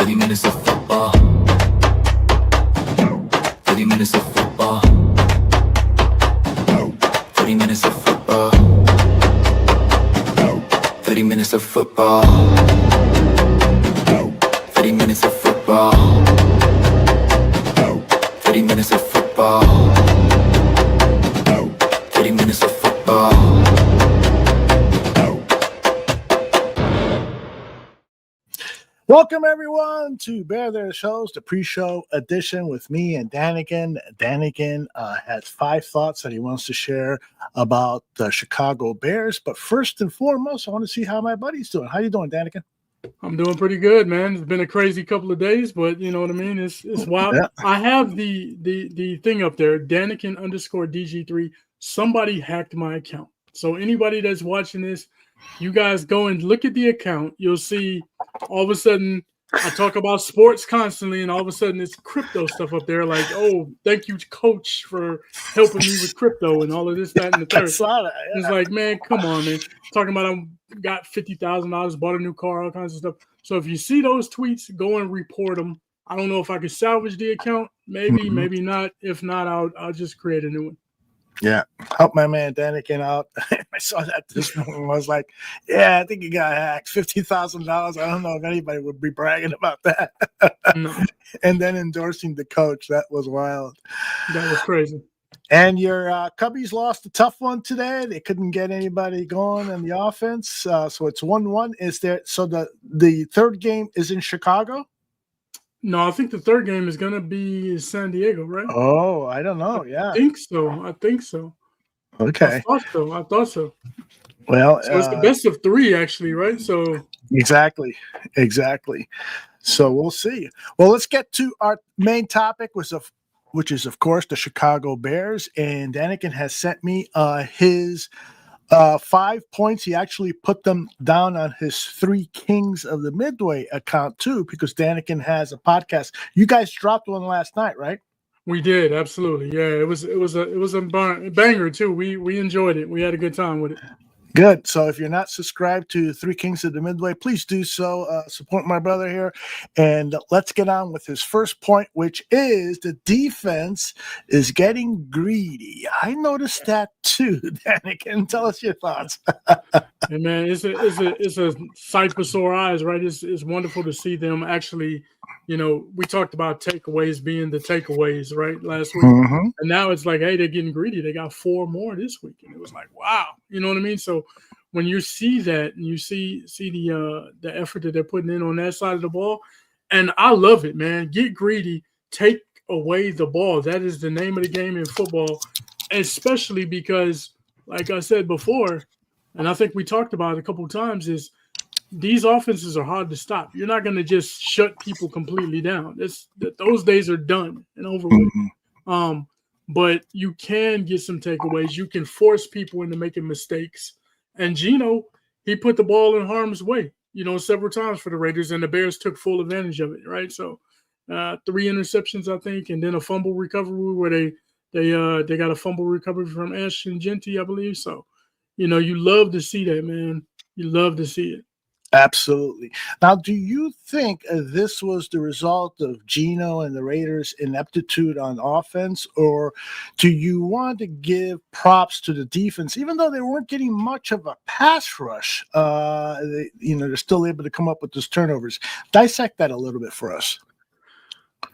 30 minutes of football. 30 minutes of football. 30 minutes of football. 30 minutes of football. 30 minutes of football. 30 minutes of football. 30 minutes of football. Welcome, everyone, to Bear Their Shows, the pre-show edition with me and Danikin. Danikin has 5 thoughts that he wants to share about the Chicago Bears. But first and foremost, I want to see how my buddy's doing. How you doing, Danikin? I'm doing pretty good, man. It's been a crazy couple of days, but you know what I mean? It's wild. Yeah. I have the thing up there, Danikin _DG3. Somebody hacked my account. So anybody that's watching this, you guys go and look at the account. You'll see all of a sudden I talk about sports constantly, and all of a sudden it's crypto stuff up there. Like, oh, thank you, coach, for helping me with crypto and all of this, that, and the third. It's like, man, come on, man. Talking about I got $50,000, bought a new car, all kinds of stuff. So if you see those tweets, go and report them. I don't know if I could salvage the account. Maybe, maybe not. If not, I'll just create a new one. Yeah, help my man Danikin out. I saw that this morning. I was like, yeah, I think he got hacked. $50,000. I don't know if anybody would be bragging about that. No. And then endorsing the coach. That was wild. That was crazy. And your Cubbies lost a tough one today. They couldn't get anybody going in the offense. So it's 1-1. Is there? So the third game is in Chicago? No, I think the third game is going to be San Diego, right? Oh, I don't know. Yeah. I think so. Okay. I thought so. Well, so it's the best of 3, actually, right? So Exactly. So we'll see. Well, let's get to our main topic, which is, of course, the Chicago Bears. And Danikin has sent me his 5 points. He actually put them down on his 3 Kings of the Midway account too, because Danikin has a podcast. You guys dropped one last night, right? We did, absolutely. Yeah, it was a banger too. We enjoyed it. We had a good time with it. Good. So if you're not subscribed to 3 Kings of the Midway, please do so. Support my brother here. And let's get on with his first point, which is the defense is getting greedy. I noticed that too, Danikin. Tell us your thoughts. And man, it's a sight for sore eyes, right? It's wonderful to see them actually. You know, we talked about takeaways being the takeaways, right, last week. And now it's like, hey, they're getting greedy. They got 4 more this week. And it was like, wow. You know what I mean? So when you see that and you see the effort that they're putting in on that side of the ball, and I love it, man. Get greedy. Take away the ball. That is the name of the game in football, especially because, like I said before, and I think we talked about it a couple of times, is these offenses are hard to stop. You're not going to just shut people completely down. Those days are done and over with. But you can get some takeaways. You can force people into making mistakes. And Geno, he put the ball in harm's way, several times for the Raiders, and the Bears took full advantage of it, right? So 3 interceptions, I think, and then a fumble recovery where they got a fumble recovery from Ashton Genty, I believe. So, you love to see that, man. You love to see it. Absolutely. Now, do you think this was the result of Geno and the Raiders' ineptitude on offense, or do you want to give props to the defense, even though they weren't getting much of a pass rush? They're still able to come up with those turnovers. Dissect that a little bit for us.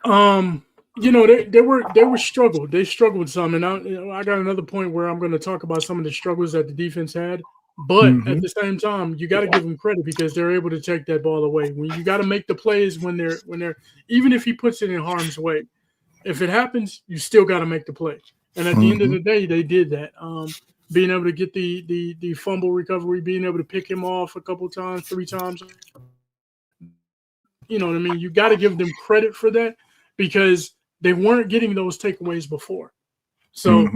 They were struggled. They struggled some, and I got another point where I'm going to talk about some of the struggles that the defense had. But at the same time, you got to give them credit because they're able to take that ball away. When you got to make the plays when they're even if he puts it in harm's way, if it happens, you still got to make the play. And at the end of the day, they did that. Being able to get the fumble recovery, being able to pick him off a couple times, 3 times. You know what I mean? You got to give them credit for that because they weren't getting those takeaways before. So.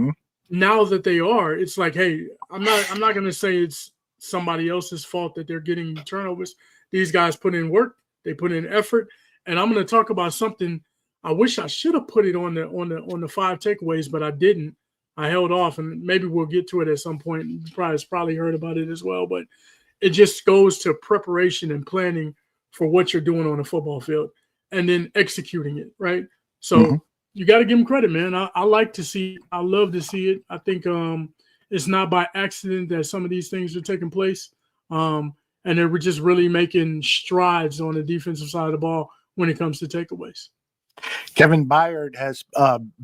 Now that they are, it's like, hey, I'm not going to say it's somebody else's fault that they're getting turnovers. These guys put in work, they put in effort, and I'm going to talk about something. I wish I should have put it on the 5 takeaways, but I didn't. I held off, and maybe we'll get to it at some point. You probably heard about it as well, but it just goes to preparation and planning for what you're doing on the football field. and then executing it, right? So you got to give him credit, man. I like to see, I love to see it. I think it's not by accident that some of these things are taking place. And they were just really making strides on the defensive side of the ball when it comes to takeaways. Kevin Byard has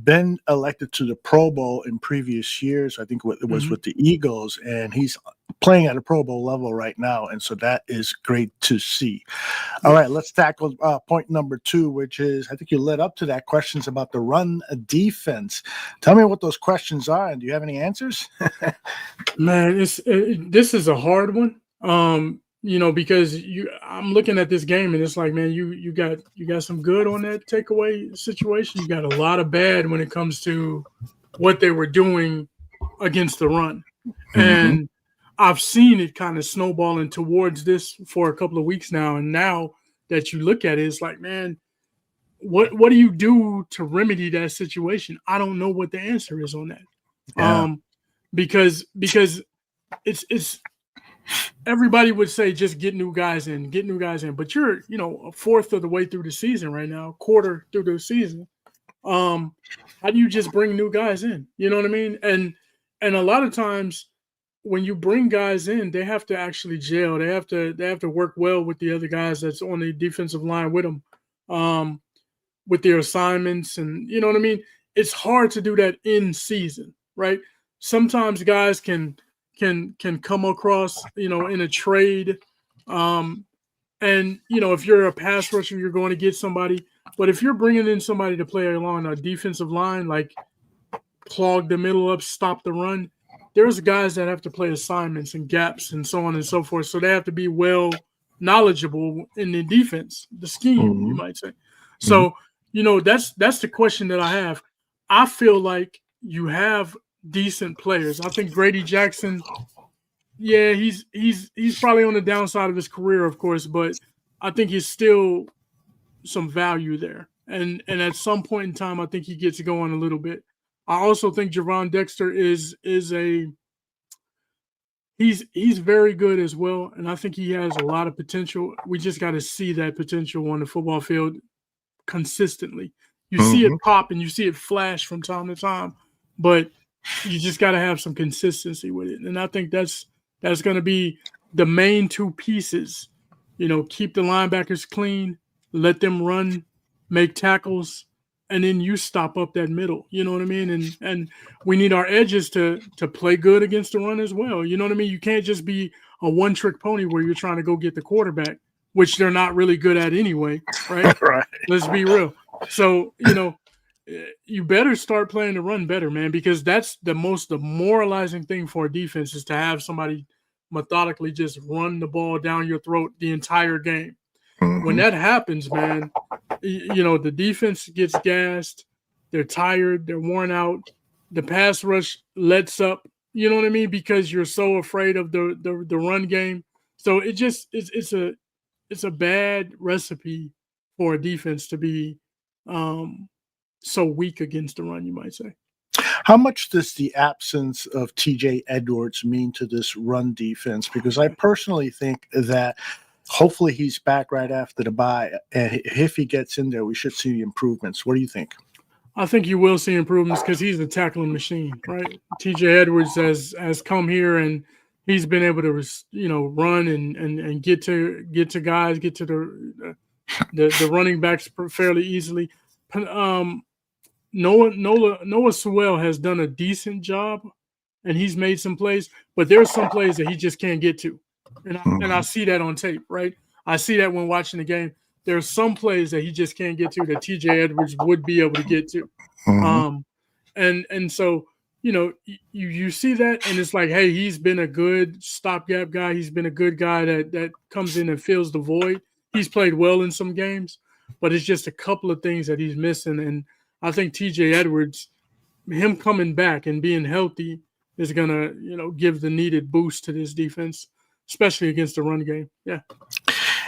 been elected to the Pro Bowl in previous years. I think it was with the Eagles, and he's playing at a Pro Bowl level right now, and so that is great to see. All right, let's tackle point number 2, which is, I think you led up to that, questions about the run defense. Tell me what those questions are, and do you have any answers? Man, this is a hard one. Because I'm looking at this game and it's like, man, you got some good on that takeaway situation. You got a lot of bad when it comes to what they were doing against the run. And I've seen it kind of snowballing towards this for a couple of weeks now. And now that you look at it, it's like, man, what do you do to remedy that situation? I don't know what the answer is on that. Yeah. Because it's everybody would say just get new guys in, but you're, a fourth of the way through the season right now, quarter through the season. How do you just bring new guys in? You know what I mean? And a lot of times when you bring guys in, they have to actually gel. They have to work well with the other guys that's on the defensive line with them, with their assignments, and you know what I mean? It's hard to do that in season, right? Sometimes guys can come across, in a trade. And, if you're a pass rusher, you're going to get somebody. But if you're bringing in somebody to play along a defensive line, like clog the middle up, stop the run, there's guys that have to play assignments and gaps and so on and so forth. So they have to be well knowledgeable in the defense, the scheme, you might say. So, that's the question that I have. I feel like you have decent players. I think Grady Jackson, yeah, he's probably on the downside of his career, of course, but I think he's still some value there. And at some point in time, I think he gets going a little bit. I also think Javon Dexter is he's very good as well, and I think he has a lot of potential. We just got to see that potential on the football field consistently. You see it pop and you see it flash from time to time, but you just got to have some consistency with it. And I think that's going to be the main 2 pieces. Keep the linebackers clean, let them run, make tackles, and then you stop up that middle. You know what I mean? And we need our edges to play good against the run as well. You know what I mean? You can't just be a one-trick pony where you're trying to go get the quarterback, which they're not really good at anyway, right? Right. Let's be real. So, you better start playing the run better, man, because that's the most demoralizing thing for a defense is to have somebody methodically just run the ball down your throat the entire game. When that happens, man, the defense gets gassed. They're tired. They're worn out. The pass rush lets up, you know what I mean, because you're so afraid of the run game. So it's a bad recipe for a defense to be so weak against the run, you might say. How much does the absence of TJ Edwards mean to this run defense? Because I personally think that hopefully he's back right after the bye, and if he gets in there, we should see improvements. What do you think? I think you will see improvements because he's a tackling machine, right? TJ Edwards has come here and he's been able to, run and get to guys, get to the running backs fairly easily. Noah Sewell has done a decent job, and he's made some plays, but there's some plays that he just can't get to, and I see that on tape, right? I see that when watching the game. There's some plays that he just can't get to that TJ Edwards would be able to get to, and so you see that, and it's like, hey, he's been a good stopgap guy. He's been a good guy that comes in and fills the void. He's played well in some games, but it's just a couple of things that he's missing, and I think TJ Edwards, him coming back and being healthy is going to, give the needed boost to this defense, especially against the run game. Yeah.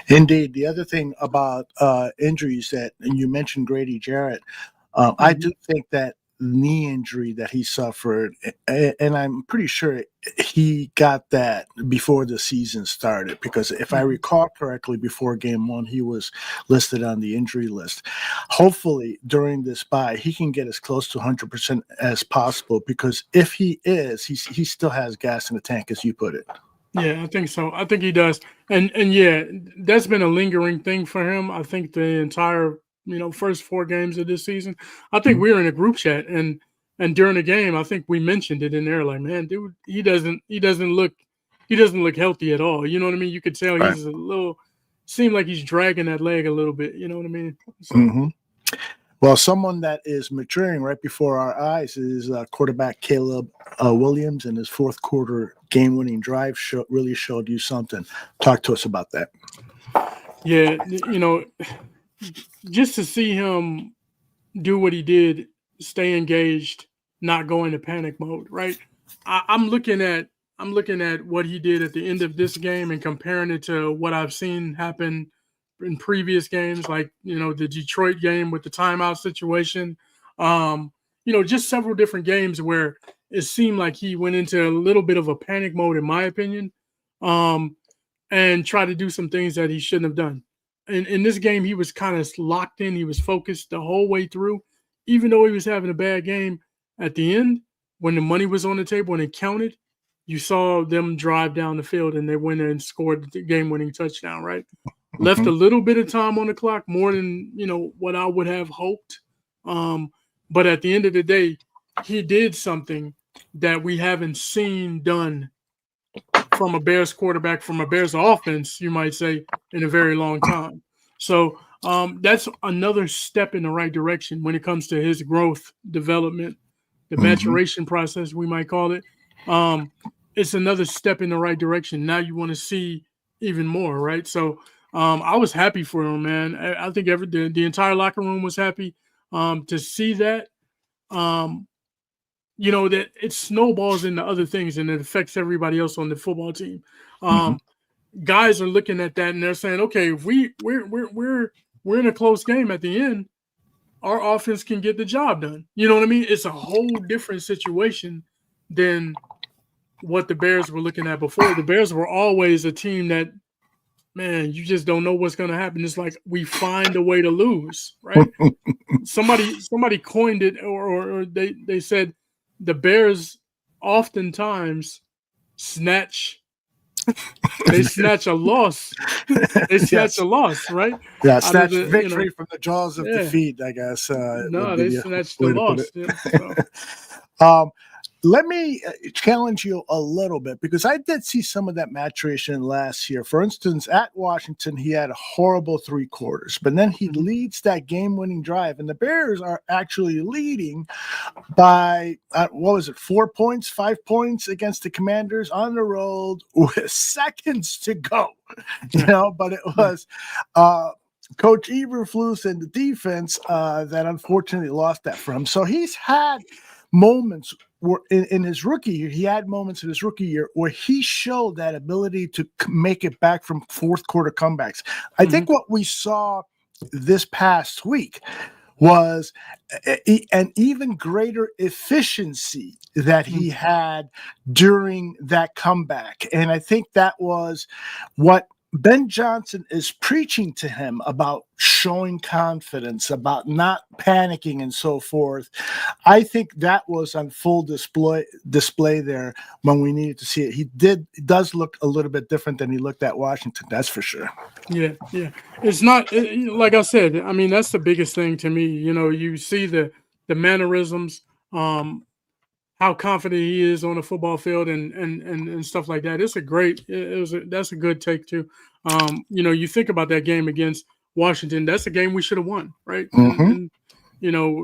Indeed. The other thing about injuries and you mentioned Grady Jarrett, I do think that knee injury that he suffered, and I'm pretty sure he got that before the season started, because if I recall correctly, before game 1, he was listed on the injury list. Hopefully, during this bye, he can get as close to 100% as possible, because if he is, he still has gas in the tank, as you put it. Yeah, I think so. I think he does. And yeah, that's been a lingering thing for him. I think the entire, first 4 games of this season. I think we were in a group chat, and during the game, I think we mentioned it in there, like, man, dude, he doesn't look healthy at all. You know what I mean? You could tell Right. he's seemed like he's dragging that leg a little bit. You know what I mean? So, Well, someone that is maturing right before our eyes is quarterback Caleb Williams, and his fourth quarter game-winning drive really showed you something. Talk to us about that. Yeah, just to see him do what he did, stay engaged, not go into panic mode, right? I'm looking at what he did at the end of this game and comparing it to what I've seen happen in previous games, like the Detroit game with the timeout situation. Just several different games where it seemed like he went into a little bit of a panic mode, in my opinion, and tried to do some things that he shouldn't have done. In this game, he was kind of locked in. He was focused the whole way through, even though he was having a bad game. At the end, when the money was on the table and it counted, you saw them drive down the field and they went and scored the game-winning touchdown, right? Left a little bit of time on the clock, more than what I would have hoped. But at the end of the day, he did something that we haven't seen done from a Bears quarterback, from a Bears offense, you might say, in a very long time. So that's another step in the right direction when it comes to his growth, development, the maturation process, we might call it. It's another step in the right direction. Now you want to see even more, right? So I was happy for him, man. I think the entire locker room was happy to see that. That it snowballs into other things and it affects everybody else on the football team. Guys are looking at that and they're saying, okay, if we're in a close game at the end, our offense can get the job done. You know what I mean? It's a whole different situation than what the Bears were looking at before. The Bears were always a team that, man, you just don't know what's going to happen. It's like we find a way to lose, right? Somebody coined it, or they said the Bears oftentimes snatch a loss. They snatch a loss, right? Yeah, snatch victory from the jaws of defeat, I guess. No, they snatched the loss. Yeah, let me challenge you a little bit, because I did see some of that maturation last year. For instance, at Washington, he had a horrible 3 quarters, but then he leads that game-winning drive, and the Bears are actually leading by, 4 points, 5 points against the Commanders on the road with seconds to go. But it was Coach Eberflus and the defense that unfortunately lost that for him. So he's had moments in his rookie year, where he showed that ability to make it back from fourth quarter comebacks. I think what we saw this past week was an even greater efficiency that he had during that comeback. And I think that was what Ben Johnson is preaching to him about, showing confidence, about not panicking and so forth. I think that was on full display there when we needed to see it. He does look a little bit different than he looked at Washington, that's for sure. Yeah. It's not, like I said, I mean, that's the biggest thing to me. You see the mannerisms, how confident he is on the football field and stuff like that. That's a good take too. You think about that game against Washington, that's a game we should have won, right? And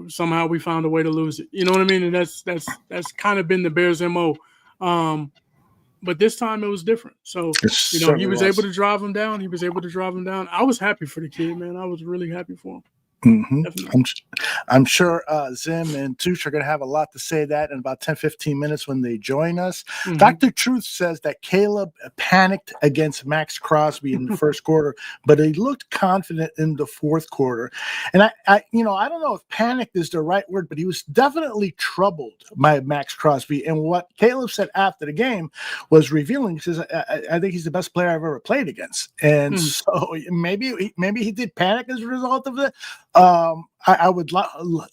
somehow we found a way to lose it. You know what I mean? And that's kind of been the Bears' MO. But this time it was different. So, he was able to drive him down. I was happy for the kid, man. I was really happy for him. Definitely. I'm sure Zim and Tooch are going to have a lot to say that in about 10-15 minutes when they join us. Dr. Truth says that Caleb panicked against Max Crosby in the first quarter, but he looked confident in the fourth quarter. And I don't know if panicked is the right word, but he was definitely troubled by Max Crosby. And what Caleb said after the game was revealing. He says, I think he's the best player I've ever played against. And so maybe he did panic as a result of it. I would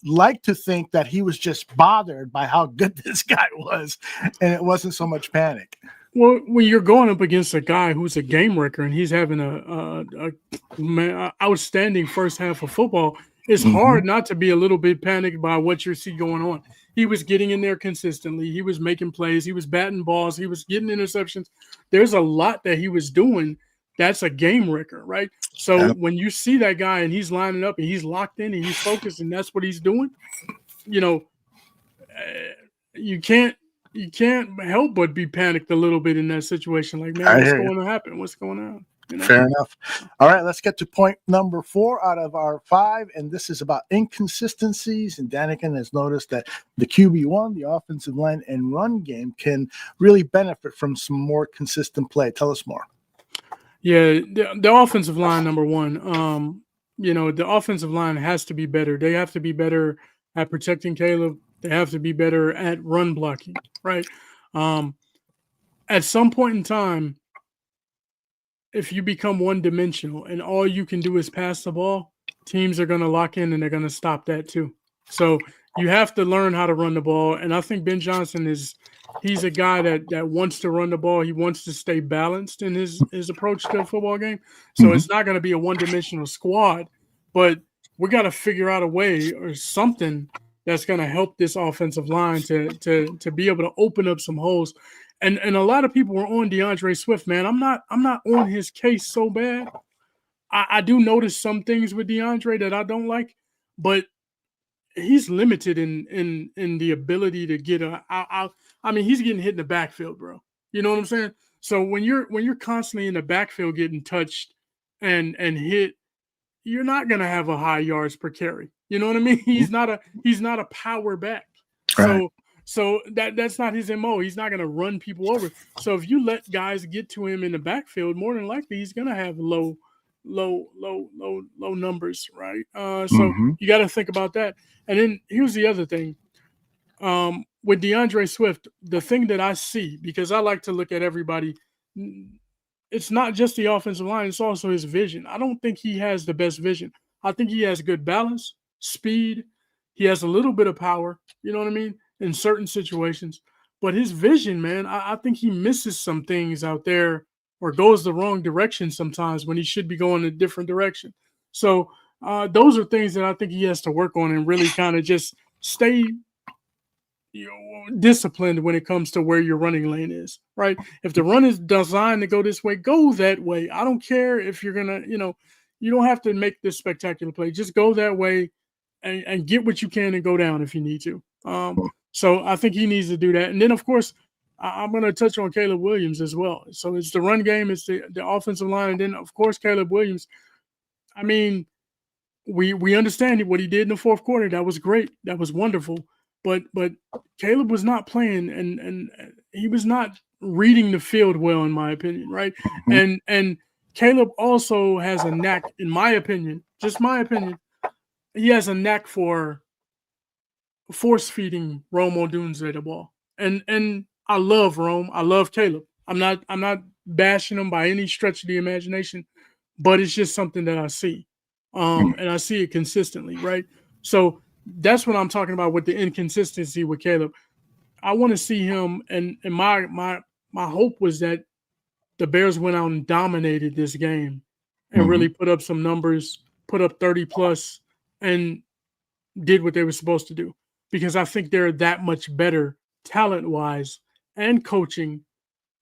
like to think that he was just bothered by how good this guy was, and it wasn't so much panic. Well, when you're going up against a guy who's a game wrecker and he's having a outstanding first half of football, it's hard not to be a little bit panicked by what you see going on. He was getting in there consistently. He was making plays. He was batting balls. He was getting interceptions. There's a lot that he was doing. That's a game wrecker, right? So when you see that guy and he's lining up and he's locked in and he's focused and that's what he's doing, you can't help but be panicked a little bit in that situation. Like, man, what's going to happen? What's going on? Fair enough. All right, let's get to point number 4 out of our 5, and this is about inconsistencies. And Danikin has noticed that the QB1, the offensive line, and run game can really benefit from some more consistent play. Tell us more. Yeah, the offensive line, number one, the offensive line has to be better. They have to be better at protecting Caleb. They have to be better at run blocking, right? At some point in time, if you become one-dimensional and all you can do is pass the ball, teams are going to lock in and they're going to stop that too. So you have to learn how to run the ball. And I think Ben Johnson he's a guy that wants to run the ball. He wants to stay balanced in his approach to a football game. So it's not going to be a one-dimensional squad, but we got to figure out a way or something that's going to help this offensive line to be able to open up some holes. And a lot of people were on DeAndre Swift, man. I'm not on his case so bad. I do notice some things with DeAndre that I don't like, but he's limited in the ability to get he's getting hit in the backfield, bro. You know what I'm saying? So when you're constantly in the backfield getting touched and hit, you're not gonna have a high yards per carry. You know what I mean? He's not a power back. Right. So that's not his MO. He's not gonna run people over. So if you let guys get to him in the backfield, more than likely he's gonna have low numbers, right? So you got to think about that. And then here's the other thing. With DeAndre Swift, the thing that I see, because I like to look at everybody, it's not just the offensive line, it's also his vision. I don't think he has the best vision. I think he has good balance, speed. He has a little bit of power, you know what I mean, in certain situations. But his vision, man, I think he misses some things out there or goes the wrong direction sometimes when he should be going a different direction. So those are things that I think he has to work on and really kind of just stay disciplined when it comes to where your running lane is, right? If the run is designed to go this way, go that way. I don't care if you're going to, you don't have to make this spectacular play. Just go that way and get what you can and go down if you need to. So I think he needs to do that. And then, of course, I'm going to touch on Caleb Williams as well. So it's the run game, it's the offensive line, and then, of course, Caleb Williams. I mean, we understand what he did in the fourth quarter. That was great. That was wonderful. But Caleb was not playing, and he was not reading the field well, in my opinion, right? And Caleb also has a knack, in my opinion, just my opinion, he has a knack for force-feeding Rome Odunze the ball. And I love Rome. I love Caleb. I'm not bashing him by any stretch of the imagination, but it's just something that I see. And I see it consistently, right? So that's what I'm talking about with the inconsistency with Caleb. I want to see him, and my hope was that the Bears went out and dominated this game and really put up some numbers, put up 30 plus, and did what they were supposed to do. Because I think they're that much better talent-wise and coaching,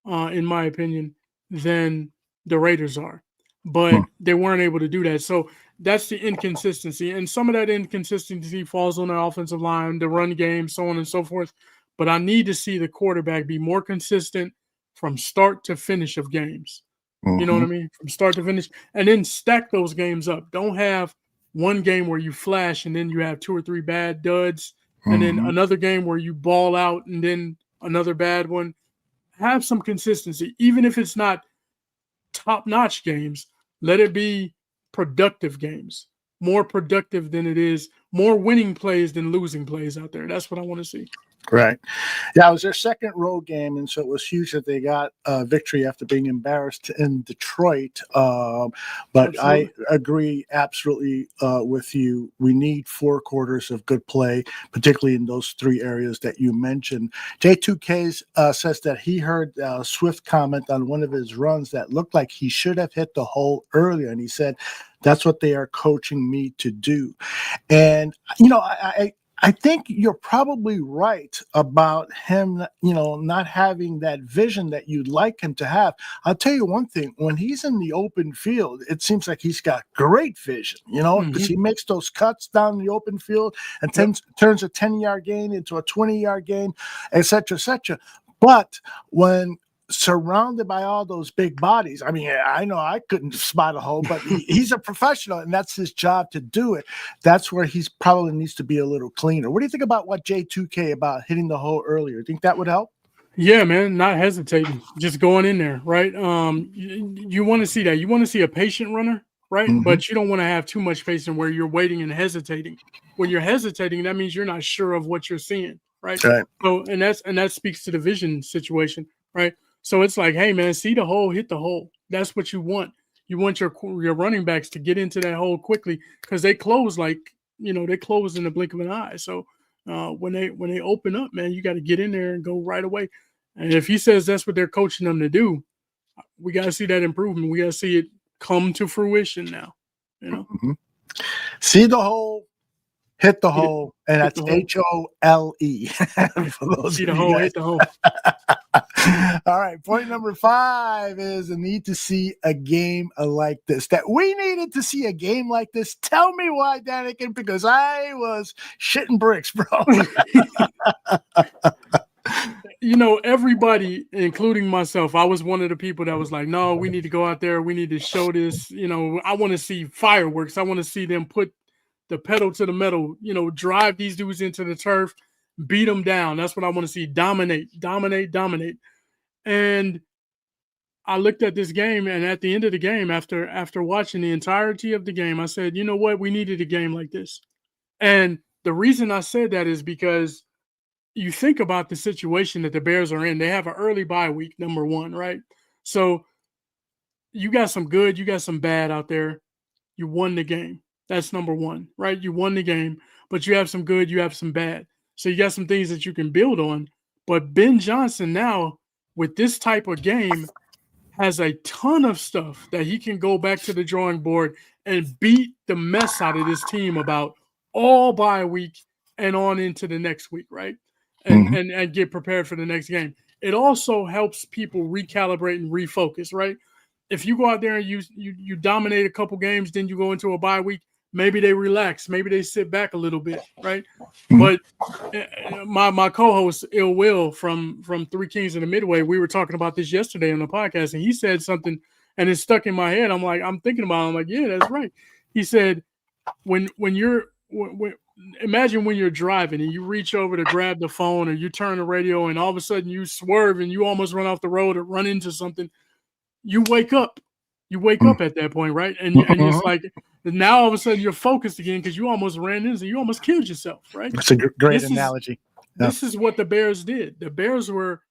in my opinion, than the Raiders are. But they weren't able to do that. So that's the inconsistency. And some of that inconsistency falls on the offensive line, the run game, so on and so forth. But I need to see the quarterback be more consistent from start to finish of games. You know what I mean? From start to finish. And then stack those games up. Don't have one game where you flash and then you have 2 or 3 bad duds, and then another game where you ball out and then another bad one. Have some consistency, even if it's not top-notch games. Let it be productive games, more productive than it is, more winning plays than losing plays out there. That's what I want to see. Right. Yeah, it was their second road game, and so it was huge that they got a victory after being embarrassed in Detroit. But absolutely. I agree absolutely with you. We need 4 quarters of good play, particularly in those 3 areas that you mentioned. J2K says that he heard Swift comment on one of his runs that looked like he should have hit the hole earlier, and he said, that's what they are coaching me to do. And, I think you're probably right about him, not having that vision that you'd like him to have. I'll tell you one thing. When he's in the open field, it seems like he's got great vision, because he makes those cuts down the open field and turns a 10-yard gain into a 20-yard gain, et cetera, et cetera. But when surrounded by all those big bodies, I mean, I know I couldn't spot a hole, but he's a professional, and that's his job to do it. That's where he's probably needs to be a little cleaner. What do you think about what J2K about hitting the hole earlier? Think that would help? Yeah, man, not hesitating, just going in there, right? You want to see that. You want to see a patient runner, right? But you don't want to have too much patience where you're waiting and hesitating. When you're hesitating, that means you're not sure of what you're seeing, right? So, and that speaks to the vision situation, right? So it's like, hey, man, see the hole, hit the hole. That's what you want. You want your running backs to get into that hole quickly because they close they close in the blink of an eye. So when they open up, man, you got to get in there and go right away. And if he says that's what they're coaching them to do, we got to see that improvement. We got to see it come to fruition now. See the hole. Hit the hole, and that's HOLE. See the hole, hit the hole. All right, point number 5 is the need to see a game like this. That we needed to see a game like this. Tell me why, Danikin, because I was shitting bricks, bro. Everybody, including myself, I was one of the people that was like, no, we need to go out there. We need to show this. I want to see fireworks. I want to see them put the pedal to the metal, drive these dudes into the turf, beat them down. That's what I want to see. Dominate. And I looked at this game, and at the end of the game, after watching the entirety of the game, I said, you know what? We needed a game like this. And the reason I said that is because you think about the situation that the Bears are in. They have an early bye week, number 1, right? So you got some good, you got some bad out there. You won the game. That's number 1, right? You won the game, but you have some good, you have some bad. So you got some things that you can build on. But Ben Johnson now, with this type of game, has a ton of stuff that he can go back to the drawing board and beat the mess out of this team about all bye week and on into the next week, right? And get prepared for the next game. It also helps people recalibrate and refocus, right? If you go out there and you dominate a couple games, then you go into a bye week, maybe they relax, maybe they sit back a little bit, right? But my co-host Ill Will from Three Kings in the Midway, we were talking about this yesterday on the podcast, and he said something, and it stuck in my head. I'm thinking about it. I'm like, yeah, that's right. He said, when imagine when you're driving and you reach over to grab the phone or you turn the radio, and all of a sudden you swerve and you almost run off the road or run into something. You wake up. You wake up at that point, right? And it's like, now all of a sudden you're focused again because you almost ran into, you almost killed yourself, right? That's a great analogy. This is what the Bears did. The Bears were,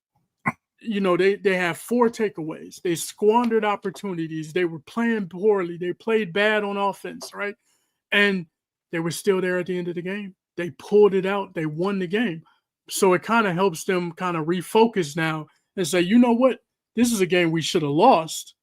they have 4 takeaways. They squandered opportunities. They were playing poorly. They played bad on offense, right? And they were still there at the end of the game. They pulled it out. They won the game. So it kind of helps them kind of refocus now and say, you know what? This is a game we should have lost,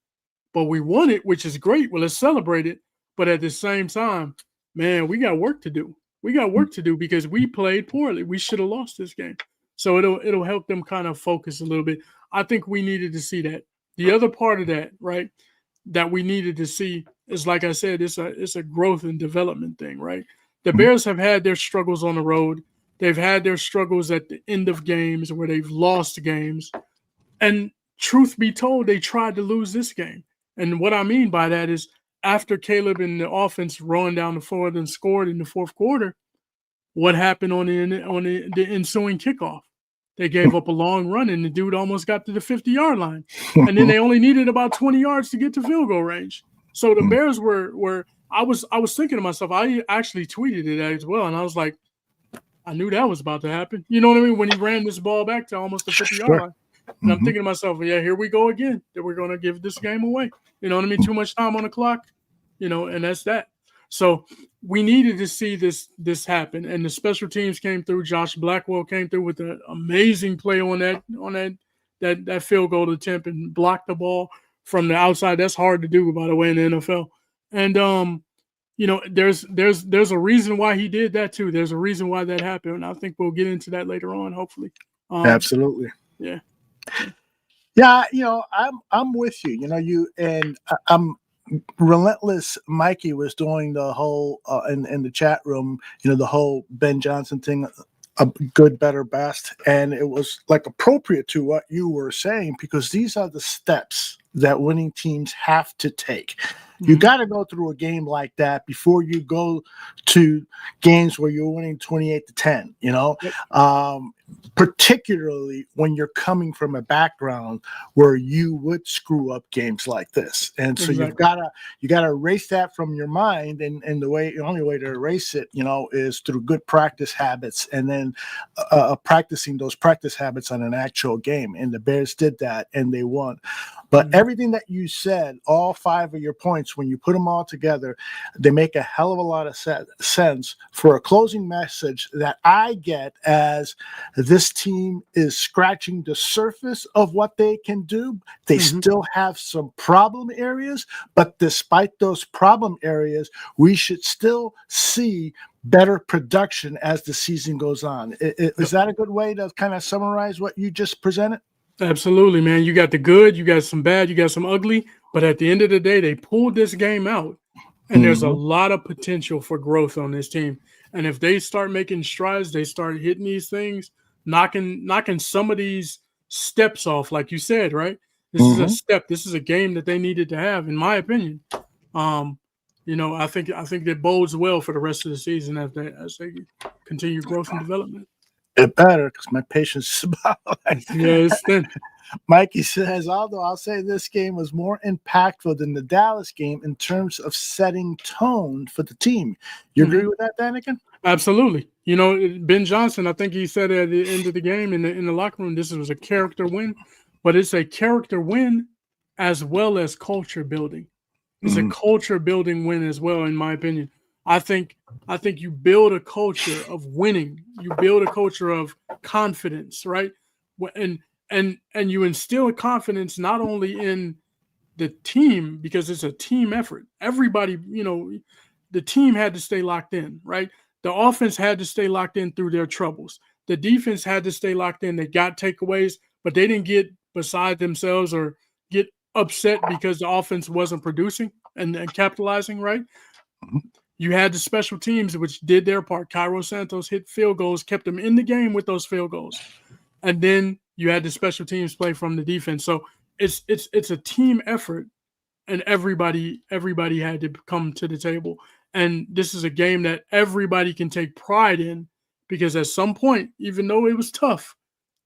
but we won it, which is great. Well, let's celebrate it. But at the same time, man, we got work to do. We got work to do because we played poorly. We should have lost this game. So it'll help them kind of focus a little bit. I think we needed to see that. The other part of that, right, that we needed to see is, like I said, it's a growth and development thing, right? The Bears have had their struggles on the road. They've had their struggles at the end of games where they've lost games. And truth be told, they tried to lose this game. And what I mean by that is after Caleb and the offense rolling down the field and scored in the fourth quarter, what happened on the ensuing kickoff? They gave up a long run, and the dude almost got to the 50-yard line. And then they only needed about 20 yards to get to field goal range. So the Bears were I was thinking to myself, I actually tweeted it as well, and I was like, I knew that was about to happen. You know what I mean? When he ran this ball back to almost the 50-yard line. And I'm thinking to myself, yeah, here we go again, that we're going to give this game away. You know what I mean? Too much time on the clock, and that's that. So we needed to see this happen, and the special teams came through. Josh Blackwell came through with an amazing play on that field goal attempt and blocked the ball from the outside. That's hard to do, by the way, in the NFL. And there's a reason why he did that too. There's a reason why that happened, and I think we'll get into that later on, hopefully. Absolutely. Yeah. Yeah, I'm with you. I'm Relentless. Mikey was doing the whole in the chat room, the whole Ben Johnson thing, a good, better, best, and it was like appropriate to what you were saying, because these are the steps that winning teams have to take. You got to go through a game like that before you go to games where you're winning 28-10, particularly when you're coming from a background where you would screw up games like this. And so you gotta erase that from your mind. And the only way to erase it, is through good practice habits, and then practicing those practice habits on an actual game. And the Bears did that, and they won. But everything that you said, all 5 of your points, when you put them all together, they make a hell of a lot of sense for a closing message that I get as this team is scratching the surface of what they can do. They still have some problem areas, but despite those problem areas, we should still see better production as the season goes on. Is that a good way to kind of summarize what you just presented? Absolutely, man. You got the good, you got some bad, you got some ugly, but at the end of the day, they pulled this game out, and there's a lot of potential for growth on this team. And if they start making strides, they start hitting these things, knocking some of these steps off, like you said, right? This is a step. This is a game that they needed to have, in my opinion. I think that bodes well for the rest of the season as they continue growth and development. It better, because my patience is about it's thin. Mikey says, although I'll say this game was more impactful than the Dallas game in terms of setting tone for the team. You agree with that, Danikin? Absolutely. Ben Johnson, I think he said at the end of the game in the locker room, this was a character win, but it's a character win as well as culture building. It's a culture building win as well, in my opinion. I think you build a culture of winning. You build a culture of confidence, right? And you instill confidence not only in the team, because it's a team effort. Everybody, the team had to stay locked in, right? The offense had to stay locked in through their troubles. The defense had to stay locked in. They got takeaways, but they didn't get beside themselves or get upset because the offense wasn't producing and capitalizing, right? You had the special teams, which did their part. Cairo Santos hit field goals, kept them in the game with those field goals. And then you had the special teams play from the defense. So it's a team effort, and everybody had to come to the table. And this is a game that everybody can take pride in, because at some point, even though it was tough,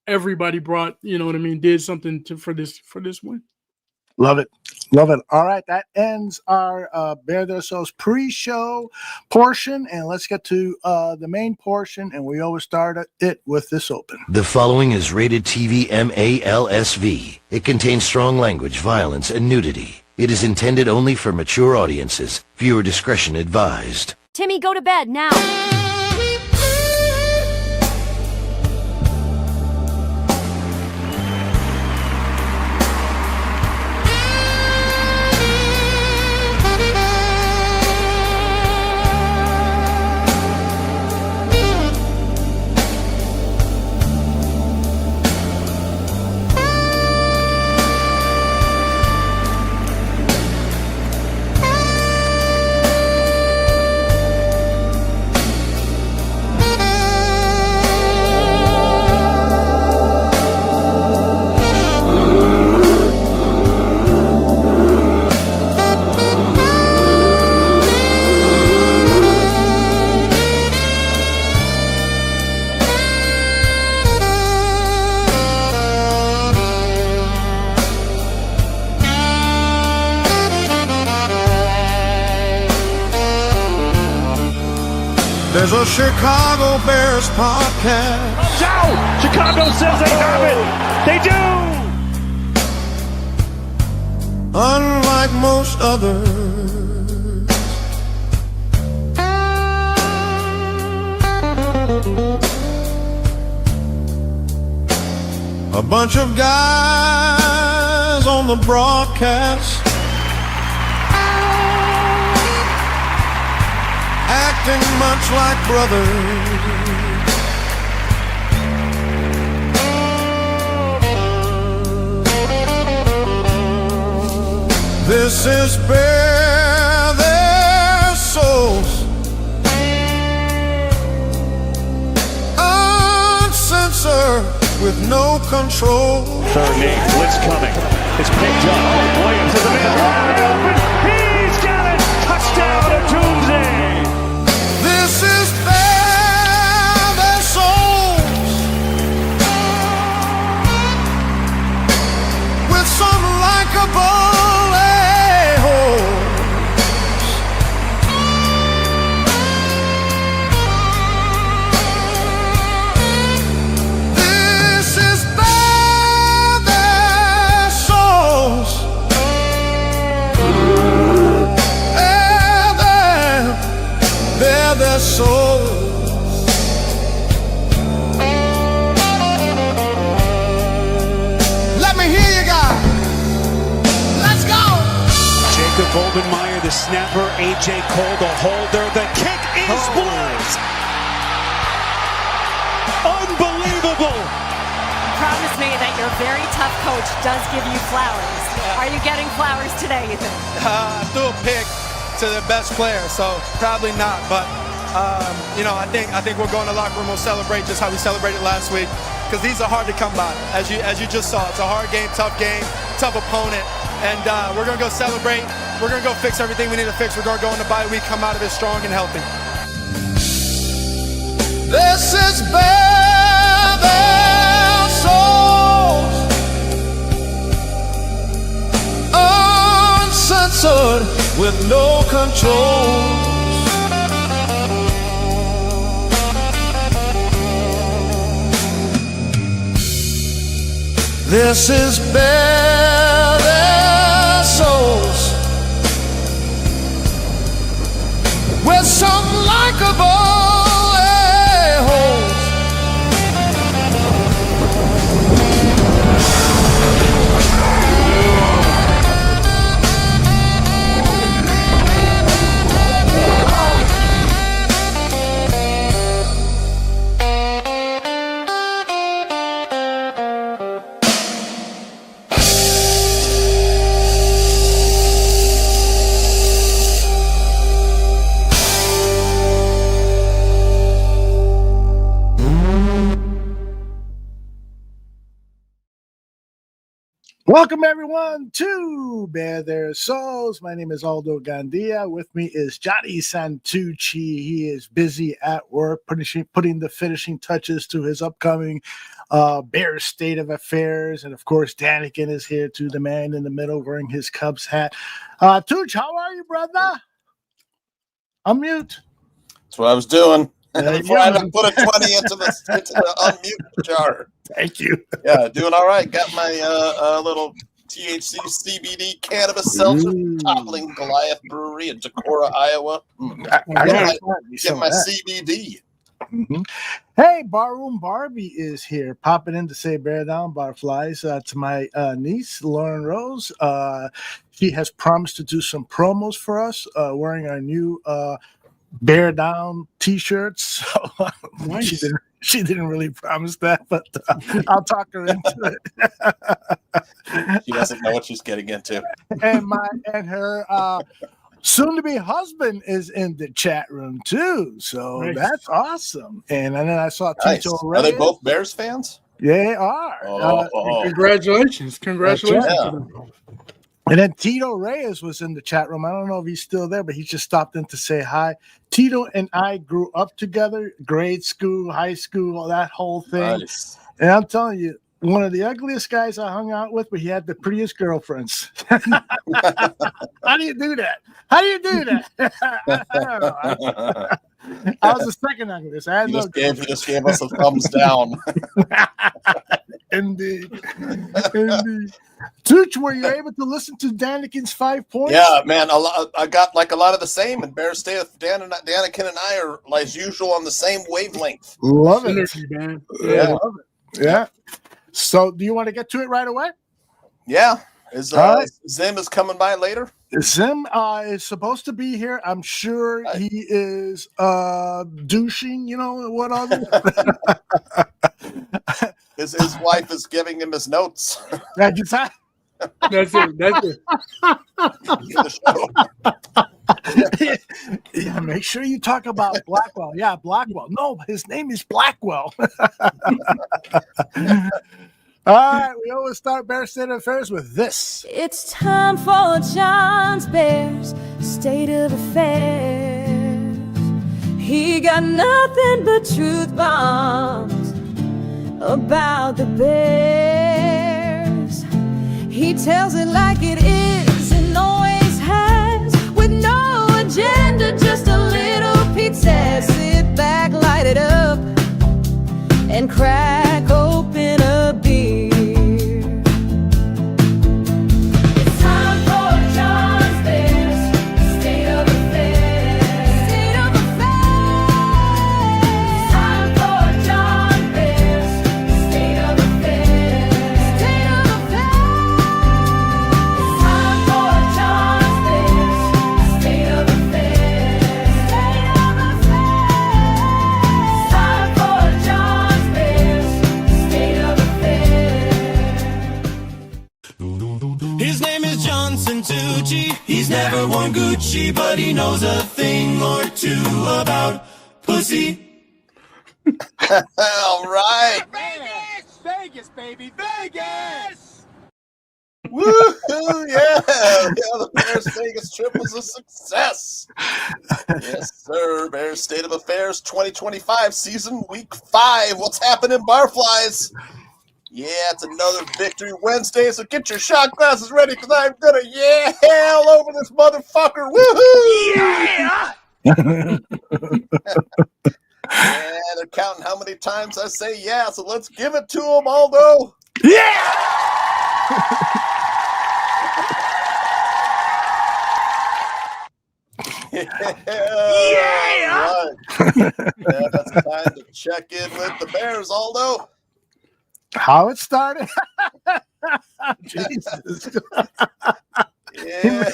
everybody brought, did something for this win. Love it. Love it. All right. That ends our Bear Their Souls pre-show portion. And let's get to the main portion. And we always start it with this open. The following is rated TV MALSV. It contains strong language, violence, and nudity. It is intended only for mature audiences. Viewer discretion advised. Timmy, go to bed now. There's a Chicago Bears podcast. Comes out. Chicago says they have it. They do. Unlike most others, a bunch of guys on the broadcast acting much like brothers. This is bare their souls, uncensored with no control. Third name, blitz coming. It's picked up. Williams is the man wide open. He's got it. Touchdown to Doomsday. This is bare their souls, with some likable a-holes. This is bare their souls, bare their souls. Let me hear you guys. Let's go. Jacob Goldenmeyer, the snapper. A.J. Cole, the holder. The kick is blocked. Unbelievable. Promise me that your very tough coach does give you flowers. Are you getting flowers today, you think? I threw a pick to the best player, so probably not. But I think we'll go in the locker room. We'll celebrate just how we celebrated last week, because these are hard to come by. As you just saw, it's a hard game, tough opponent, and we're gonna go celebrate. We're gonna go fix everything we need to fix. We're gonna go in the bye week, come out of it strong and healthy. This is bare their souls, uncensored with no control. This is bare their souls, with some likable a-holes. Welcome everyone to Bare Their Souls. My name is Aldo Gandia. With me is Johnny Santucci. He is busy at work putting the finishing touches to his upcoming Bears State of Affairs. And of course, Danikin is here too, the man in the middle wearing his Cubs hat. Tooch, how are you, brother? Unmute. That's what I was doing. Before I put a 20 into the unmute jar. Thank you. Yeah, doing all right. Got my little THC CBD cannabis seltzer, Toppling Goliath Brewery in Decorah, Iowa. I Get my CBD. Mm-hmm. Hey, Barroom Barbie is here, popping in to say bear down, barflies, to my niece, Lauren Rose. She has promised to do some promos for us, wearing our new bear down t-shirts. So, Nice. she didn't really promise that, but I'll talk her into it. She doesn't know what she's getting into. And her soon-to-be husband is in the chat room too, so Nice. that's awesome. And then I saw Nice. Tito Are they Reyes. both Bears fans? They are. Congratulations. Congratulations. Yeah. to them. And then Tito Reyes was in the chat room. I don't know if he's still there, but he just stopped in to say hi. Tito and I grew up together, grade school, high school, that whole thing. Nice. And I'm telling you, one of the ugliest guys I hung out with, but he had the prettiest girlfriends. How do you do that? How do you do that? I don't know. I was the second on this. I had You no just gave us a thumbs down. Indeed. Indeed. Tooch, were you able to listen to Danikin's 5 points? Yeah, man. I got like a lot of the same. And Bear State, Danikin and I are, like as usual, on the same wavelength. Love it. Synergy, man. Yeah. Love it. Yeah. So, do you want to get to it right away? Yeah. right. Zim is coming by later? Zim is supposed to be here. I'm sure he is douching, what other. His wife is giving him his notes. That's it. Yeah, make sure you talk about Blackwell. Yeah, Blackwell. No, his name is Blackwell. All right, we always start Bear State Affairs with this. It's time for John's Bears State of Affairs. He got nothing but truth bombs about the Bears. He tells it like it is and always has, with no agenda, just a little pizza. Sit back, light it up, and crack open a beer. It's time for John's Bears State of Affairs. State of Affairs. Time for John's Bears State of Affairs. State of Affairs. Time for John's Bears State of Affairs. State of Affairs. Time for John's Bears State of Affairs. His name is Johnson Tucci. He's never worn Gucci, but he knows a thing or two about pussy. All right. Vegas, baby, Vegas! Woohoo! Yeah. The Bears Vegas trip was a success. Yes, sir. Bears State of Affairs 2025 season week 5. What's happening, Barflies? Yeah, it's another Victory Wednesday, so get your shot glasses ready because I'm gonna all over this motherfucker. Woohoo! Yeah! Yeah, they're counting how many times I say yeah, so let's give it to them, Aldo. Yeah! Yeah! Right. Yeah, that's time to check in with the Bears, Aldo. How it started? Jesus. Yeah,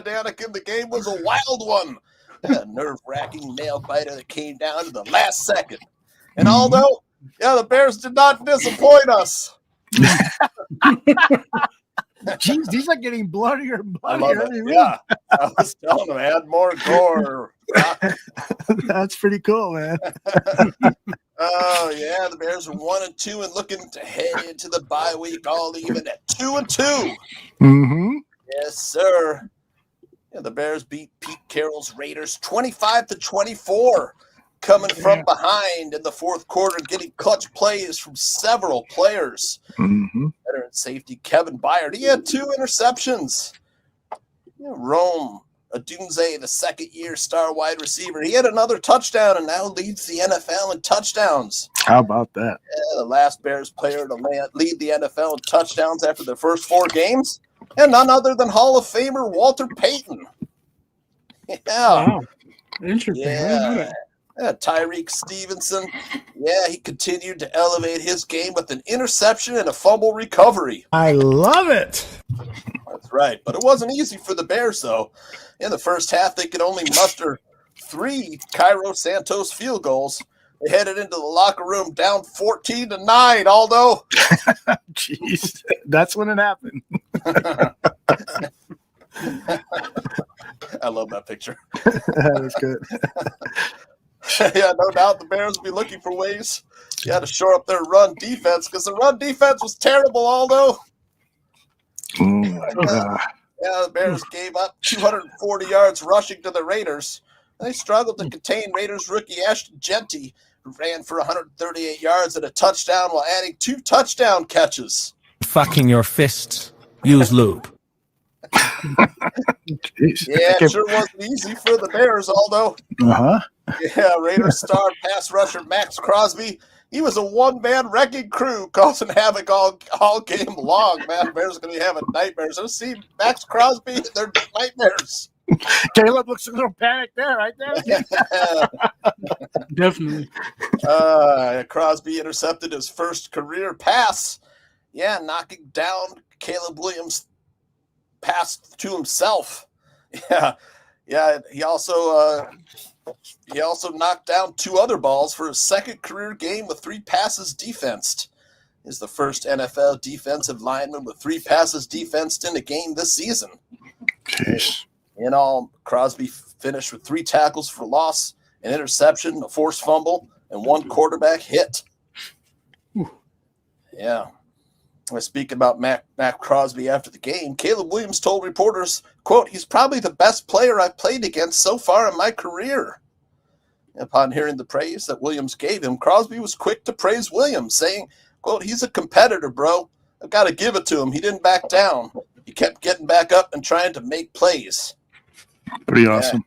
Danikin, the game was a wild one. A nerve-wracking nail-biter that came down to the last second. And Aldo, the Bears did not disappoint us. Jeez, these are getting bloodier and bloodier every week. Yeah, I was telling them, add more gore. That's pretty cool, man. Oh, yeah, the Bears are 1-2 and looking to head into the bye week all even at 2-2. Mm-hmm. Yes, sir. Yeah, the Bears beat Pete Carroll's Raiders 25-24, coming from behind in the fourth quarter, getting clutch plays from several players. Mm-hmm. Veteran safety Kevin Byard, he had 2 interceptions. Rome Odunze, the second-year star wide receiver, he had another touchdown and now leads the NFL in touchdowns. How about that? Yeah, the last Bears player to lead the NFL in touchdowns after their first 4 games, and none other than Hall of Famer Walter Payton. Yeah. Wow. Interesting. Yeah. Tyreek Stevenson, he continued to elevate his game with an interception and a fumble recovery. I love it. That's right. But it wasn't easy for the Bears, though. In the first half, they could only muster 3 Cairo Santos field goals. They headed into the locker room down 14-9, Aldo. Jeez, that's when it happened. I love that picture. That was good. Yeah, no doubt the Bears will be looking for ways to shore up their run defense because the run defense was terrible, Aldo. The Bears gave up 240 yards rushing to the Raiders. They struggled to contain Raiders rookie Ashton Genty, who ran for 138 yards and a touchdown while adding 2 touchdown catches. Fucking your fists. Use lube. Jeez. Yeah, it sure wasn't easy for the Bears, Aldo. Uh-huh. Yeah, Raiders star pass rusher Max Crosby. He was a one-man wrecking crew causing havoc all game long. Man, Bears are going to be having nightmares. I've seen Max Crosby, they're nightmares. Caleb looks a little panicked there, right there. Definitely. Crosby intercepted his first career pass. Yeah, knocking down Caleb Williams' pass to himself. Yeah. He also knocked down 2 other balls for his second career game with 3 passes defensed. He's the first NFL defensive lineman with 3 passes defensed in a game this season. Jeez. In all, Crosby finished with 3 tackles for loss, an interception, a forced fumble, and 1 quarterback hit. Yeah. Speaking about Mac Crosby after the game, Caleb Williams told reporters, quote, "He's probably the best player I've played against so far in my career." Upon hearing the praise that Williams gave him, Crosby was quick to praise Williams, saying, quote, "He's a competitor, bro. I've got to give it to him. He didn't back down. He kept getting back up and trying to make plays." Pretty awesome.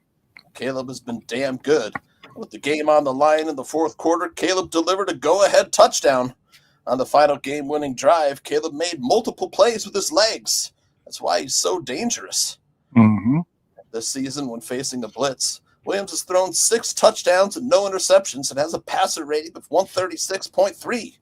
Caleb has been damn good. With the game on the line in the fourth quarter, Caleb delivered a go-ahead touchdown. On the final game-winning drive, Caleb made multiple plays with his legs. That's why he's so dangerous. Mm-hmm. This season, when facing a blitz, Williams has thrown 6 touchdowns and no interceptions and has a passer rating of 136.3.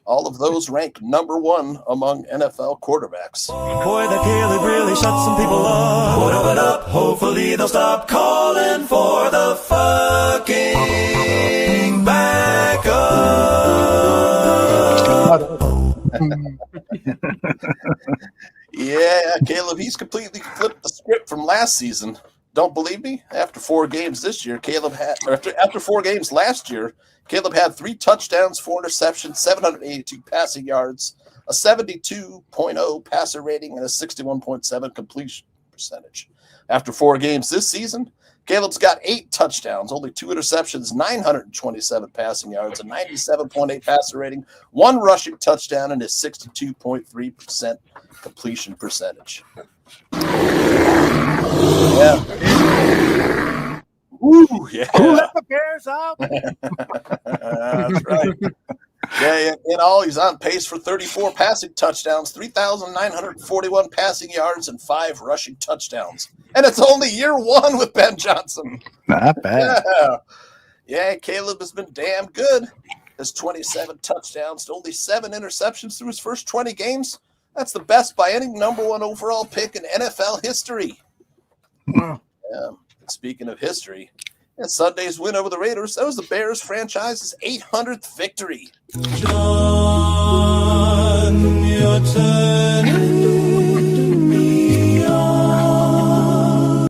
All of those rank number 1 among NFL quarterbacks. Boy, that Caleb really shut some people up. What up? Hopefully they'll stop calling for the fucking backup. Yeah, Caleb, he's completely flipped the script from last season. Don't believe me? After 4 games this year, after 4 games last year, Caleb had 3 touchdowns, 4 interceptions, 782 passing yards, a 72.0 passer rating, and a 61.7 completion percentage. After 4 games this season, Caleb's got 8 touchdowns, only 2 interceptions, 927 passing yards, a 97.8 passer rating, 1 rushing touchdown, and a 62.3% completion percentage. Yeah. Ooh, yeah. Who let the Bears out? That's right. Yeah, in all, he's on pace for 34 passing touchdowns, 3,941 passing yards, and 5 rushing touchdowns. And it's only year 1 with Ben Johnson. Not bad. Yeah, Caleb has been damn good. His 27 touchdowns to only 7 interceptions through his first 20 games. That's the best by any number 1 overall pick in NFL history. Wow. Speaking of history, Sunday's win over the Raiders, that was the Bears franchise's 800th victory. John, you're turning me on.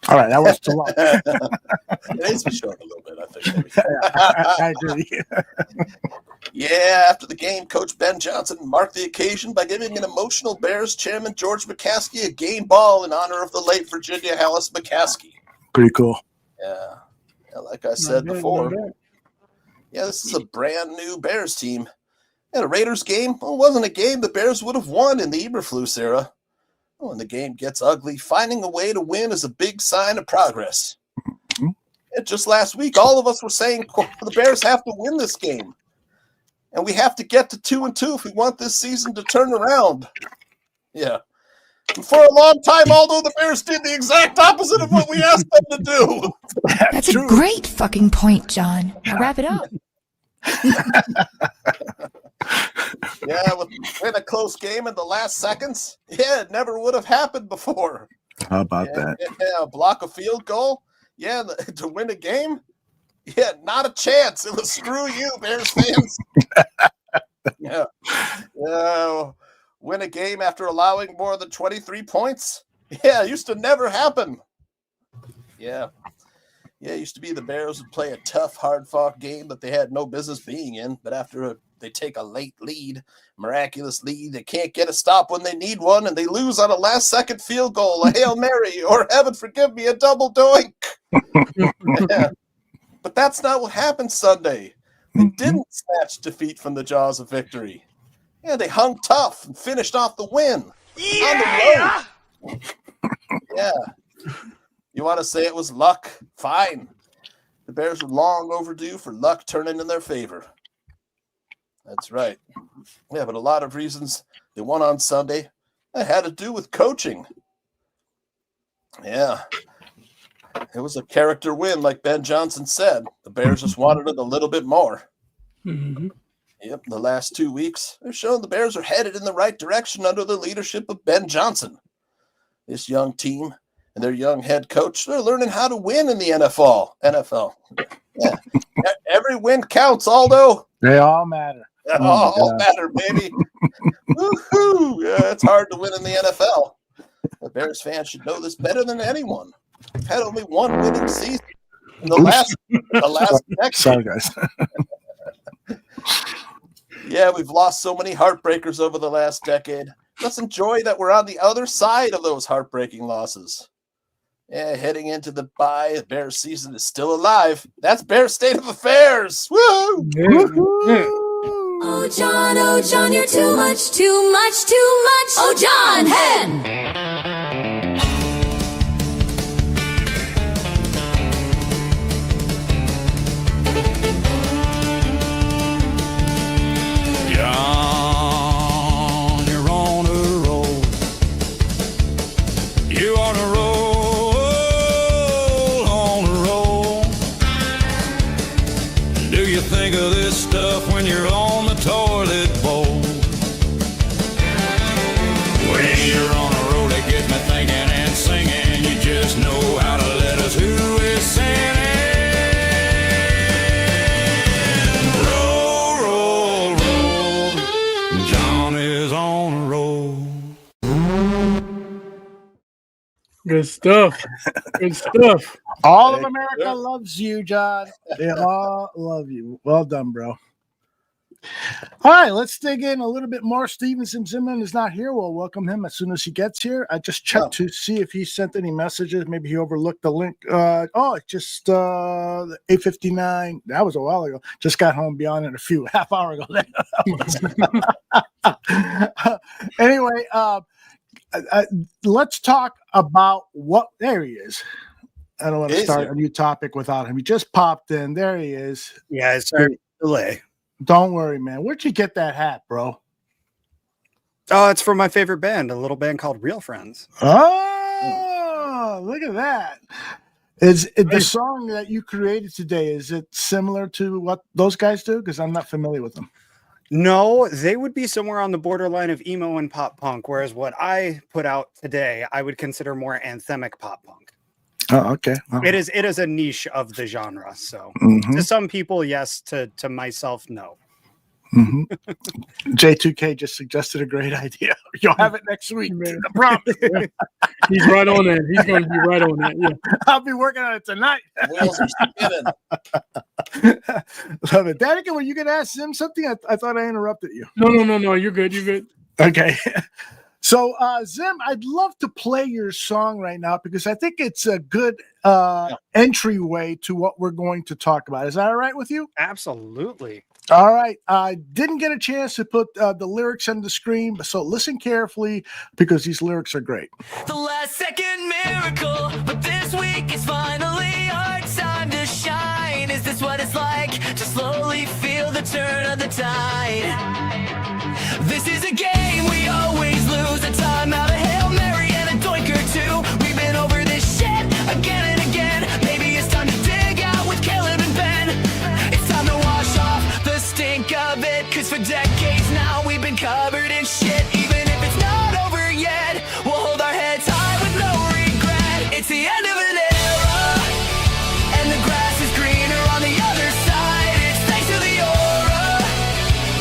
All right, that was too long. It needs to be short a little bit, I think. I agree. Yeah, after the game, Coach Ben Johnson marked the occasion by giving an emotional Bears chairman George McCaskey a game ball in honor of the late Virginia Hallis McCaskey. Pretty cool. Yeah, like I said before. Yeah, this is a brand new Bears team. And a Raiders game, well, it wasn't a game the Bears would have won in the Eberflus era. When the game gets ugly, finding a way to win is a big sign of progress. Mm-hmm. And just last week, all of us were saying the Bears have to win this game. And we have to get to 2-2 if we want this season to turn around. Yeah. And for a long time, although the Bears did the exact opposite of what we asked them to do. That's a great fucking point, John. Now wrap it up. Yeah, win a close game in the last seconds. Yeah, it never would have happened before. How about that? Yeah, block a field goal. Yeah, to win a game. Yeah, not a chance. It was screw you, Bears fans. Yeah. Win a game after allowing more than 23 points. Yeah, it used to never happen. Yeah. Yeah, it used to be the Bears would play a tough, hard-fought game that they had no business being in, but after they take a late lead, miraculous lead, they can't get a stop when they need one, and they lose on a last-second field goal, a Hail Mary, or, heaven forgive me, a double doink. Yeah. But that's not what happened Sunday. They didn't snatch defeat from the jaws of victory. Yeah, they hung tough and finished off the win. On the road. Yeah. You want to say it was luck? Fine. The Bears were long overdue for luck turning in their favor. That's right. Yeah, but a lot of reasons they won on Sunday that had to do with coaching. Yeah. It was a character win, like Ben Johnson said. The Bears just wanted it a little bit more. Mm-hmm. Yep, the last 2 weeks, they've shown the Bears are headed in the right direction under the leadership of Ben Johnson. This young team and their young head coach, they're learning how to win in the NFL. Yeah. Every win counts, Aldo. They all matter. They all matter, baby. Woohoo! Yeah, it's hard to win in the NFL. The Bears fans should know this better than anyone. We've had only one winning season in the last decade. Sorry, guys. Yeah, we've lost so many heartbreakers over the last decade. Let's enjoy that we're on the other side of those heartbreaking losses. Yeah, heading into the bye, Bears season is still alive. That's Bears State of Affairs. Woo! Oh, John, you're too much, too much, too much. Oh, John, hen. John, you're on a roll. You on a roll, on a roll. Do you think of this stuff when you're on the toilet bowl? When you're on a roll, it gets me thinking and singing. You just know how to let us who is sinning. Good stuff. Good stuff. All of America loves you, John. They all love you. Well done, bro. All right, let's dig in a little bit more. Steven Zimmerman is not here. We'll welcome him as soon as he gets here. I just checked to see if he sent any messages. Maybe he overlooked the link. It's just 8:59. That was a while ago. Just got home beyond it a half hour ago. Anyway, let's talk about what. There he is. I don't want to start a new topic without him. He just popped in. There he is. Yeah, sorry delay. Don't worry, man. Where'd you get that hat, bro? Oh, it's from my favorite band, a little band called Real Friends. Oh, look at that. Is the song that you created today, is it similar to what those guys do? Because I'm not familiar with them. No, they would be somewhere on the borderline of emo and pop punk, whereas what I put out today, I would consider more anthemic pop punk. Oh, okay. Well, It is a niche of the genre. So to some people, yes. To myself, no. J2K just suggested a great idea. You'll have it next week. I promise. He's right on that. He's going to be right on that. Yeah. I'll be working on it tonight. Wheels are spinning. Love it. Danikin, were you going to ask him something? I thought I interrupted you. No. You're good. You're good. Okay. So, Zim, I'd love to play your song right now because I think it's a good entryway to what we're going to talk about. Is that all right with you? Absolutely. All right. I didn't get a chance to put the lyrics on the screen, so listen carefully because these lyrics are great. The last second miracle, but this week is finally our time to shine. Is this what it's like to slowly feel the turn of the tide? This is a game we always lose. A time out, a Hail Mary and a doink or two. We've been over this shit again and again. Maybe it's time to dig out with Caleb and Ben. It's time to wash off the stink of it, cause for decades now we've been covered in shit. Even if it's not over yet, we'll hold our heads high with no regret. It's the end of an era, and the grass is greener on the other side. It's thanks to the aura,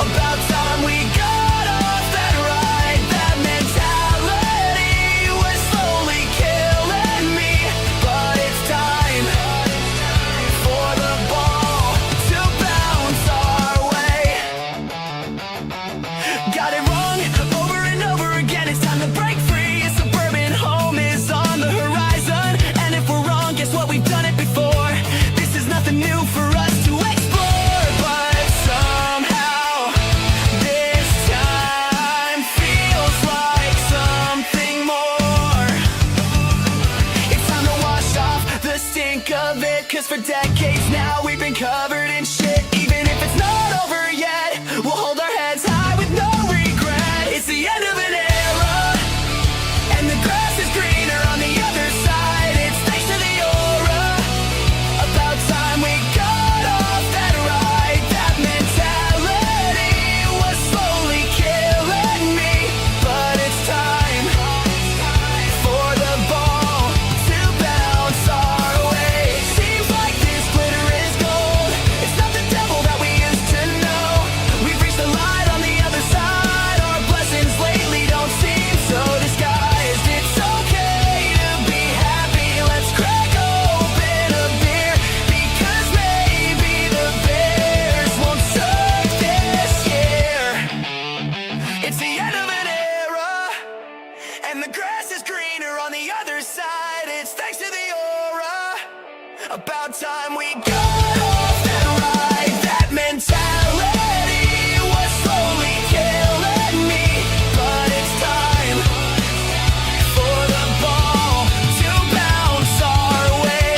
about time we got off that ride that of it, cause for decades now we've been covered in shit. Even if it's not over yet, we'll hold our heads high with no regret. It's the end of an era, and the grass is greener on the other side. It's thanks to the aura, about time we got off that ride. That mentality was slowly killing me, but it's time for the ball to bounce our way. Seems like this glitter is gold. It's not the devil that we used to know. We've reached the light on the other side. Our blessings lately don't seem so disguised. It's okay to be happy. Let's crack open a beer, because maybe the Bears won't suck this year. It's the end of an era, and the grass is greener on the other side. It's thanks to the aura, about time we got off that ride. That mentality was slowly killing me, but it's time for the ball to bounce our way.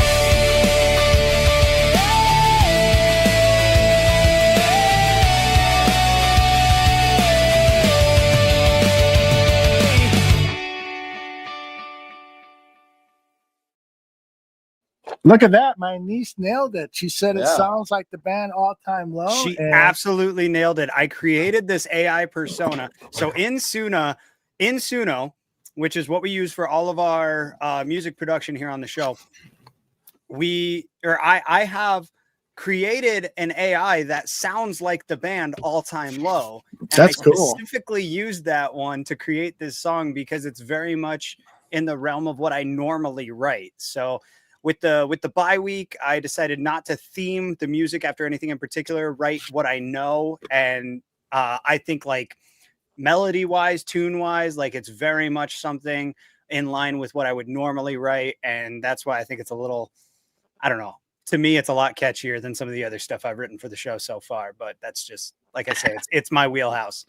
Look at that. My niece nailed it. She said it Yeah. sounds like the band All Time Low. She and absolutely nailed it. I created this AI persona. So in Suno, which is what we use for all of our music production here on the show, I have created an AI that sounds like the band All Time Low. And That's I cool. specifically used that one to create this song because it's very much in the realm of what I normally write. So with the bye week, I decided not to theme the music after anything in particular, write what I know. And I think like melody wise, tune wise, like it's very much something in line with what I would normally write. And that's why I think it's a little, I don't know. To me, it's a lot catchier than some of the other stuff I've written for the show so far. But that's just, like I say, it's my wheelhouse.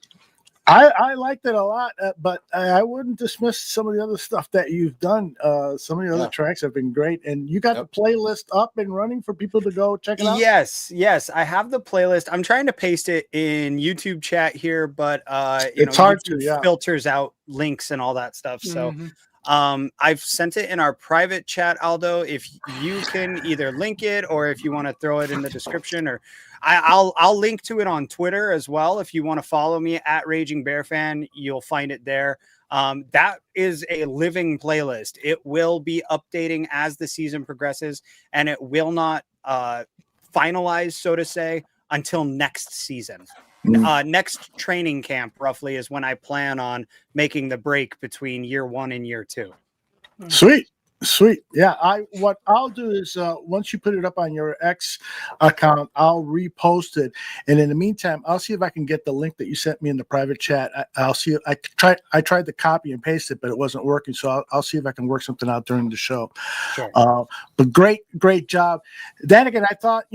I liked it a lot, but I wouldn't dismiss some of the other stuff that you've done. Some of the other tracks have been great, and you got the playlist up and running for people to go check it out. Yes, I have the playlist. I'm trying to paste it in YouTube chat here, but It's hard YouTube to, yeah. filters out links and all that stuff. So I've sent it in our private chat, Aldo. If you can either link it or if you want to throw it in the description, or I'll link to it on Twitter as well. If you want to follow me at Raging Bear Fan, you'll find it there. That is a living playlist. It will be updating as the season progresses, and it will not finalize, so to say, until next season. Next training camp, roughly, is when I plan on making the break between year 1 and year 2. Sweet. Yeah. What I'll do is once you put it up on your X account, I'll repost it. And in the meantime, I'll see if I can get the link that you sent me in the private chat. I'll see. I tried to copy and paste it, but it wasn't working. So I'll see if I can work something out during the show. Sure. But great job. Danikin, I thought,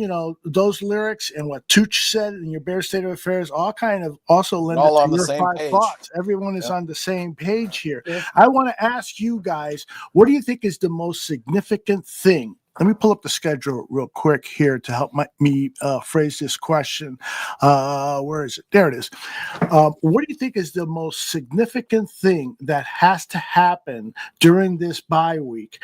those lyrics and what Tooch said in your Bear State of Affairs all kind of also lend All to on the your same 5 page. thoughts. Everyone is Yep. on the same page here. Yeah. I want to ask you guys, what do you think is the most significant thing? Let me pull up the schedule real quick here to help me phrase this question. Where is it? There it is. What do you think is the most significant thing that has to happen during this bye week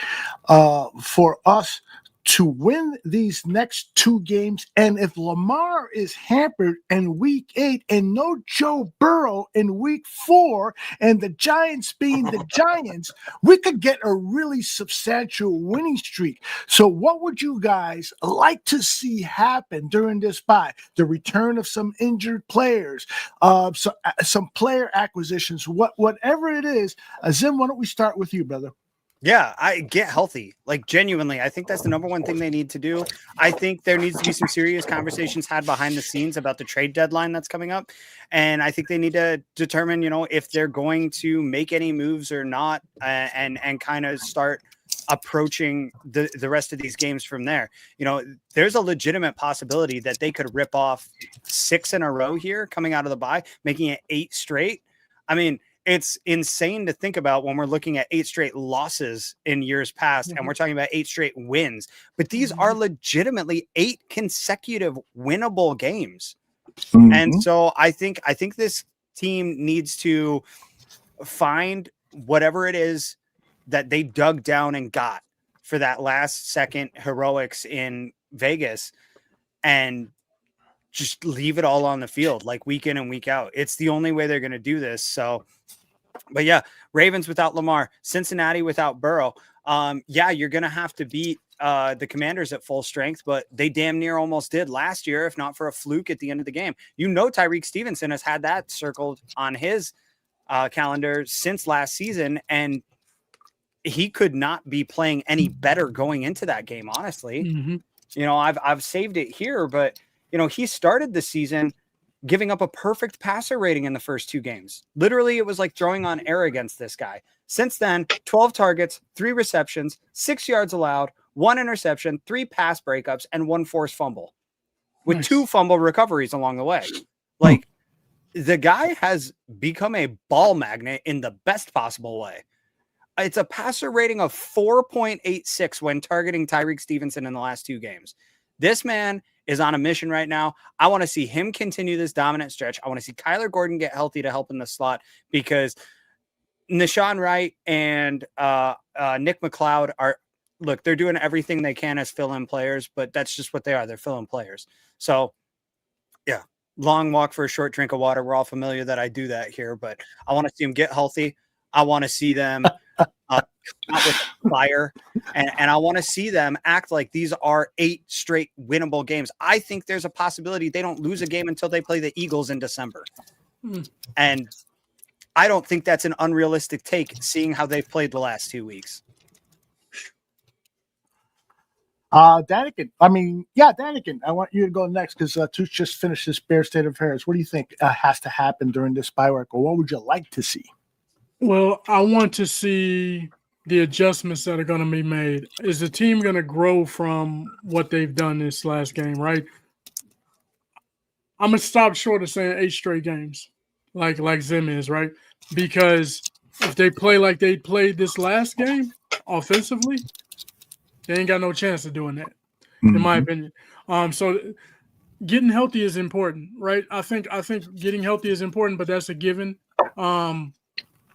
for us to win these next 2 games? And if Lamar is hampered in week 8 and no Joe Burrow in week 4, and the Giants being the Giants, we could get a really substantial winning streak. So what would you guys like to see happen during this bye? The return of some injured players, some player acquisitions, whatever it is. Zim, why don't we start with you, brother? Yeah, I get healthy. Like, genuinely, I think that's the number one thing they need to do. I think there needs to be some serious conversations had behind the scenes about the trade deadline that's coming up. And I think they need to determine, if they're going to make any moves or not, and kind of start approaching the rest of these games from there. There's a legitimate possibility that they could rip off 6 in a row here coming out of the bye, making it 8 straight. I mean, it's insane to think about when we're looking at 8 straight losses in years past, and we're talking about 8 straight wins. But these are legitimately 8 consecutive winnable games. And so I think this team needs to find whatever it is that they dug down and got for that last second heroics in Vegas and just leave it all on the field, like week in and week out. It's the only way they're going to do this. So, but yeah, Ravens without Lamar, Cincinnati without Burrow. Yeah, you're going to have to beat the Commanders at full strength, but they damn near almost did last year, if not for a fluke at the end of the game. Tyreek Stevenson has had that circled on his calendar since last season, and he could not be playing any better going into that game, honestly. I've saved it here, but he started the season giving up a perfect passer rating in the first 2 games. Literally, it was like throwing on air against this guy. Since then, 12 targets, 3 receptions, 6 yards allowed, 1 interception, 3 pass breakups, and 1 forced fumble with 2 fumble recoveries along the way. Like, the guy has become a ball magnet in the best possible way. It's a passer rating of 4.86 when targeting Tyreek Stevenson in the last 2 games. This man is on a mission right now. I want to see him continue this dominant stretch. I want to see Kyler Gordon get healthy to help in the slot, because Nashawn Wright and Nick McLeod they're doing everything they can as fill-in players, but that's just what they are. They're fill-in players. So, yeah, long walk for a short drink of water. We're all familiar that I do that here, but I want to see them get healthy. I want to see them come out with fire, and I want to see them act like these are 8 straight winnable games. I think there's a possibility they don't lose a game until they play the Eagles in December. And I don't think that's an unrealistic take, seeing how they've played the last 2 weeks. Danikin, I want you to go next, because Tooch just finished this Bear State of Affairs. What do you think has to happen during this bye week, or what would you like to see? Well, I want to see the adjustments that are going to be made. Is the team going to grow from what they've done this last game, right? I'm going to stop short of saying 8 straight games, like Zim is, right? Because if they play like they played this last game offensively, they ain't got no chance of doing that, in my opinion. So getting healthy is important, right? I think getting healthy is important, but that's a given.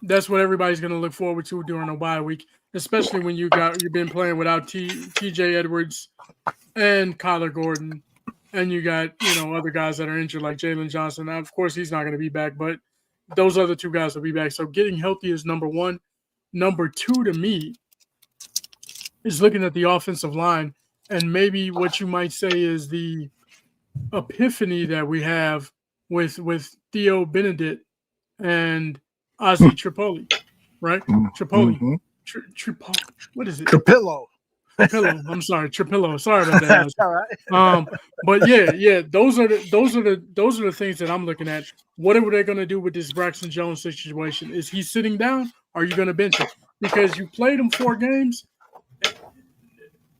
That's what everybody's going to look forward to during a bye week, especially when you've been playing without TJ Edwards and Kyler Gordon, and you got other guys that are injured like Jalen Johnson. Now, of course, he's not going to be back, but those other 2 guys will be back. So getting healthy is number 1. Number 2 to me is looking at the offensive line, and maybe what you might say is the epiphany that we have with Theo Benedict and Ozzie Tripoli, right? Tripoli. What is it? Trapillo. I'm sorry, Trapillo. Sorry about that. That's all right. But yeah, those are the things that I'm looking at. What are they going to do with this Braxton Jones situation? Is he sitting down? Or are you going to bench him? Because you played him 4 games.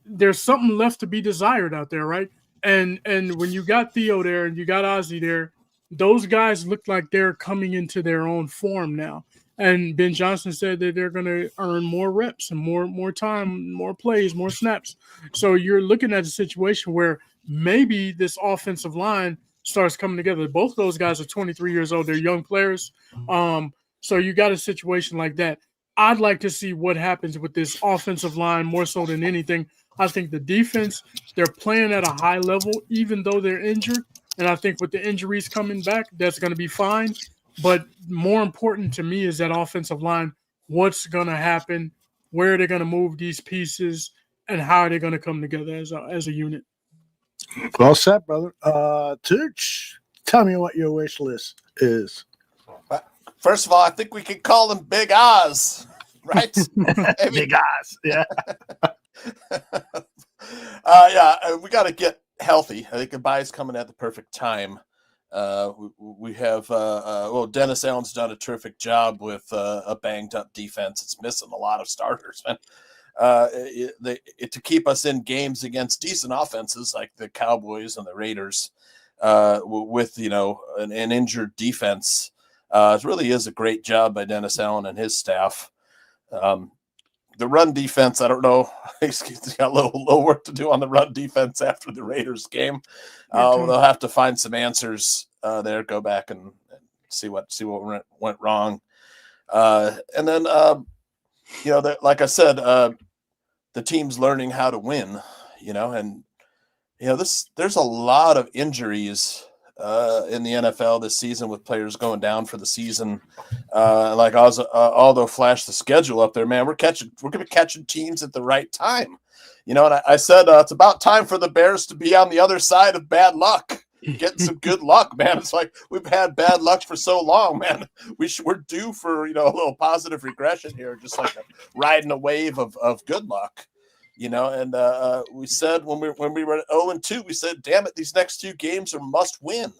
There's something left to be desired out there, right? And when you got Theo there and you got Ozzie there, those guys look like they're coming into their own form now. And Ben Johnson said that they're going to earn more reps and more time, more plays, more snaps. So you're looking at a situation where maybe this offensive line starts coming together. Both of those guys are 23 years old. They're young players. So you got a situation like that. I'd like to see what happens with this offensive line more so than anything. I think the defense, they're playing at a high level, even though they're injured. And I think with the injuries coming back, that's going to be fine. But more important to me is that offensive line. What's going to happen? Where are they going to move these pieces? And how are they going to come together as a unit? Well said, brother. Tooch, tell me what your wish list is. First of all, I think we could call him Big Oz, right? Big Oz, yeah. We got to get healthy. I think the bye is coming at the perfect time. We have Dennis Allen's done a terrific job with a banged up defense. It's missing a lot of starters, man. To keep us in games against decent offenses like the Cowboys and the Raiders, with an injured defense, It really is a great job by Dennis Allen and his staff. The run defense, I don't know. He's got a little work to do on the run defense after the Raiders game. They'll have to find some answers there. Go back and see what went wrong. And then, like I said, the team's learning how to win. And there's a lot of injuries in the NFL this season with players going down for the season. Like Aldo flashed the schedule up there, man. We're going to be catching teams at the right time. And I said it's about time for the Bears to be on the other side of bad luck, getting some good luck, man. It's like we've had bad luck for so long, man. We're due for a little positive regression here, just like riding a wave of good luck. And we said when we were at 0-2, we said, damn it, these next 2 games are must win.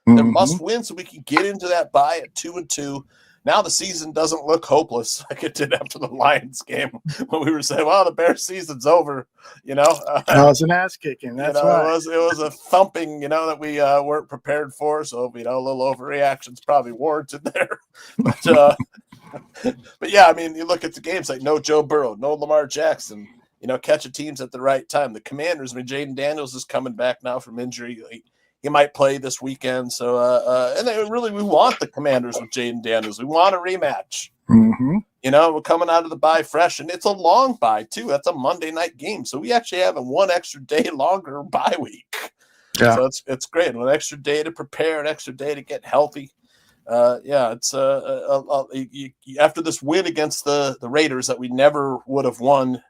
They're must win so we can get into that bye at 2-2. Now the season doesn't look hopeless like it did after the Lions game when we were saying, well, the Bears season's over. That was an ass kicking. That's right. It was a thumping, that we weren't prepared for. So, a little overreaction's probably warranted there. But yeah, I mean, you look at the games like no Joe Burrow, no Lamar Jackson. Catching teams at the right time. The Commanders, Jaden Daniels is coming back now from injury. He might play this weekend. So, and we want the Commanders with Jaden Daniels. We want a rematch. Mm-hmm. We're coming out of the bye fresh, and it's a long bye too. That's a Monday night game, so we actually have a 1 extra day longer bye week. Yeah. So it's great. 1 extra day to prepare, an extra day to get healthy. It's after this win against the Raiders that we never would have won.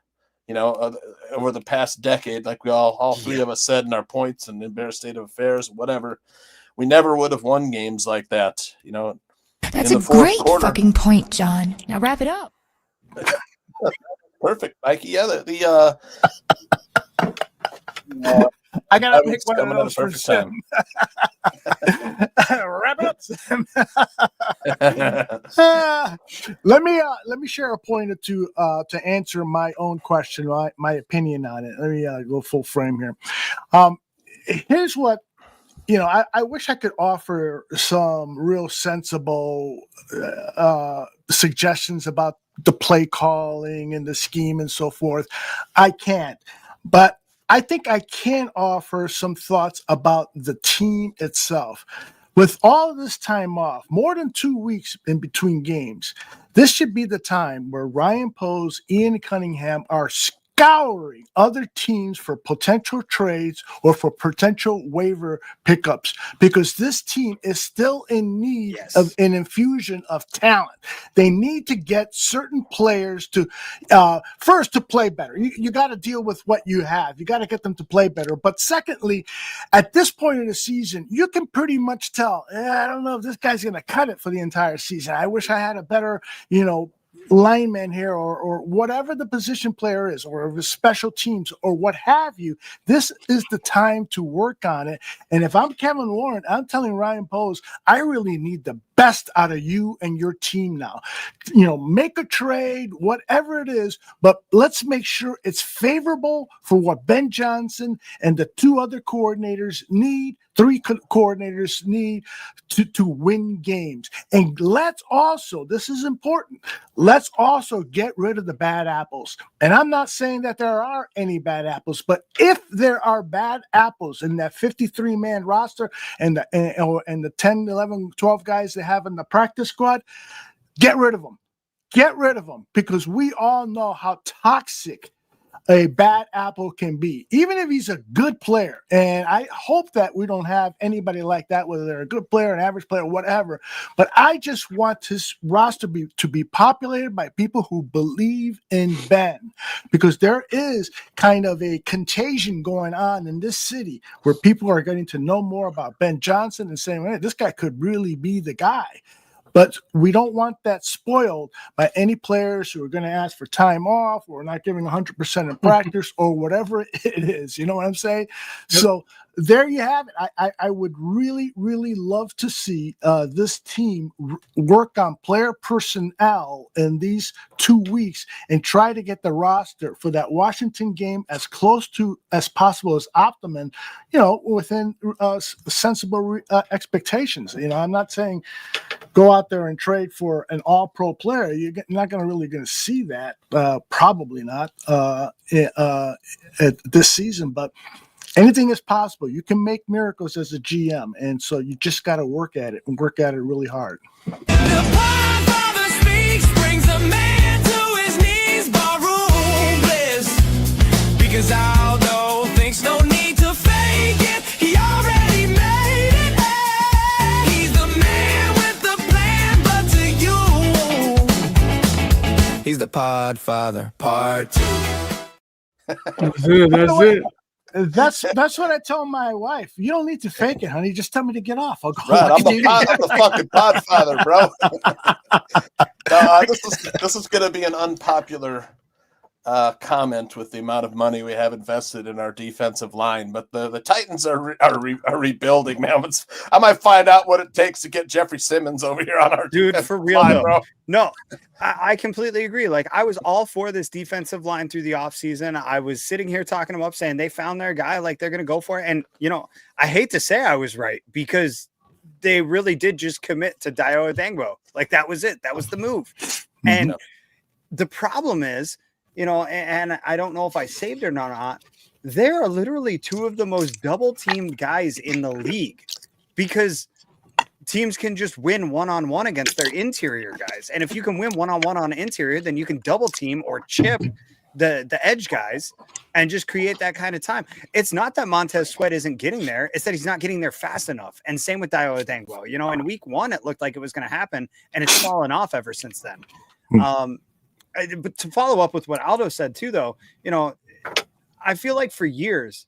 Over the past decade, like we all 3 of us said in our points and in Bear State of Affairs, whatever, we never would have won games like that. That's a great fucking point, John. Now wrap it up. Perfect, Mikey. Yeah, I gotta make one of those for Sim. Wrap it up. Let me share a point or two to answer my own question, my opinion on it. Let me go full frame here. Here's what I wish I could offer some real sensible suggestions about the play calling and the scheme and so forth. I can't, but I think I can offer some thoughts about the team itself. With all of this time off, more than 2 weeks in between games, this should be the time where Ryan Poles, Ian Cunningham are scouring other teams for potential trades or for potential waiver pickups, because this team is still in need of an infusion of talent. They need to get certain players to first to play better. You got to deal with what you have. You got to get them to play better. But secondly, at this point in the season, you can pretty much tell, I don't know if this guy's going to cut it for the entire season. I wish I had a better, lineman here or whatever the position player is, or the special teams or what have you. This is the time to work on it. And if I'm Kevin Warren, I'm telling Ryan Poles, I really need the best out of you and your team now. Make a trade, whatever it is, but let's make sure it's favorable for what Ben Johnson and the 2 other coordinators need, 3 coordinators need to win games. And let's also, this is important, let's also get rid of the bad apples. And I'm not saying that there are any bad apples, but if there are bad apples in that 53-man roster and the 10, 11, 12 guys they have in the practice squad, get rid of them. Get rid of them, because we all know how toxic a bad apple can be, even if he's a good player. And I hope that we don't have anybody like that, whether they're a good player, an average player, whatever. But I just want this roster to be populated by people who believe in Ben, because there is kind of a contagion going on in this city where people are getting to know more about Ben Johnson and saying, hey, this guy could really be the guy. But we don't want that spoiled by any players who are going to ask for time off or not giving 100% in practice or whatever it is. You know what I'm saying? Yep. So there you have it. I would really, really love to see this team work on player personnel in these 2 weeks and try to get the roster for that Washington game as close to as possible as optimum, within sensible expectations. I'm not saying go out there and trade for an all-pro player, you're not going to see that. Probably not at this season, but anything is possible. You can make miracles as a GM, and so you just got to work at it and work at it really hard. Because although things no need to fake it, he already made it. He's the man with the plan, but to you, he's the Podfather, part 2. That's it. That's it. That's what I tell my wife. You don't need to fake it, honey. Just tell me to get off. I'll go. Right, I'm the fucking Podfather, bro. This is going to be an unpopular comment with the amount of money we have invested in our defensive line, but the Titans are rebuilding, man. I might find out what it takes to get Jeffrey Simmons over here on our dude for real line, though. Bro. No, I completely agree. Like, I was all for this defensive line through the offseason. I was sitting here talking them up, saying they found their guy, like they're going to go for it. And I hate to say I was right, because they really did just commit to Dio Adangbo. Like, that was it. That was the move. Mm-hmm. And the problem is, and I don't know if I saved it or not, there are literally two of the most double-teamed guys in the league, because teams can just win one-on-one against their interior guys. And if you can win one-on-one on interior, then you can double-team or chip the edge guys and just create that kind of time. It's not that Montez Sweat isn't getting there. It's that he's not getting there fast enough. And same with Dio Adangbo. In week 1, it looked like it was going to happen, and it's fallen off ever since then. But to follow up with what Aldo said too, though, I feel like for years,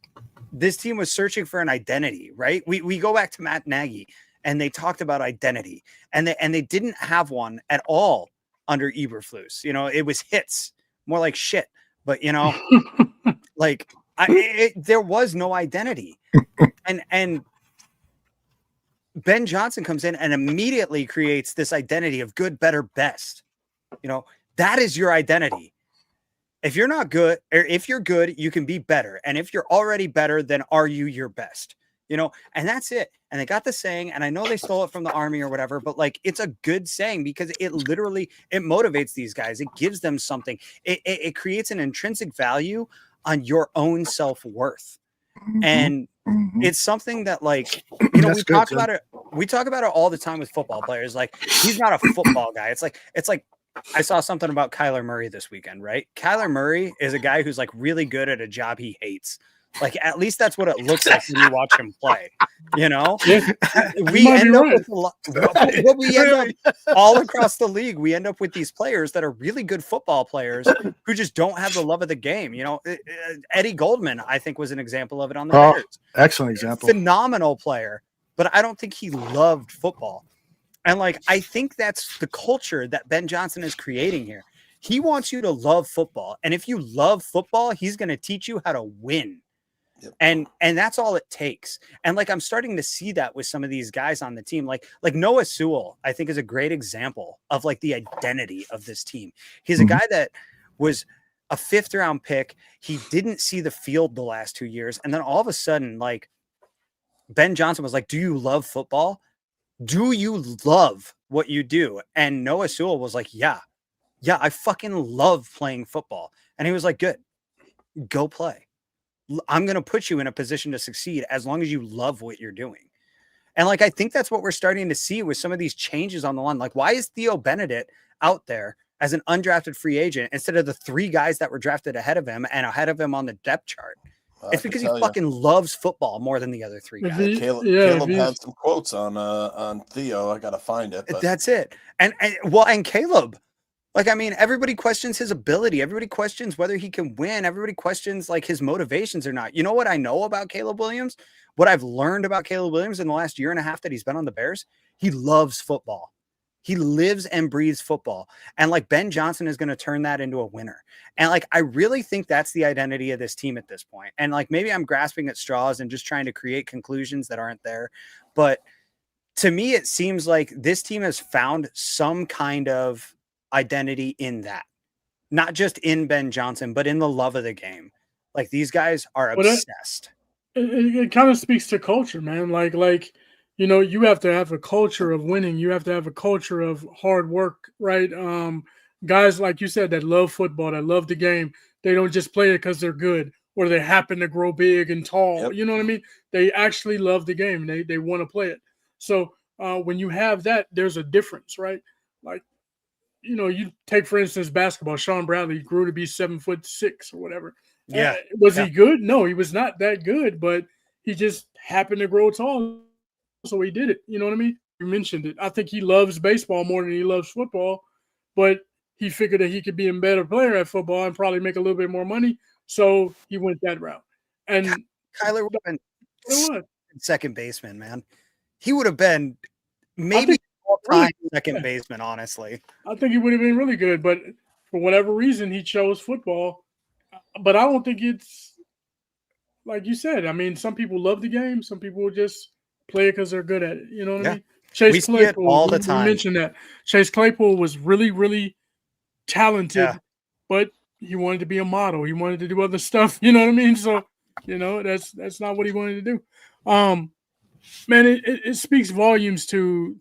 this team was searching for an identity, right? We go back to Matt Nagy, and they talked about identity, and they didn't have one at all under Eberflus. It was hits, more like shit, but like there was no identity. And Ben Johnson comes in and immediately creates this identity of good, better, best. That is your identity. If you're not good, or if you're good, you can be better. And if you're already better, then are you your best? And that's it. And they got the saying, and I know they stole it from the Army or whatever, but like, it's a good saying, because it motivates these guys. It gives them something. It creates an intrinsic value on your own self-worth. Mm-hmm. And it's something that, like, we talk about it. We talk about it all the time with football players. Like, he's not a football guy. It's like, I saw something about Kyler Murray this weekend, right? Kyler Murray is a guy who's like really good at a job he hates. Like, at least that's what it looks like when you watch him play. We end up all across the league. We end up with these players that are really good football players who just don't have the love of the game. Eddie Goldman, I think, was an example of it on the Bears. Excellent example. Phenomenal player, but I don't think he loved football. And like, I think that's the culture that Ben Johnson is creating here. He wants you to love football. And if you love football, he's going to teach you how to win. Yep. And that's all it takes. And like, I'm starting to see that with some of these guys on the team, like Noah Sewell, I think, is a great example of like the identity of this team. He's a guy that was a 5th round pick. He didn't see the field the last 2 years. And then all of a sudden, like, Ben Johnson was like, do you love football? Do you love what you do? And Noah Sewell was like, yeah, I fucking love playing football. And he was like, good, go play. I'm going to put you in a position to succeed as long as you love what you're doing. And like, I think that's what we're starting to see with some of these changes on the line. Like, why is Theo Benedict out there as an undrafted free agent instead of the 3 guys that were drafted ahead of him and ahead of him on the depth chart? It's because he fucking loves football more than the other 3 guys. Caleb had some quotes on Theo. I gotta find it. But. That's it. And Caleb, like, I mean, everybody questions his ability. Everybody questions whether he can win. Everybody questions like his motivations or not. You know what I know about Caleb Williams? What I've learned about Caleb Williams in the last year and a half that he's been on the Bears? He loves football. He lives and breathes football. And like, Ben Johnson is going to turn that into a winner. And like, I really think that's the identity of this team at this point. And like, maybe I'm grasping at straws and just trying to create conclusions that aren't there. But to me, it seems like this team has found some kind of identity in that, not just in Ben Johnson, but in the love of the game. Like, these guys are obsessed. It kind of speaks to culture, man. Like, you have to have a culture of winning. You have to have a culture of hard work, right? Guys, like you said, that love football, that love the game, they don't just play it because they're good or they happen to grow big and tall. Yep. You know what I mean? They actually love the game. They want to play it. So when you have that, there's a difference, right? Like, you take, for instance, basketball. Sean Bradley grew to be 7'6" or whatever. Yeah. Was he good? No, he was not that good, but he just happened to grow tall. So he did it. You know what I mean? You mentioned it. I think he loves baseball more than he loves football, but he figured that he could be a better player at football and probably make a little bit more money. So he went that route. And Kyler would have been second baseman, man. He would have been maybe all-time second baseman, honestly. I think he would have been really good, but for whatever reason, he chose football. But I don't think it's like you said. I mean, some people love the game. Some people just play it because they're good at it. You know what I mean? We see it all the time. You mentioned that. Chase Claypool was really, really talented, but he wanted to be a model. He wanted to do other stuff. You know what I mean? So, that's not what he wanted to do. Man, it speaks volumes to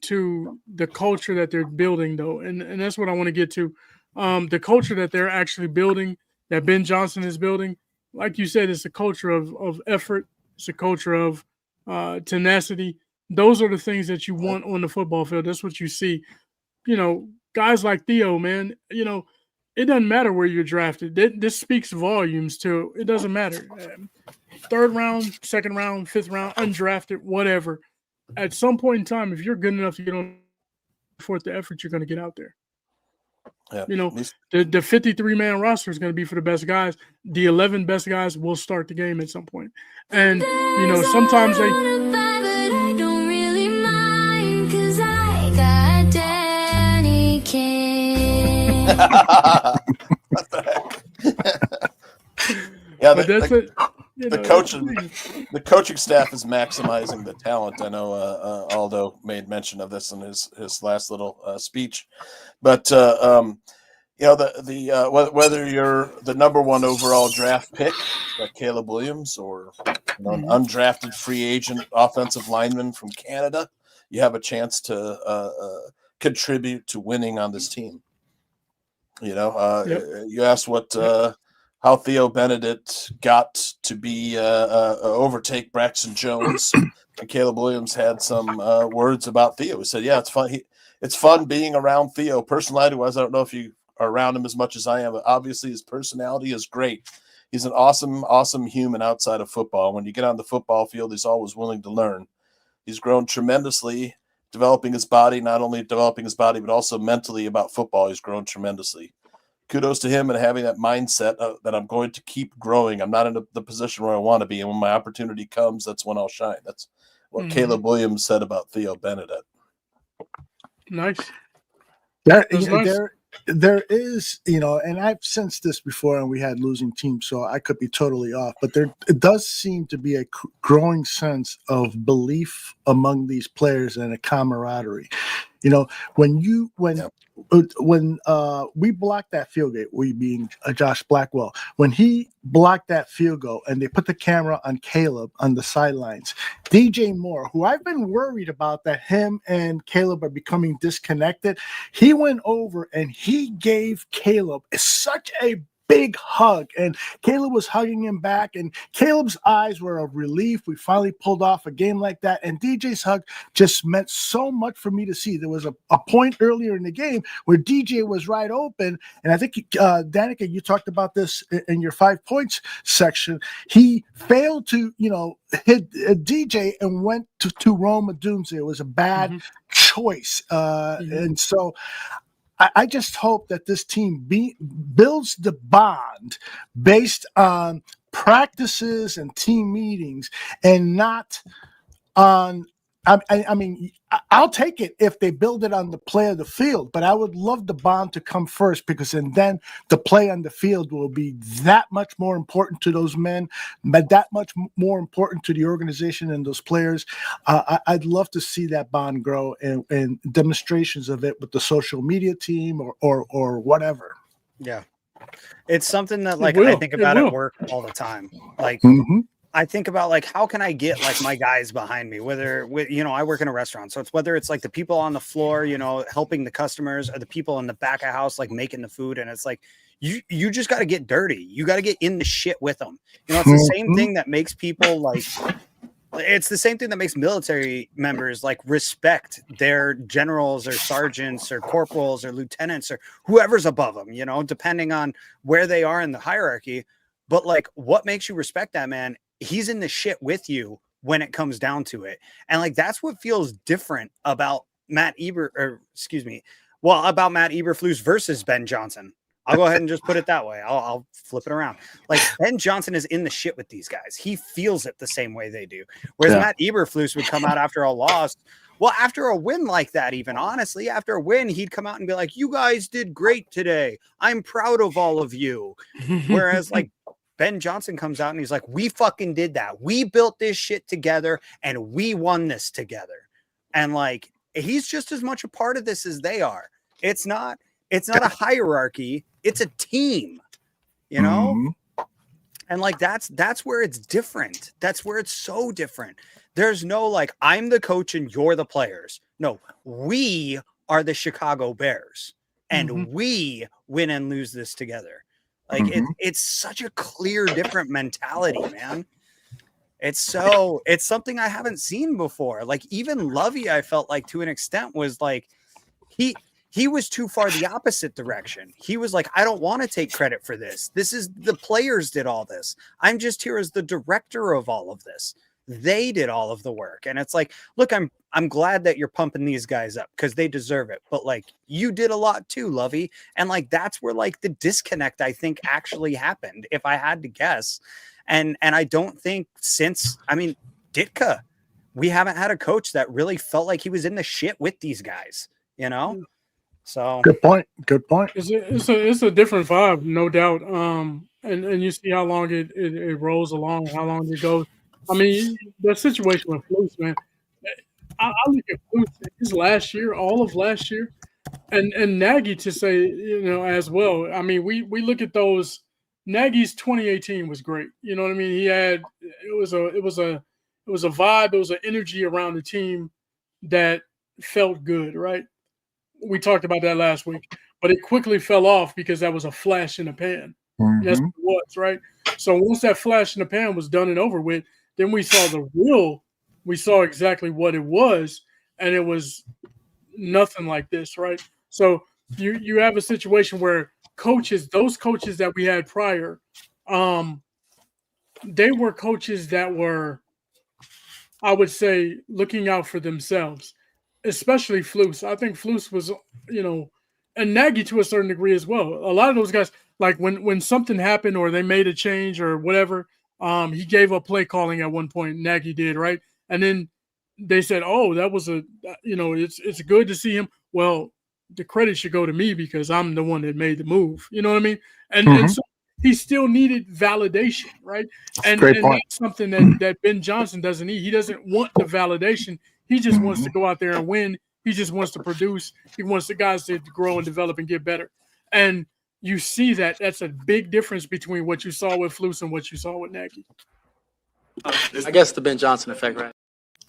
the culture that they're building, though, and that's what I want to get to. The culture that they're actually building, that Ben Johnson is building, like you said, it's a culture of effort. It's a culture of tenacity. Those are the things that you want on the football field. That's what you see. Guys like Theo, man, it doesn't matter where you're drafted. This speaks volumes to it. Doesn't matter. Third round, second round, fifth round, undrafted, whatever. At some point in time, if you're good enough to get on for the effort, you're going to get out there. Yeah. The 53-man roster is going to be for the best guys. The 11 best guys will start the game at some point. And, sometimes they... I don't really mind 'cause I got Danikin. What the heck? Yeah, but that's it. The coaching staff is maximizing the talent. I know Aldo made mention of this in his last little speech, but whether you're the number one overall draft pick like Caleb Williams or an undrafted free agent offensive lineman from Canada, you have a chance to contribute to winning on this team. You asked how Theo Benedict got to be overtake Braxton Jones, and Caleb Williams had some words about Theo. He said, "Yeah, it's fun. It's fun being around Theo. Personality-wise, I don't know if you are around him as much as I am, but obviously his personality is great. He's an awesome, awesome human outside of football. When you get on the football field, he's always willing to learn. He's grown tremendously, developing his body, not only developing his body, but also mentally about football. He's grown tremendously. Kudos to him and having that mindset that I'm going to keep growing. I'm not in the position where I want to be, and when my opportunity comes, that's when I'll shine." That's what Caleb Williams said about Theo Benedict. Nice. There is, and I've sensed this before, and we had losing teams, so I could be totally off, but it does seem to be a growing sense of belief among these players and a camaraderie. When we blocked that field goal, we being Josh Blackwell, when he blocked that field goal and they put the camera on Caleb on the sidelines, DJ Moore, who I've been worried about that him and Caleb are becoming disconnected, he went over and he gave Caleb such a big hug, and Caleb was hugging him back, and Caleb's eyes were of relief. We finally pulled off a game like that, and DJ's hug just meant so much for me to see. There was a point earlier in the game where DJ was right open, and I think Danikin, you talked about this in your 5 points section. He failed to hit DJ and went to Rome Odunze. It was a bad choice, and so I just hope that this team builds the bond based on practices and team meetings and not on I mean, I'll take it if they build it on the play of the field, but I would love the bond to come first, because then the play on the field will be that much more important to those men, but that much more important to the organization and those players. I'd love to see that bond grow and demonstrations of it with the social media team or whatever. Yeah. It's something that I think about at work all the time. I think about like, how can I get like my guys behind me, I work in a restaurant. So it's whether it's like the people on the floor, helping the customers, or the people in the back of house, like making the food. And it's like, you just got to get dirty. You got to get in the shit with them. It's the same thing that makes people like, it's the same thing that makes military members like respect their generals or sergeants or corporals or lieutenants or whoever's above them, depending on where they are in the hierarchy. But like, what makes you respect that man? He's in the shit with you when it comes down to it. And like, that's what feels different about Matt Eberflus versus Ben Johnson. I'll go ahead and just put it that way. I'll flip it around. Like, Ben Johnson is in the shit with these guys. He feels it the same way they do. Whereas Matt Eberflus would come out after a loss. Well, after a win like that, even honestly, after a win, he'd come out and be like, you guys did great today. I'm proud of all of you. Whereas like, Ben Johnson comes out and he's like, we fucking did that. We built this shit together and we won this together. And like, he's just as much a part of this as they are. It's not a hierarchy. It's a team, And like, that's where it's different. That's where it's so different. There's no like, I'm the coach and you're the players. No, we are the Chicago Bears and we win and lose this together. Like it's such a clear, different mentality, man. It's something I haven't seen before. Like even Lovey, I felt like to an extent was like, he was too far the opposite direction. He was like, I don't want to take credit for this. This is the players did all this. I'm just here as the director of all of this. They did all of the work. And it's like, look, I'm glad that you're pumping these guys up because they deserve it. But like, you did a lot too, Lovey. And like, that's where like the disconnect, I think, actually happened, if I had to guess. And I don't think Ditka, we haven't had a coach that really felt like he was in the shit with these guys, So good point. It's a different vibe, no doubt. And you see how long it rolls along, how long it goes. I mean, the situation with Fitz, man. I look at Fitz his last year, all of last year, and Nagy to say, as well. I mean, we look at those. Nagy's 2018 was great. You know what I mean? It was a vibe, it was an energy around the team that felt good, right? We talked about that last week, but it quickly fell off because that was a flash in the pan. That's what it was, right? So once that flash in the pan was done and over with, then we saw exactly what it was, and it was nothing like this, right? So you have a situation where those coaches that we had prior, they were coaches that were, I would say, looking out for themselves, especially Fitz. I think Fitz was, and Nagy to a certain degree as well. A lot of those guys, like when something happened or they made a change or whatever, he gave up play calling at one point. Nagy did, right? And then they said, "Oh, that was it's good to see him." Well, the credit should go to me because I'm the one that made the move. You know what I mean? And so he still needed validation, right? And that's something that Ben Johnson doesn't need. He doesn't want the validation. He just wants to go out there and win. He just wants to produce. He wants the guys to grow and develop and get better. And you see that's a big difference between what you saw with Fitz and what you saw with Nagy. I guess the Ben Johnson effect, right?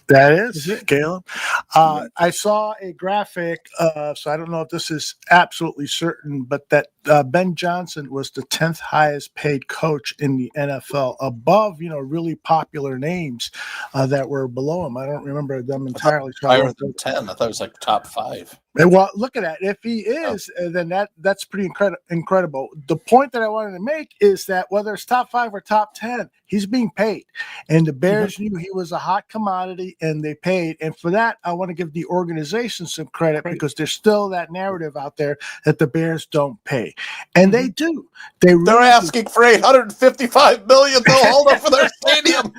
That is, Caleb. I saw a graphic, so I don't know if this is absolutely certain, but that Ben Johnson was the 10th highest paid coach in the NFL, above, really popular names that were below him. I don't remember them entirely. Higher than 10. I thought it was like top 5. Well, look at that. If he is, then that's pretty incredible. The point that I wanted to make is that whether it's top 5 or top 10, he's being paid. And the Bears knew he was a hot commodity, and they paid. And for that, I want to give the organization some credit because there's still that narrative out there that the Bears don't pay. And they do. They're asking for $855 million. They'll hold up for their stadium.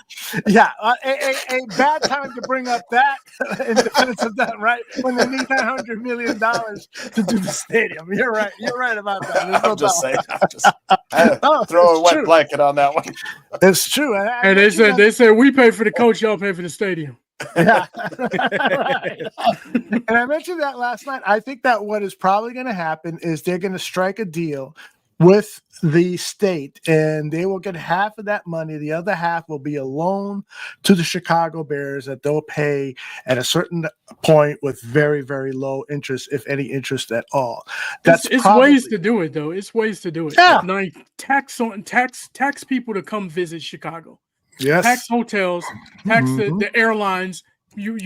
Yeah, a bad time to bring up that in defense of that, right? When they need $900 million to do the stadium. You're right. You're right about that. I'm just saying. Throw a wet blanket on that one. It's true. And they said we pay for the coach, y'all pay for the stadium. Yeah. Right. And I mentioned that last night. I think that what is probably going to happen is they're going to strike a deal with the state, and they will get half of that money. The other half will be a loan to the Chicago Bears that they'll pay at a certain point with very, very low interest, if any interest at all. That's it's probably ways to do it, though. It's ways to do it. Yeah. Like tax people to come visit Chicago. Yes. Tax hotels, tax the airlines. You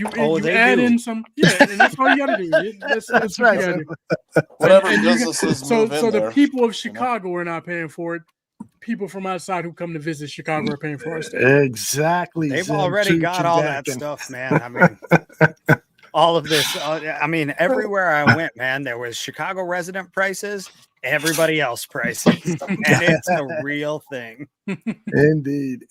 add in some, and that's all you got to do. That's right. You gotta do. Whatever And businesses move in so the there, people of Chicago are not paying for it. People from outside who come to visit Chicago are paying for our state. Exactly. They've Zen, already Tooch, got and all that Danikin. stuff, man. I mean, all of this. I mean, everywhere I went, man, there was Chicago resident prices, everybody else prices, and it's a real thing. Indeed.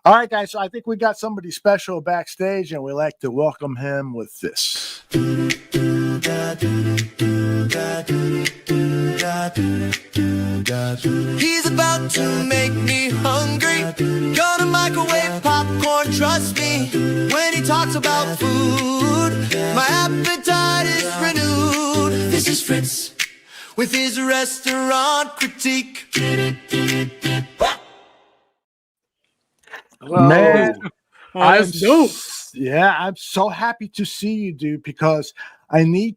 All right, guys. So I think we got somebody special backstage, and we like to welcome him with this. He's about to make me hungry. Gonna microwave popcorn, trust me. When he talks about food, my appetite is renewed. This is Fitz with his restaurant critique. Man, that's dope. Yeah, I'm so happy to see you, dude, because I need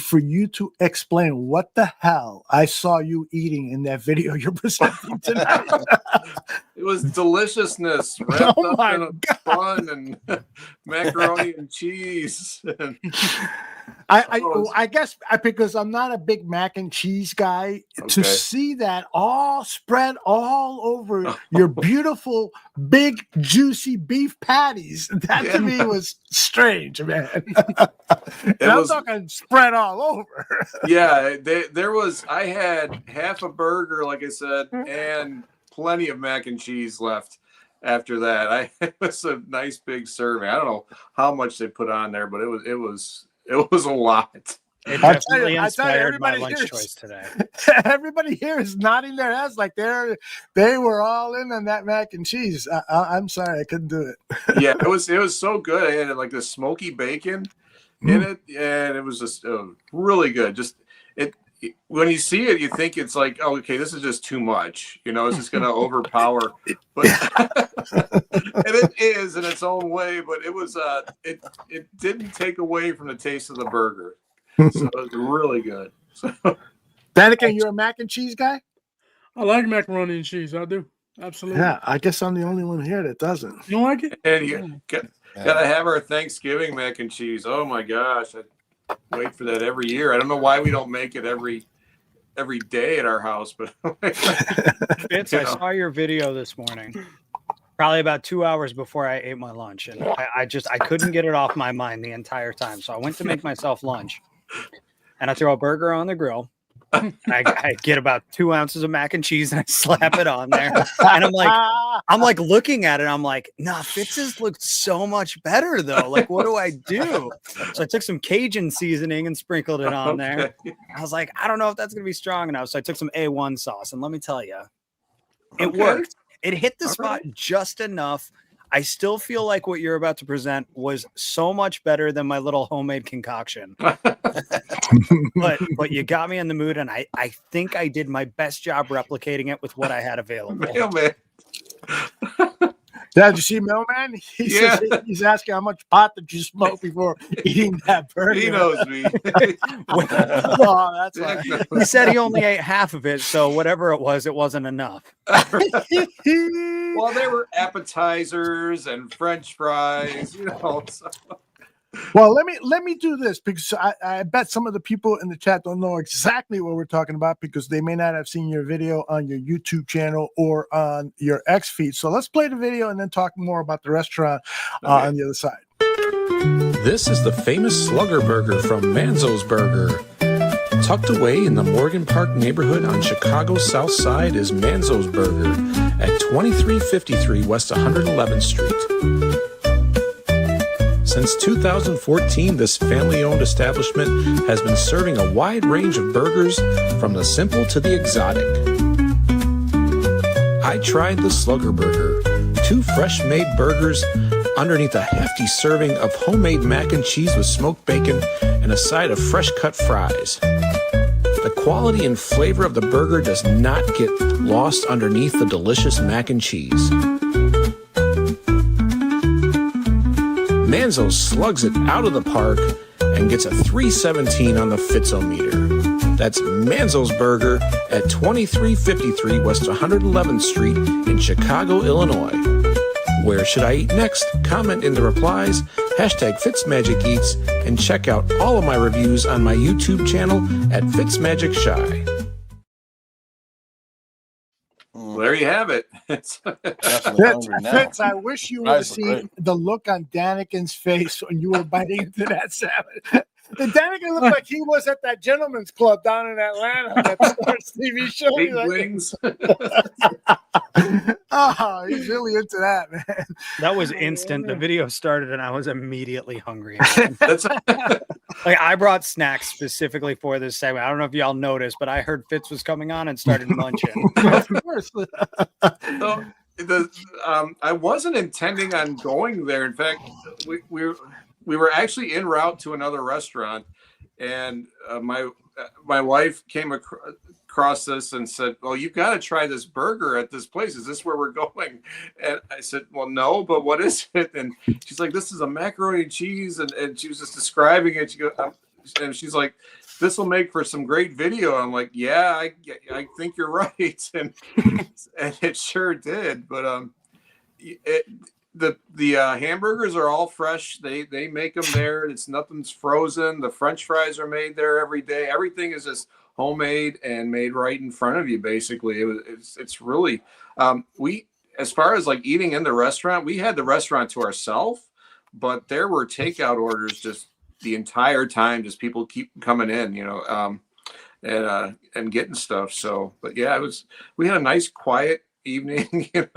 for you to explain what the hell I saw you eating in that video you're presenting tonight. It was deliciousness wrapped Oh up my in a bun and macaroni and cheese. I guess because I'm not a big mac and cheese guy, to Okay. see that all spread all over your beautiful, big, juicy beef patties, that to me was strange, man. And I'm talking spread all over. Yeah, there was. I had half a burger, like I said, and plenty of mac and cheese left. After that, it was a nice big serving. I don't know how much they put on there, but it was a lot. It definitely inspired my everybody lunch here choice today. Everybody here is nodding their heads like they were all in on that mac and cheese. I'm sorry, I couldn't do it. Yeah, it was so good. I had like the smoky bacon in it, and it was just really good. Just when you see it, you think it's like, oh, okay, this is just too much. It's just going to overpower. But and it is in its own way. But it was it didn't take away from the taste of the burger. So it was really good. So, Danikin, you're a mac and cheese guy? I like macaroni and cheese. I do. Absolutely. Yeah, I guess I'm the only one here that doesn't. You don't like it? and you gotta have our Thanksgiving mac and cheese. Oh my gosh, I wait for that every year. I don't know why we don't make it every day at our house, but Fitz, I saw your video this morning, probably about 2 hours before I ate my lunch, and I couldn't get it off my mind the entire time. So I went to make myself lunch, and I throw a burger on the grill. I get about 2 ounces of mac and cheese and I slap it on there. And I'm like looking at it. I'm like, nah, Fitz's looked so much better though. Like, what do I do? So I took some Cajun seasoning and sprinkled it on there. I was like, I don't know if that's going to be strong enough. So I took some A1 sauce, and let me tell you, it worked. It hit the spot just enough. I still feel like what you're about to present was so much better than my little homemade concoction. but you got me in the mood, and I think I did my best job replicating it with what I had available. Mailman. Yeah, did you see Mailman? He's asking how much pot did you smoke before eating that burger. He knows me. Oh, that's why. He said he only ate half of it, so whatever it wasn't enough. Well, there were appetizers and French fries, So. Well, let me do this, because I bet some of the people in the chat don't know exactly what we're talking about, because they may not have seen your video on your YouTube channel or on your X feed. So let's play the video and then talk more about the restaurant on the other side. This is the famous Slugger Burger from Manzo's Burger. Tucked away in the Morgan Park neighborhood on Chicago's South Side is Manzo's Burger at 2353 West 111th Street. Since 2014, this family-owned establishment has been serving a wide range of burgers, from the simple to the exotic. I tried the Slugger Burger, 2 fresh-made burgers underneath a hefty serving of homemade mac and cheese with smoked bacon and a side of fresh-cut fries. The quality and flavor of the burger does not get lost underneath the delicious mac and cheese. Manzo's slugs it out of the park and gets a 317 on the Fitzometer. That's Manzo's Burger at 2353 West 111th Street in Chicago, Illinois. Where should I eat next? Comment in the replies, #FitzMagicEats, and check out all of my reviews on my YouTube channel at FitzMagicShy. Well, there you have it. Fitz, I wish you would have seen the look on Danikin's face when you were biting into that salad. And Danikin looked like he was at that gentleman's club down in Atlanta, that sports TV show. Big wings. Oh, he's really into that, man. That was instant. The video started and I was immediately hungry. Like, I brought snacks specifically for this segment. I don't know if y'all noticed, but I heard Fitz was coming on and started munching. Of course. So I wasn't intending on going there. In fact, we were actually en route to another restaurant, and my wife came across this and said, "Well, you've got to try this burger at this place. Is this where we're going?" And I said, "Well, no, but what is it?" And she's like, "This is a macaroni and cheese," and she was just describing it. She goes, and she's like, "This will make for some great video." I'm like, "Yeah, I think you're right," and it sure did. But the hamburgers are all fresh. They make them there. Nothing's frozen. The French fries are made there every day. Everything is just homemade and made right in front of you. Basically, it's really we, as far as like eating in the restaurant, we had the restaurant to ourselves, but there were takeout orders just the entire time. Just people keep coming in, and getting stuff. So, but yeah, we had a nice quiet evening, had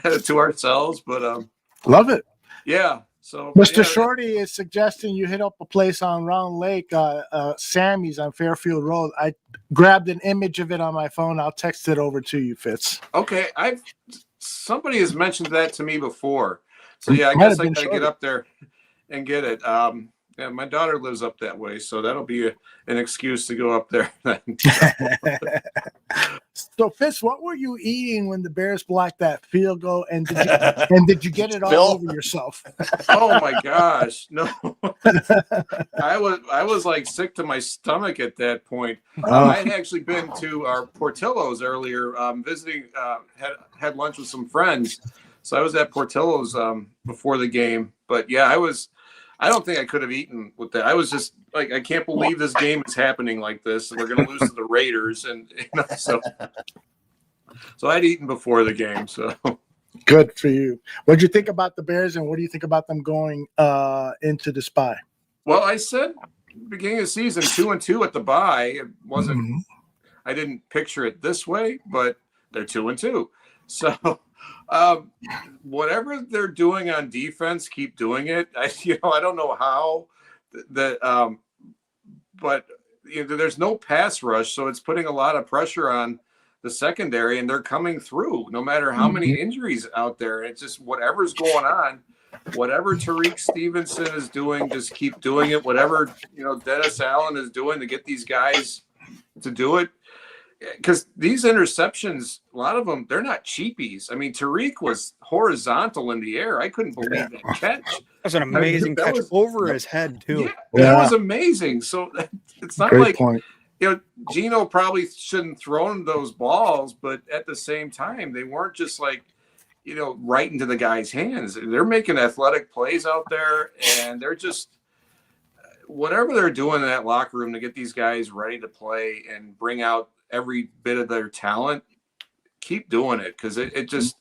it to ourselves, but love it. Yeah. So Mr. Shorty is suggesting you hit up a place on Round Lake, Sammy's on Fairfield Road. I grabbed an image of it on my phone. I'll text it over to you, Fitz. Okay, somebody has mentioned that to me before. So yeah, I guess I gotta get up there and get it. Yeah, my daughter lives up that way, so that'll be an excuse to go up there. So, Fitz, what were you eating when the Bears blocked that field goal, and did you get it all over yourself? Oh my gosh, no! I was like sick to my stomach at that point. I had actually been to our Portillo's earlier, visiting, had lunch with some friends. So I was at Portillo's before the game, but yeah, I don't think I could have eaten with that. I was just like, I can't believe this game is happening like this. We're going to lose to the Raiders, and so I'd eaten before the game. So good for you. What did you think about the Bears, and what do you think about them going into the bye? Well, I said beginning of the season 2-2 at the bye. It wasn't. I didn't picture it this way, but they're 2-2. So. Whatever they're doing on defense, keep doing it. I don't know how but there's no pass rush, so it's putting a lot of pressure on the secondary, and they're coming through no matter how many injuries out there. It's just whatever's going on, whatever Tariq Stevenson is doing, just keep doing it. Whatever Dennis Allen is doing to get these guys to do it. Because these interceptions, a lot of them, they're not cheapies. I mean, Tariq was horizontal in the air. I couldn't believe that catch. That's an amazing catch over his head, too. Yeah, that was amazing. So it's not Great point. Geno probably shouldn't throw those balls, but at the same time, they weren't just like, right into the guy's hands. They're making athletic plays out there, and they're just whatever they're doing in that locker room to get these guys ready to play and bring out every bit of their talent. Keep doing it, because it just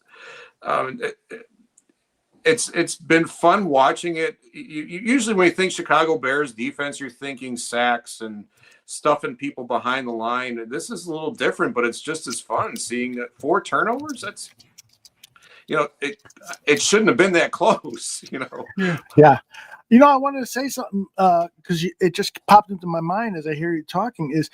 it's been fun watching it. Usually when you think Chicago Bears defense, you're thinking sacks and stuffing people behind the line. This is a little different, but it's just as fun seeing that 4 turnovers. That's it shouldn't have been that close. Yeah. I wanted to say something because it just popped into my mind as I hear you talking. Is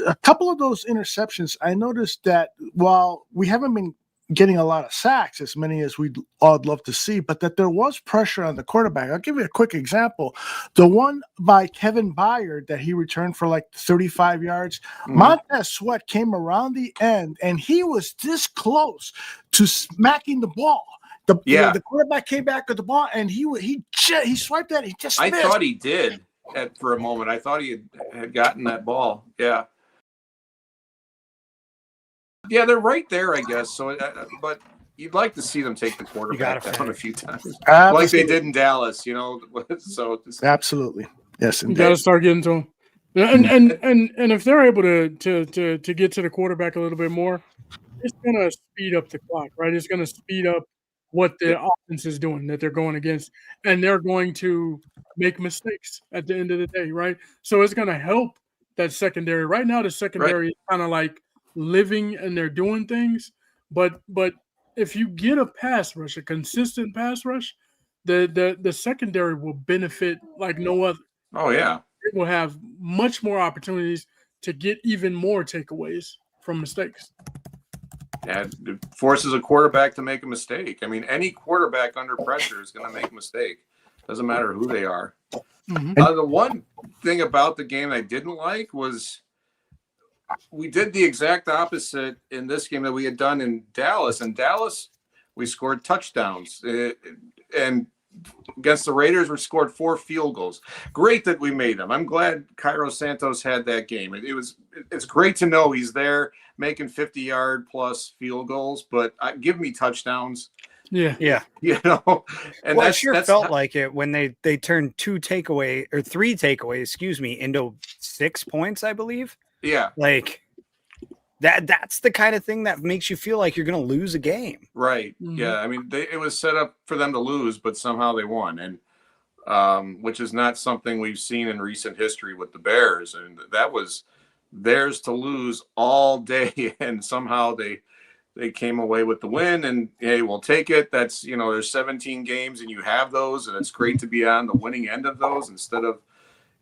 a couple of those interceptions, I noticed that while we haven't been getting a lot of sacks, as many as we'd all love to see, but that there was pressure on the quarterback. I'll give you a quick example. The one by Kevin Byard that he returned for like 35 yards, Montez Sweat came around the end, and he was this close to smacking the ball. The quarterback came back with the ball, and he swiped that. He just missed. I thought he did for a moment. I thought he had gotten that ball. Yeah. Yeah, they're right there, I guess. So, but you'd like to see them take the quarterback down a few times, like they did in Dallas. So absolutely, yes, you got to start getting to them. And if they're able to get to the quarterback a little bit more, it's going to speed up the clock, right? It's going to speed up what the offense is doing that they're going against, and they're going to make mistakes at the end of the day, right? So it's going to help that secondary. Right now, the secondary is kind of like living and they're doing things, but if you get a pass rush, a consistent pass rush, the secondary will benefit like no other. Oh yeah, it will have much more opportunities to get even more takeaways from mistakes. Yeah, it forces a quarterback to make a mistake. I mean, any quarterback under pressure is going to make a mistake. Doesn't matter who they are. The one thing about the game I didn't like was we did the exact opposite in this game that we had done in Dallas. In Dallas, we scored touchdowns. And against the Raiders, we scored 4 field goals. Great that we made them. I'm glad Cairo Santos had that game. It's great to know he's there making 50-yard plus field goals, but give me touchdowns. Yeah. And I sure felt like it when they turned 3 takeaways, into 6 points, I believe. Yeah. Like that's the kind of thing that makes you feel like you're going to lose a game. Right. Yeah. I mean, it was set up for them to lose, but somehow they won. And which is not something we've seen in recent history with the Bears. And that was theirs to lose all day. And somehow they came away with the win, and hey, we'll take it. That's, there's 17 games and you have those, and it's great to be on the winning end of those instead of,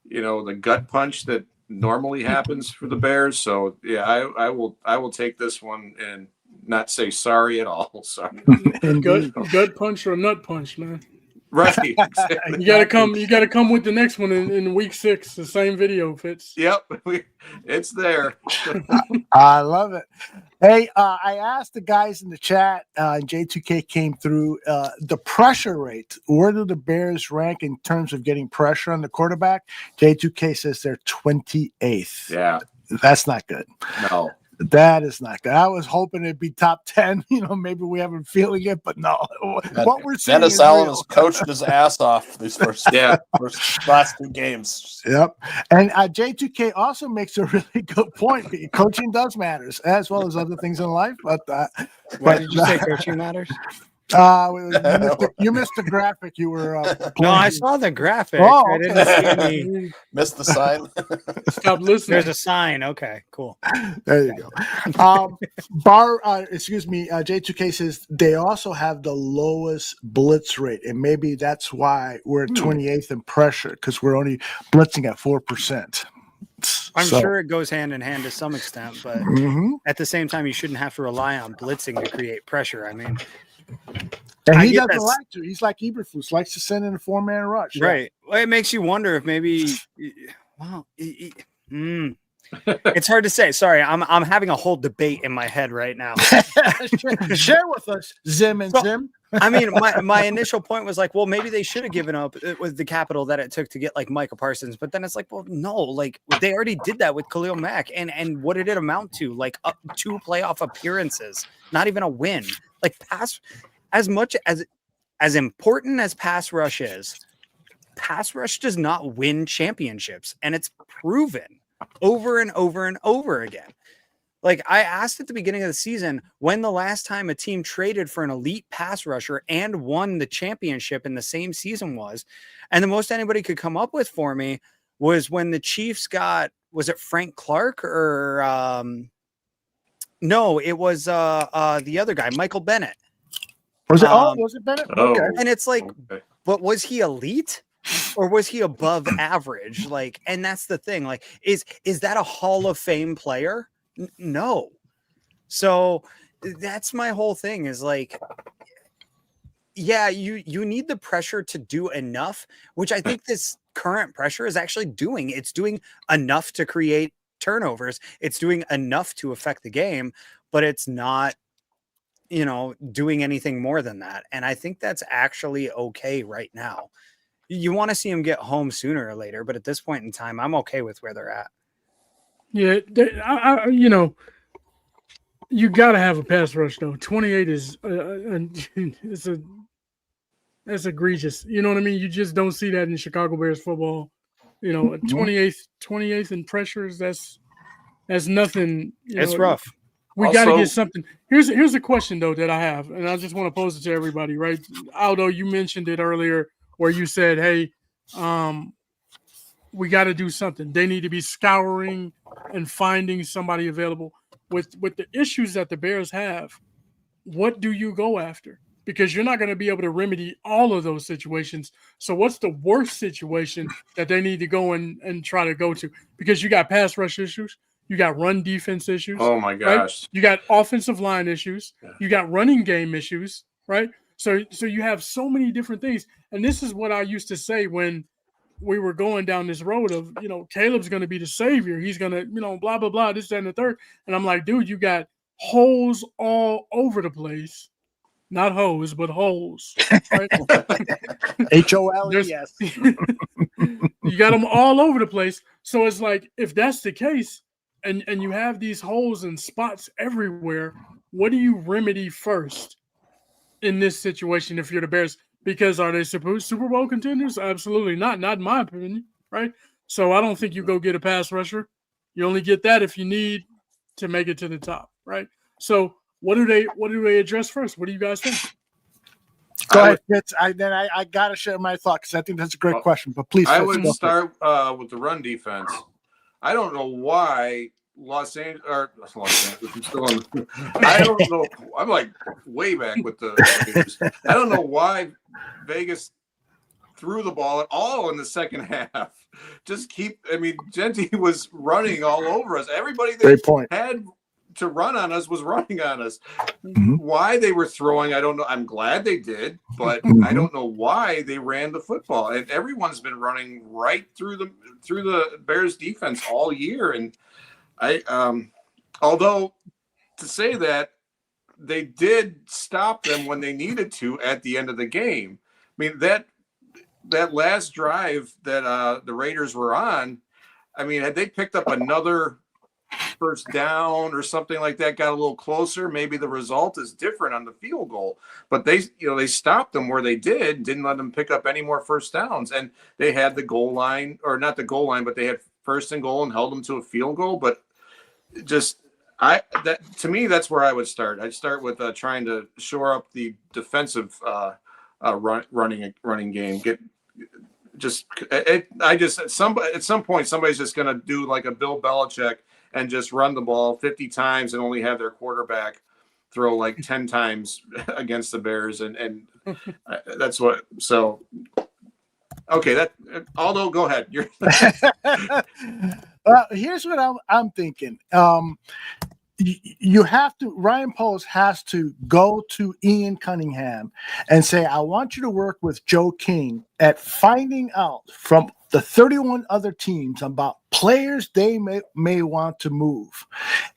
the gut punch that normally happens for the Bears. So yeah, I will take this one and not say sorry at all. Sorry. gut punch or nut punch, man. Right. Exactly. You gotta come with the next one in week 6, the same video, Fitz. Yep. It's there. I love it. Hey, I asked the guys in the chat, J2K came through, the pressure rate. Where do the Bears rank in terms of getting pressure on the quarterback? J2K says they're 28th. Yeah. That's not good. No. That is not good. I was hoping it'd be top 10. Maybe we haven't feeling it, but no. What we're seeing Dennis Allen has coached his ass off these first last 2 games. Yep. And J2K also makes a really good point. Coaching does matters, as well as other things in life. But why did you say coaching matters? You missed the graphic. You were no, I saw the graphic. Oh, I didn't see any. Missed the sign. Stop listening. There's a sign. Okay, cool. There you go. J2K says they also have the lowest blitz rate, and maybe that's why we're at 28th in pressure, because we're only blitzing at 4%. I'm sure it goes hand in hand to some extent, but at the same time, you shouldn't have to rely on blitzing to create pressure. I mean. And he doesn't like to. He's like Eberflus, likes to send in a 4-man rush. Right. Well, it makes you wonder if maybe. Well, it's hard to say. Sorry, I'm having a whole debate in my head right now. Share with us, Zim and Zim. I mean, my initial point was like, well, maybe they should have given up with the capital that it took to get like Micah Parsons, but then it's like, well, no, like they already did that with Khalil Mack, and what did it amount to? Like 2 playoff appearances, not even a win. Like as much as important as pass rush is, pass rush does not win championships, and it's proven over and over and over again. Like I asked at the beginning of the season when the last time a team traded for an elite pass rusher and won the championship in the same season was, and the most anybody could come up with for me was when the Chiefs got, was it Frank Clark or no, it was the other guy, Michael Bennett. Was it? Was it Bennett? Okay. And it's like, but was he elite or was he above average? Like, and that's the thing. Like, is that a Hall of Fame player? No. So that's my whole thing is like, yeah, you need the pressure to do enough, which I think this current pressure is actually doing. It's doing enough to create turnovers. It's doing enough to affect the game, but it's not, doing anything more than that. And I think that's actually okay right now. You want to see them get home sooner or later, but at this point in time, I'm okay with where they're at. Yeah, you got to have a pass rush though. 28 is that's egregious. You know what I mean? You just don't see that in Chicago Bears football. 28th in pressures. That's nothing. It's rough. We got to get something. Here's a question though that I have, and I just want to pose it to everybody. Right, Aldo, you mentioned it earlier where you said, "Hey, we got to do something. They need to be scouring and finding somebody available." With the issues that the Bears have, what do you go after? Because you're not going to be able to remedy all of those situations. So what's the worst situation that they need to go and try to go to? Because you got pass rush issues. You got run defense issues. Oh, my gosh. Right? You got offensive line issues. Yeah. You got running game issues, right? So you have so many different things. And this is what I used to say when we were going down this road of, Caleb's going to be the savior. He's going to, blah, blah, blah, this, that, and the third. And I'm like, dude, you got holes all over the place. Not hoes, but holes. Right? HOLE, yes. You got them all over the place. So it's like, if that's the case, and you have these holes and spots everywhere, what do you remedy first in this situation if you're the Bears? Because are they Super Bowl contenders? Absolutely not. Not in my opinion, right? So I don't think you go get a pass rusher. You only get that if you need to make it to the top, right? So what do they address first? What do you guys think? Go ahead, Fitz. I got to share my thoughts. I think that's a great question, but please. I would start with the run defense. I don't know why Los Angeles. I'm still on. I don't know. I'm like way back with the. I don't know why Vegas threw the ball at all in the second half. Genty was running all over us. Everybody that had to run on us was running on us. Mm-hmm. Why they were throwing, I don't know. I'm glad they did, but I don't know why they ran the football. And everyone's been running right through the Bears defense all year. And although to say that they did stop them when they needed to at the end of the game. I mean, that last drive that the Raiders were on, had they picked up another first down or something like that, got a little closer, maybe the result is different on the field goal. But they stopped them where they didn't let them pick up any more first downs. And they had the goal line, or not the goal line, but they had first and goal and held them to a field goal. But to me, that's where I would start. I'd start with trying to shore up the defensive running game. At some point, somebody's just going to do like a Bill Belichick and just run the ball 50 times and only have their quarterback throw like 10 times against the Bears. And that's what, so, okay, Aldo, go ahead. Well, here's what I'm thinking. You have to, Ryan Poles has to go to Ian Cunningham and say, I want you to work with Joe King at finding out from the 31 other teams about players they may want to move.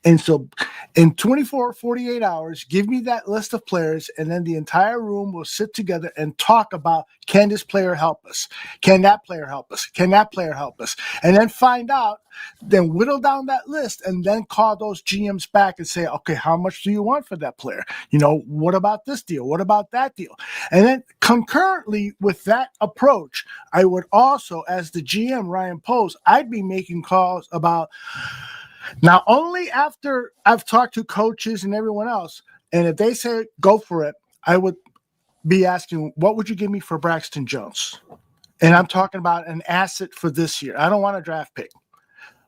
And so in 24, 48 hours, give me that list of players, and then the entire room will sit together and talk about, can this player help us? Can that player help us? Can that player help us? And then find out, then whittle down that list, and then call those GMs back and say, okay, how much do you want for that player? What about this deal? What about that deal? And then concurrently with that approach, I would also, as the GM, Ryan Poles, I'd be making calls about, not only after I've talked to coaches and everyone else, and if they say go for it, I would be asking, what would you give me for Braxton Jones? And I'm talking about an asset for this year. I don't want a draft pick.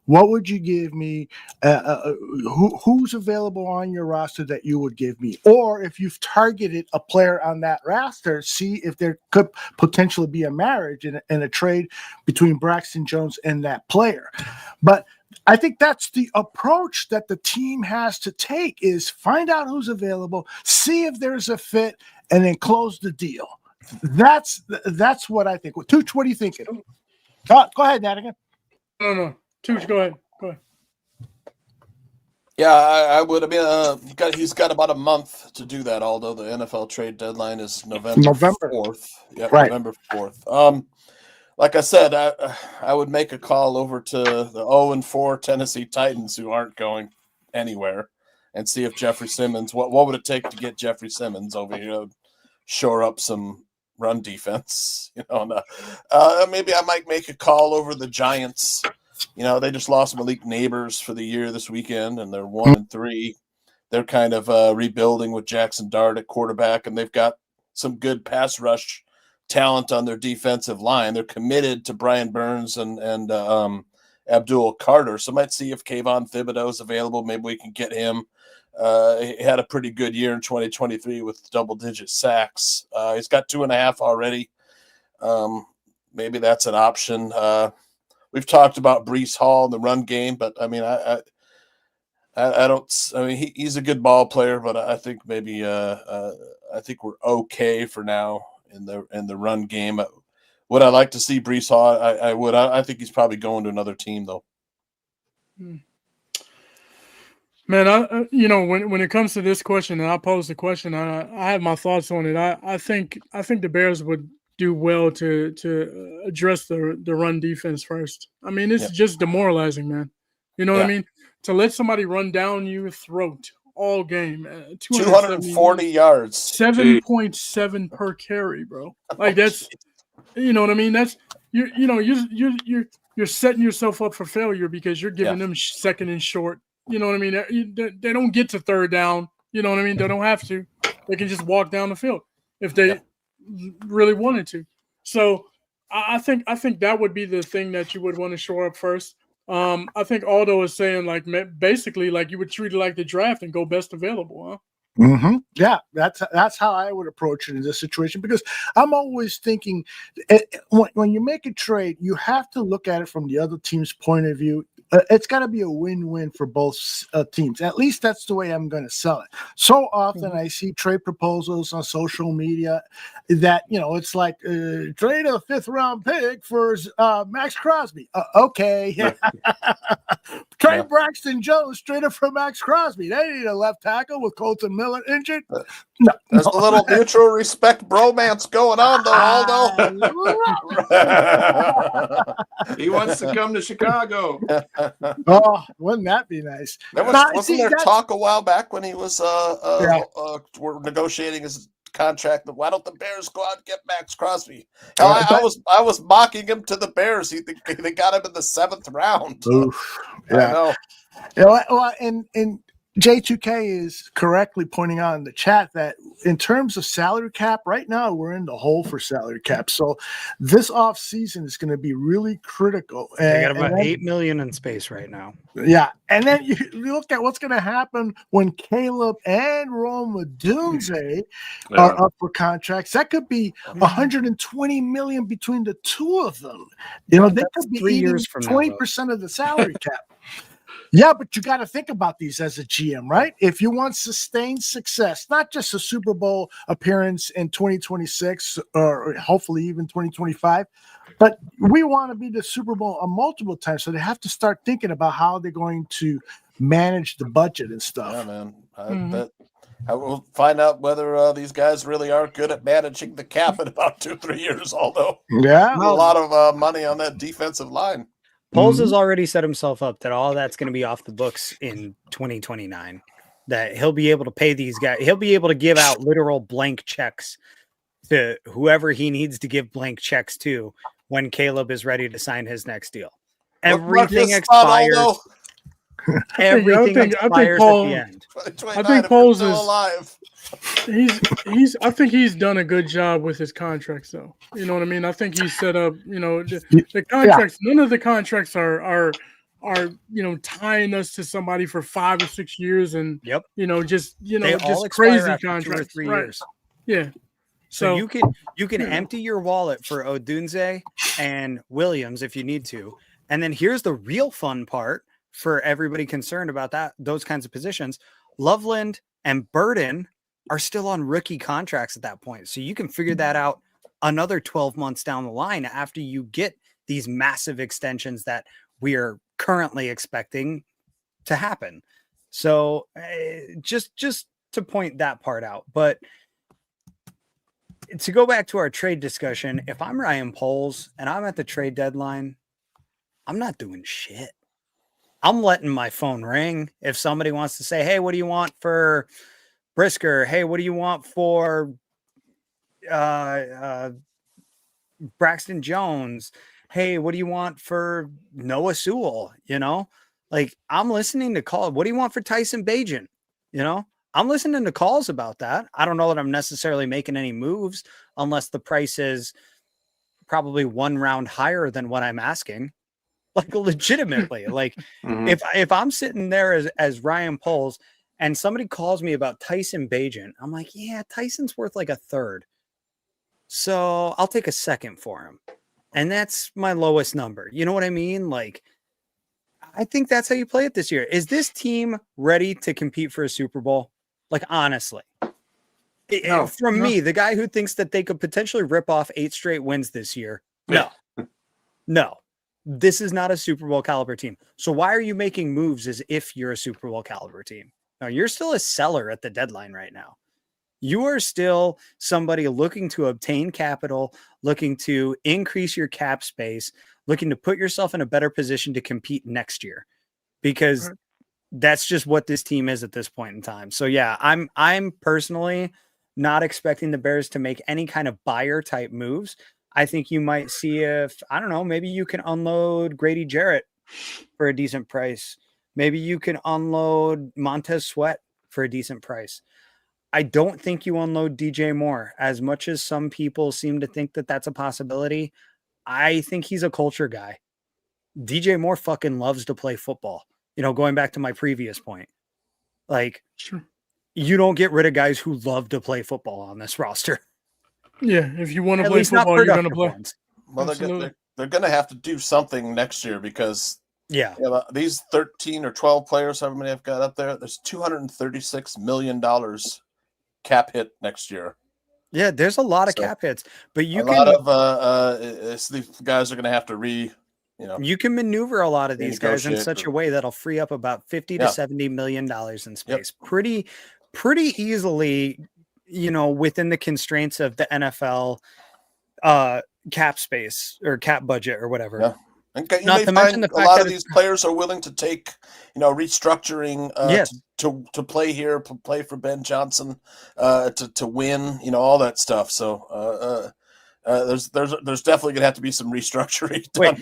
what would you give me? Who's available on your roster that you would give me? Or if you've targeted a player on that roster, see if there could potentially be a marriage and a trade between Braxton Jones and that player. But I think that's the approach that the team has to take, is find out who's available, see if there's a fit, and then close the deal. That's what I think. Tooch, what are you thinking? Go ahead, Danikin. No. Tooch, go ahead. Yeah, I would. I mean, he's got about a month to do that. Although the NFL trade deadline is November 4th. Yeah, right. November 4th. Like I said, I would make a call over to the 0-4 Tennessee Titans, who aren't going anywhere, and see if Jeffrey Simmons. What would it take to get Jeffrey Simmons over here to shore up some run defense? Maybe I might make a call over the Giants. They just lost Malik Neighbors for the year this weekend, and they're 1-3. They're kind of rebuilding with Jackson Dart at quarterback, and they've got some good pass rush talent on their defensive line. They're committed to Brian Burns and Abdul Carter. So I might see if Kayvon Thibodeau is available. Maybe we can get him. He had a pretty good year in 2023 with double-digit sacks. He's got 2.5 already. Maybe that's an option. We've talked about Breece Hall in the run game, but I mean, I don't. I mean, he's a good ball player, but I think maybe I think we're okay for now in the run game. Would I like to see Breece Hall? I would. I think he's probably going to another team though. Man, when it comes to this question, and I pose the question, I have my thoughts on it. I think the Bears would do well to address the run defense first. I mean, it's just demoralizing, man. You know what I mean? To let somebody run down your throat all game, 240 yards, 7.7 per carry, bro. Like that's, you know what I mean? That's you're setting yourself up for failure because you're giving them second and short. You know what I mean? They don't get to third down. You know what I mean? They don't have to. They can just walk down the field if they really wanted to. So I think that would be the thing that you would want to shore up first. I think Aldo is saying basically you would treat it like the draft and go best available, huh? Mm-hmm. Yeah, that's how I would approach it in this situation, because I'm always thinking when you make a trade, you have to look at it from the other team's point of view. It's got to be a win-win for both teams. At least that's the way I'm going to sell it. So often I see trade proposals on social media that, it's like trade a 5th-round pick for Max Crosby. Okay. Trade Braxton Jones, trade it for Max Crosby. They need a left tackle with Colton Miller injured. No. There's a little mutual respect bromance going on, though, Aldo. He wants to come to Chicago. Oh, wouldn't that be nice? Wasn't there talk a while back when he was were negotiating his contract? Why don't the Bears go out and get Max Crosby? Hell, I was mocking him to the Bears. They got him in the 7th round. Oof. Yeah. I know. Well, and J2K is correctly pointing out in the chat that in terms of salary cap, right now we're in the hole for salary cap. So this off season is going to be really critical. They got about $8 million in space right now. Yeah, and then you look at what's going to happen when Caleb and Roma Dunze are up for contracts. That could be $120 million between the two of them. They could be 3 years from 20% of the salary cap. Yeah, but you got to think about these as a GM, right? If you want sustained success, not just a Super Bowl appearance in 2026 or hopefully even 2025, but we want to be the Super Bowl multiple times. So they have to start thinking about how they're going to manage the budget and stuff. Yeah, man. I will find out whether these guys really are good at managing the cap in about 2-3 years, although a lot of money on that defensive line. Poles has already set himself up that all that's going to be off the books in 2029. That he'll be able to pay these guys. He'll be able to give out literal blank checks to whoever he needs to give blank checks to when Caleb is ready to sign his next deal. Everything expires. Everything expires at the end. I think Poles is alive. I think he's done a good job with his contracts, though. You know what I mean? I think he's set up. The contracts. None of the contracts are are tying us to somebody for 5 or 6 years, and Yep. Just They all just expire crazy after 2 or contracts. 3 Right. years. Yeah. So you can yeah. empty your wallet for Odunze and Williams if you need to. And then here's the real fun part for everybody concerned about those kinds of positions. Loveland and Burden are still on rookie contracts at that point. So you can figure that out another 12 months down the line after you get these massive extensions that we are currently expecting to happen. So just to point that part out. But to go back to our trade discussion, if I'm Ryan Poles and I'm at the trade deadline, I'm not doing shit. I'm letting my phone ring. If somebody wants to say, hey, what do you want for Brisker? Hey, what do you want for Braxton Jones? Hey, what do you want for Noah Sewell? Like I'm listening to calls. What do you want for Tyson Bagent? I'm listening to calls about that. I don't know that I'm necessarily making any moves unless the price is probably 1 round higher than what I'm asking. Like legitimately, like if I'm sitting there as Ryan Poles and somebody calls me about Tyson Bagent, I'm like, yeah, Tyson's worth like a third. So I'll take a second for him. And that's my lowest number. You know what I mean? Like, I think that's how you play it this year. Is this team ready to compete for a Super Bowl? Like, honestly, from me, the guy who thinks that they could potentially rip off 8 straight wins this year. No, this is not a Super Bowl caliber team. So why are you making moves as if you're a Super Bowl caliber team? No, you're still a seller at the deadline right now. You are still somebody looking to obtain capital, looking to increase your cap space, looking to put yourself in a better position to compete next year, because that's just what this team is at this point in time. So yeah, I'm personally not expecting the Bears to make any kind of buyer type moves. I think you might see if, I don't know, maybe you can unload Grady Jarrett for a decent price. Maybe you can unload Montez Sweat for a decent price. I don't think you unload DJ Moore, as much as some people seem to think that that's a possibility. I think he's a culture guy. DJ Moore fucking loves to play football. Going back to my previous point, like, you don't get rid of guys who love to play football on this roster. Yeah, if you want to play football, you're going to play. Well, they're going to have to do something next year because these 13 or 12 players, however many I've got up there, there's $236 million cap hit next year. Yeah, there's a lot of cap hits, but these guys are going to have to you can maneuver a lot of these guys in such a way that'll free up about $50 to $70 million in space pretty easily, within the constraints of the NFL cap space or cap budget or whatever. Yeah. And not to mention the fact a lot of these players are willing to take, restructuring to play here, play for Ben Johnson, to win, all that stuff. So there's definitely gonna have to be some restructuring. Wait,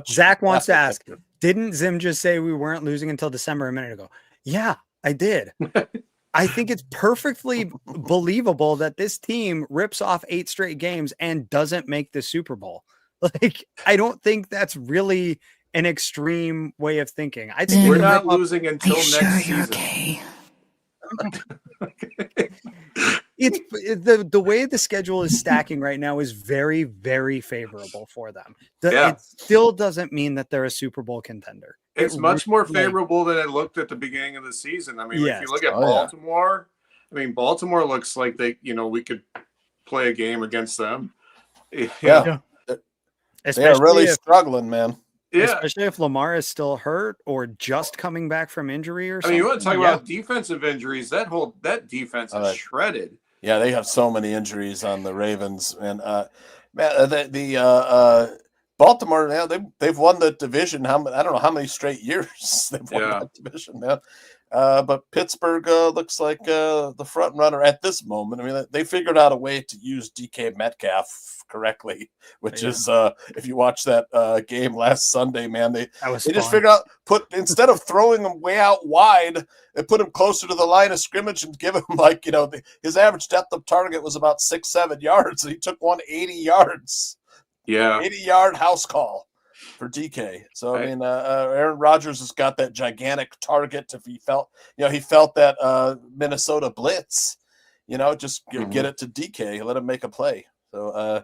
Zach wants to ask, didn't Zim just say we weren't losing until December a minute ago? Yeah, I did. I think it's perfectly believable that this team rips off 8 straight games and doesn't make the Super Bowl. Like, I don't think that's really an extreme way of thinking. I think we're not losing until next season. Okay? It's the way the schedule is stacking right now is very, very favorable for them. It still doesn't mean that they're a Super Bowl contender. It's much more favorable than it looked at the beginning of the season. I mean, if you look at Baltimore, Baltimore looks like they, we could play a game against them. Yeah. They're really struggling, man. Yeah. Especially if Lamar is still hurt or just coming back from injury or something. You want to talk about defensive injuries? That defense is shredded. Yeah, they have so many injuries on the Ravens, and Baltimore, they've won the division. I don't know how many straight years they've won that division, man. But Pittsburgh looks like the front runner at this moment. I mean, they figured out a way to use DK Metcalf correctly, which is if you watch that game last Sunday, man, they just figured out instead of throwing him way out wide, they put him closer to the line of scrimmage and give him his average depth of target was about 6-7 yards, and he took 180 yards. Yeah, 80-yard house call. for DK. So I mean, Aaron Rodgers has got that gigantic target. If he felt that Minnesota blitz, just get it to DK, let him make a play. So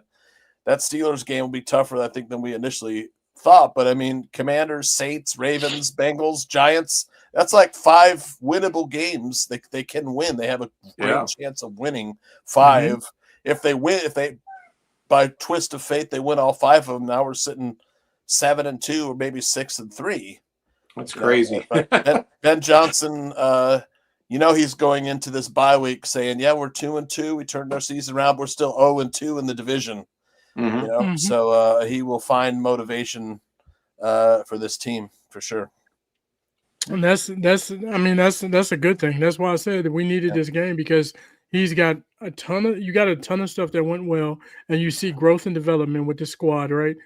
that Steelers game will be tougher, I think, than we initially thought. But I mean, Commanders, Saints, Ravens, Bengals, Giants. That's like 5 winnable games. They can win. They have a great chance of winning 5. If they win, by twist of fate, they win all 5 of them. Now we're sitting 7-2 or maybe 6-3. That's crazy. Ben Johnson, he's going into this bye week saying, "Yeah, we're 2-2. We turned our season around. We're still 0-2 in the division." So he will find motivation for this team for sure. And that's a good thing. That's why I said that we needed this game, because he's got a ton of stuff that went well, and you see growth and development with the squad, right?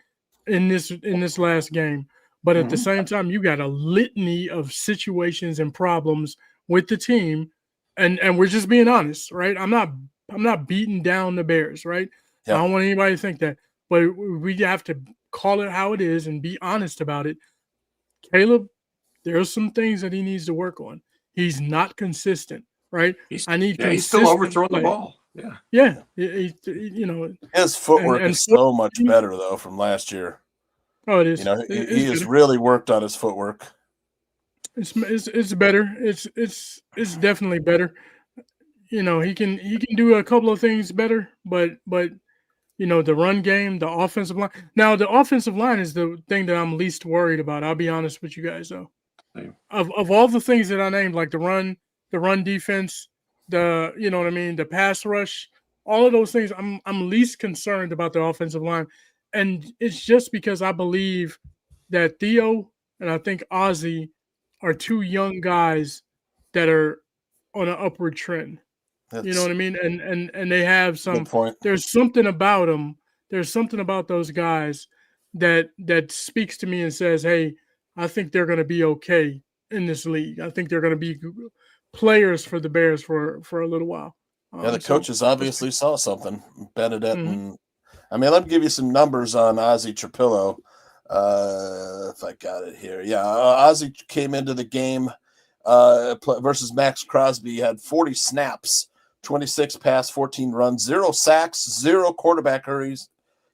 In this last game. But at the same time, you got a litany of situations and problems with the team, and we're just being honest, right? I'm not beating down the Bears, right? I don't want anybody to think that, but we have to call it how it is and be honest about it. Caleb, there are some things that he needs to work on. He's not consistent, right? He's still overthrowing the ball. His footwork is so much better though from last year. Oh, it is. He has really worked on his footwork. It's better. It's definitely better. He can do a couple of things better, but the run game, the offensive line. Now, the offensive line is the thing that I'm least worried about. I'll be honest with you guys, though. Of all the things that I named, like the run defense, the pass rush, all of those things, I'm least concerned about the offensive line, and it's just because I believe that Theo and I think Ozzie are 2 young guys that are on an upward trend. You know what I mean? And they have some. There's something about them. There's something about those guys that speaks to me and says, "Hey, I think they're going to be okay in this league. I think they're going to be players for the Bears for a little while." The coaches obviously saw something. Bennett and let me give you some numbers on Ozzie Trapillo. If I got it here, Ozzie came into the game versus Max Crosby. He had 40 snaps. 26 pass, 14 runs, 0 sacks, 0 quarterback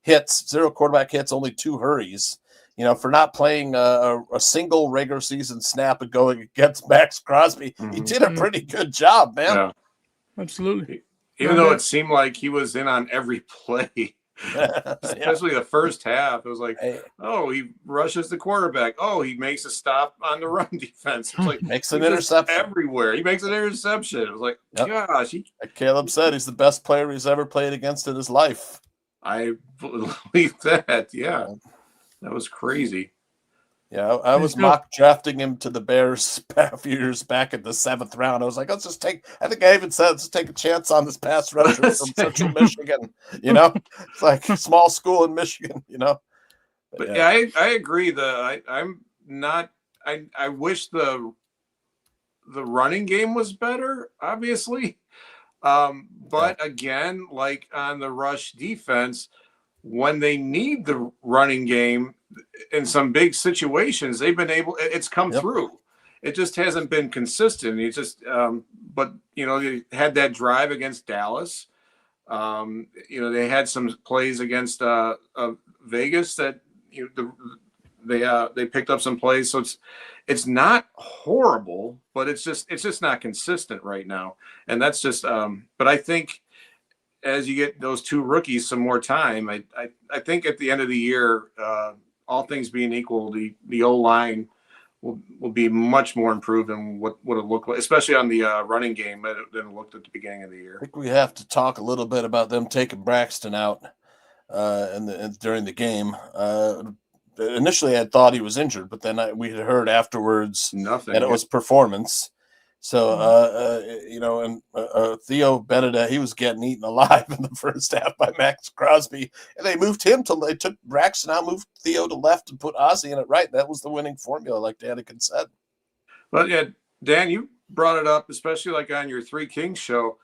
hits, 0 quarterback hits, only 2 hurries. For not playing a single regular season snap and going against Max Crosby, he did a pretty good job, man. Yeah. Absolutely. Even though it seemed like he was in on every play. Especially the first half, it was like, he rushes the quarterback. Oh, he makes a stop on the run defense. It's like makes an interception everywhere. He makes an interception. It was like, gosh. Like Caleb said, he's the best player he's ever played against in his life. I believe that. Yeah, that was crazy. Yeah, I was mock drafting him to the Bears a few years back in the 7th round. I was like, I think I even said, let's take a chance on this pass rusher from Central Michigan. It's like a small school in Michigan, But I agree. I wish the running game was better, obviously. But again, like on the rush defense, when they need the running game in some big situations, they've been able. It's come through. It just hasn't been consistent. It's just, but they had that drive against Dallas. They had some plays against Vegas that they picked up some plays. So it's not horrible, but it's just not consistent right now. And that's just. But I think as you get those 2 rookies some more time, I think at the end of the year, all things being equal, the O-line will be much more improved than what it looked like, especially on the running game than it looked at the beginning of the year. I think we have to talk a little bit about them taking Braxton out during the game. Initially, I thought he was injured, but then we had heard afterwards nothing, and it was performance. So, Theo Bennett, he was getting eaten alive in the first half by Max Crosby. And they they took Braxton out, moved Theo to left, and put Ozzie in it right. That was the winning formula, like Danikin said. But yeah, Dan, you brought it up, especially like on your 3 Kings show.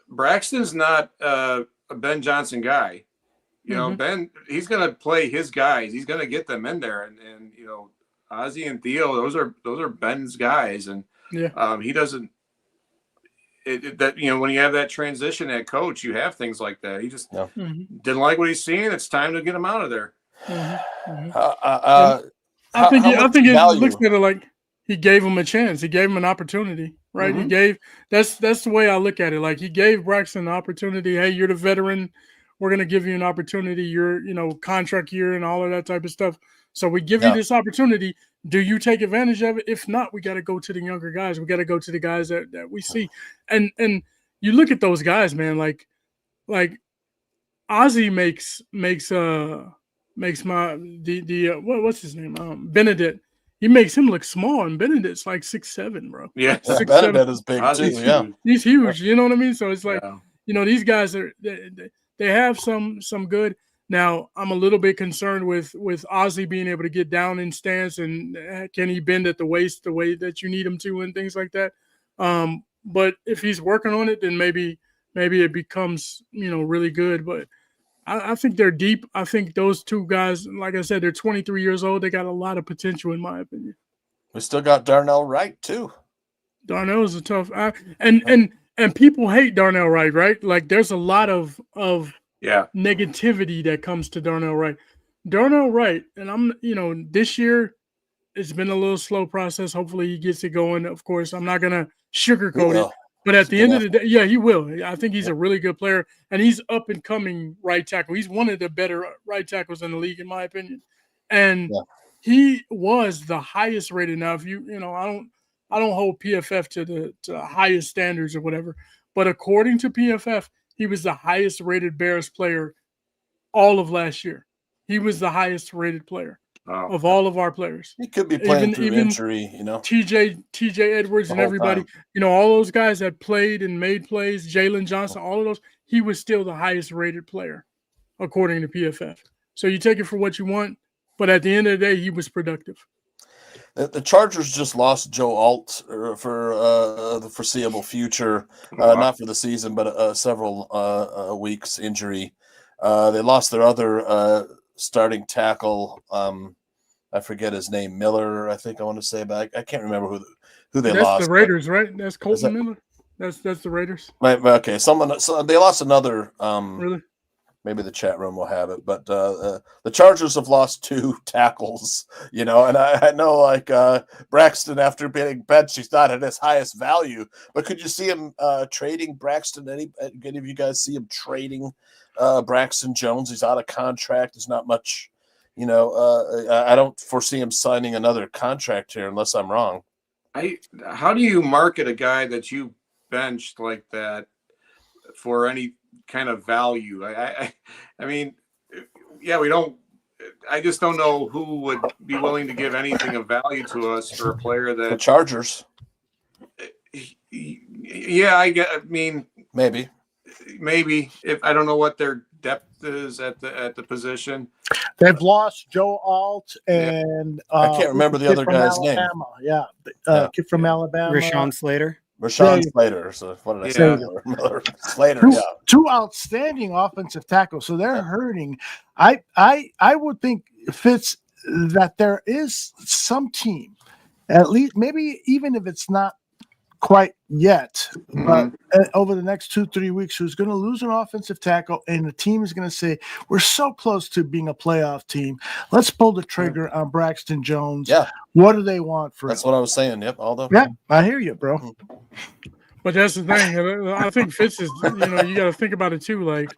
Braxton's not a Ben Johnson guy. You know, Ben, he's going to play his guys. He's going to get them in there, and you know, Ozzie and Theo, those are Ben's guys, and he doesn't. That you know, when you have that transition at coach, you have things like that. He just didn't like what he's seeing. It's time to get him out of there. I think it looks at it like he gave him a chance. He gave him an opportunity, right? He gave that's the way I look at it. Like he gave Braxton an opportunity. Hey, you're the veteran. We're gonna give you an opportunity. You're contract year and all of that type of stuff. So we give you this opportunity. Do you take advantage of it? If not, we got to go to the younger guys. We got to go to the guys that we see. And you look at those guys, man. Like Ozzie makes what's his name? Benedict. He makes him look small, and Benedict's like 6'7", bro. Yeah, 6'7". Benedict is big too. Yeah, he's huge. You know what I mean? So it's like these guys are they have some good. Now, I'm a little bit concerned with Ozzie being able to get down in stance, and can he bend at the waist the way that you need him to and things like that. But if he's working on it, then maybe it becomes, really good. But I think they're deep. I think those two guys, like I said, they're 23 years old. They got a lot of potential, in my opinion. We still got Darnell Wright, too. Darnell is a tough and people hate Darnell Wright, right? Like there's a lot of negativity that comes to Darnell Wright. Darnell Wright, and this year it's been a little slow process. Hopefully he gets it going. Of course, I'm not gonna sugarcoat it, but at the end of the day, he will. I think he's a really good player, and he's up and coming right tackle. He's one of the better right tackles in the league, in my opinion. And he was the highest rated. Now, if I don't hold PFF to the highest standards or whatever, but according to PFF, he was the highest rated Bears player all of last year. He was the highest rated player of all of our players. He could be playing through injury, TJ Edwards and everybody, all those guys that played and made plays, Jalen Johnson, all of those, he was still the highest rated player according to PFF. So you take it for what you want, but at the end of the day, he was productive. The Chargers just lost Joe Alt for the foreseeable future, not for the season, but several weeks injury. They lost their other starting tackle. I forget his name, Miller, I think I want to say, but I can't remember who they lost. That's the Raiders, right? That's Colton Miller. That's the Raiders. Right. Okay. So they lost another. Really? Maybe the chat room will have it, but the Chargers have lost 2 tackles, and I know Braxton, after being benched, he's not at his highest value, but could you see him trading Braxton? Any of you guys see him trading Braxton Jones? He's out of contract. There's not much, I don't foresee him signing another contract here unless I'm wrong. How do you market a guy that you benched like that for any kind of value? I mean, we don't. I just don't know who would be willing to give anything of value to us for a player that the Chargers. Yeah, I mean, maybe. If I don't know what their depth is at the position. They've lost Joe Alt and I can't remember the other guy's name. Kid from Alabama, Rashawn Slater. Slater. So what did I say? Miller. Slater. Two outstanding offensive tackles. So they're hurting. I would think, Fitz, that there is some team, at least maybe even if it's not quite yet, but over the next 2-3 weeks, who's going to lose an offensive tackle, and the team is going to say, we're so close to being a playoff team. Let's pull the trigger on Braxton Jones. Yeah. What do they want for That's what I was saying. Yep. Yeah, I hear you, bro. But that's the thing. I think Fitz is, you got to think about it too. Like,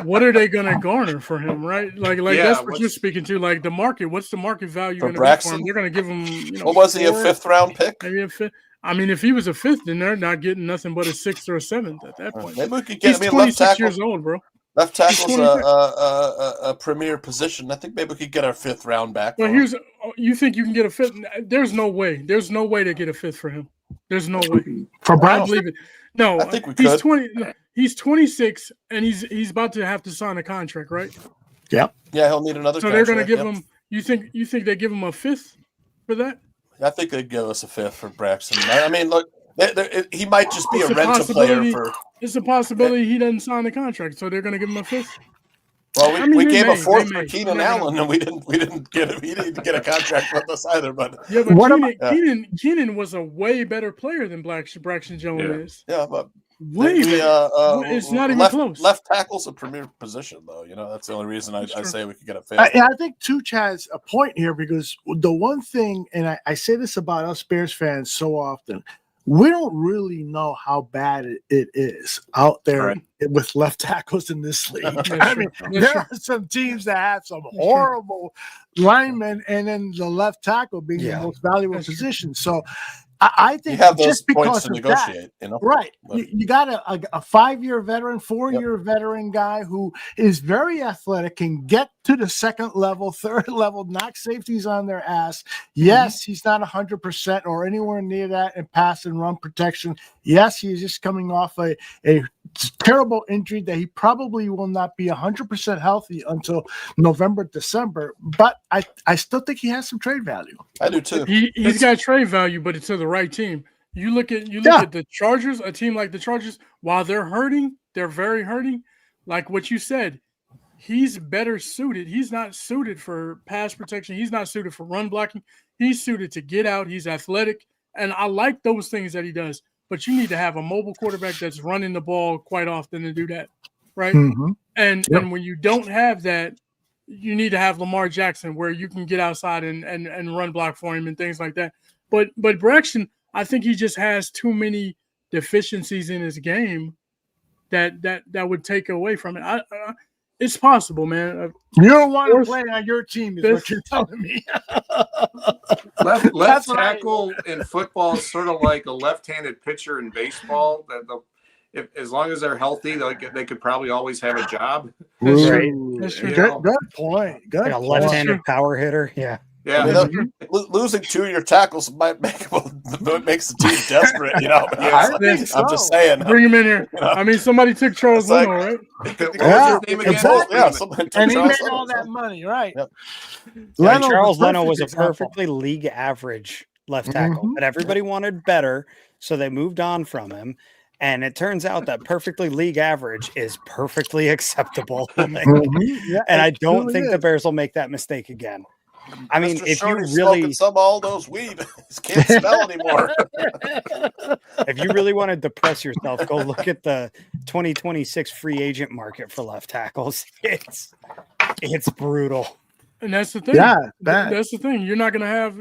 what are they going to garner for him, right? Like that's what you're speaking to. Like the market. What's the market value for going to be for him? They're going to give him. What was he, a 5th round pick? Maybe a 5th. I mean, if he was a 5th, then they're not getting nothing but a 6th or a 7th at that point. Maybe we could get. He's 26 years old, bro. Left tackle's a premier position. I think maybe we could get our 5th round back. Well, you think you can get a 5th? There's no way. There's no way to get a 5th for him. There's no way. For Brown? I believe it. No, I think we could. He's 26, and he's about to have to sign a contract, right? Yep. Yeah, he'll need another. So they're going to give him. You think they give him a 5th for that? I think they'd give us a 5th for Braxton. I mean, look, he might just be a rental player for. It's a possibility he doesn't sign the contract, so they're going to give him a 5th. Well, we gave a fourth may. for Keenan Allen, and we didn't get him. He didn't get a contract with us either. But yeah, but Keenan was a way better player than Braxton Jones is. Yeah, but way better. It's not even close. Left tackle's a premier position, though. You know, that's the only reason I say we could get a fit. I think Tooch has a point here, because the one thing, and I say this about us Bears fans so often, we don't really know how bad it is out there with left tackles in this league. I mean, there are some teams that have some horrible linemen, and then the left tackle being the most valuable position. So I think you have those just because points to of negotiate, that, you know? right? You got a 5-year veteran, 4-year veteran guy who is very athletic, can get to the second level, third level, knock safeties on their ass. Yes, he's not 100% or anywhere near that in pass and run protection. Yes, he's just coming off a terrible injury that he probably will not be 100% healthy until November, December. But I still think he has some trade value. I do too. He's got trade value, but it's to the right team. You look at the Chargers, a team like the Chargers, while they're hurting, they're very hurting. Like what you said, he's better suited. He's not suited for pass protection. He's not suited for run blocking. He's suited to get out. He's athletic. And I like those things that he does. But you need to have a mobile quarterback that's running the ball quite often to do that, right? And when you don't have that, you need to have Lamar Jackson where you can get outside and run block for him and things like that. But Braxton, I think he just has too many deficiencies in his game that would take away from it. It's possible, man. You don't want to play on your team, is what you're telling me. Left tackle in football is sort of like a left-handed pitcher in baseball. That as long as they're healthy, they could probably always have a job. That's right. Good point. Good. Like a left-handed power hitter. Yeah. Yeah, losing 2 of your tackles might makes the team desperate. You know, I think so. I'm just saying. Bring him in here. You know? I mean, somebody took Charles Leno, right? And he made all that money, right? Yep. Charles Leno was a perfectly league average left tackle, but everybody wanted better, so they moved on from him. And it turns out that perfectly league average is perfectly acceptable. And I don't think the Bears will make that mistake again. I mean, if you really some all those weed, can't smell anymore. If you really want to depress yourself, go look at the 2026 free agent market for left tackles. It's brutal. And that's the thing. That's the thing. You're not going to have,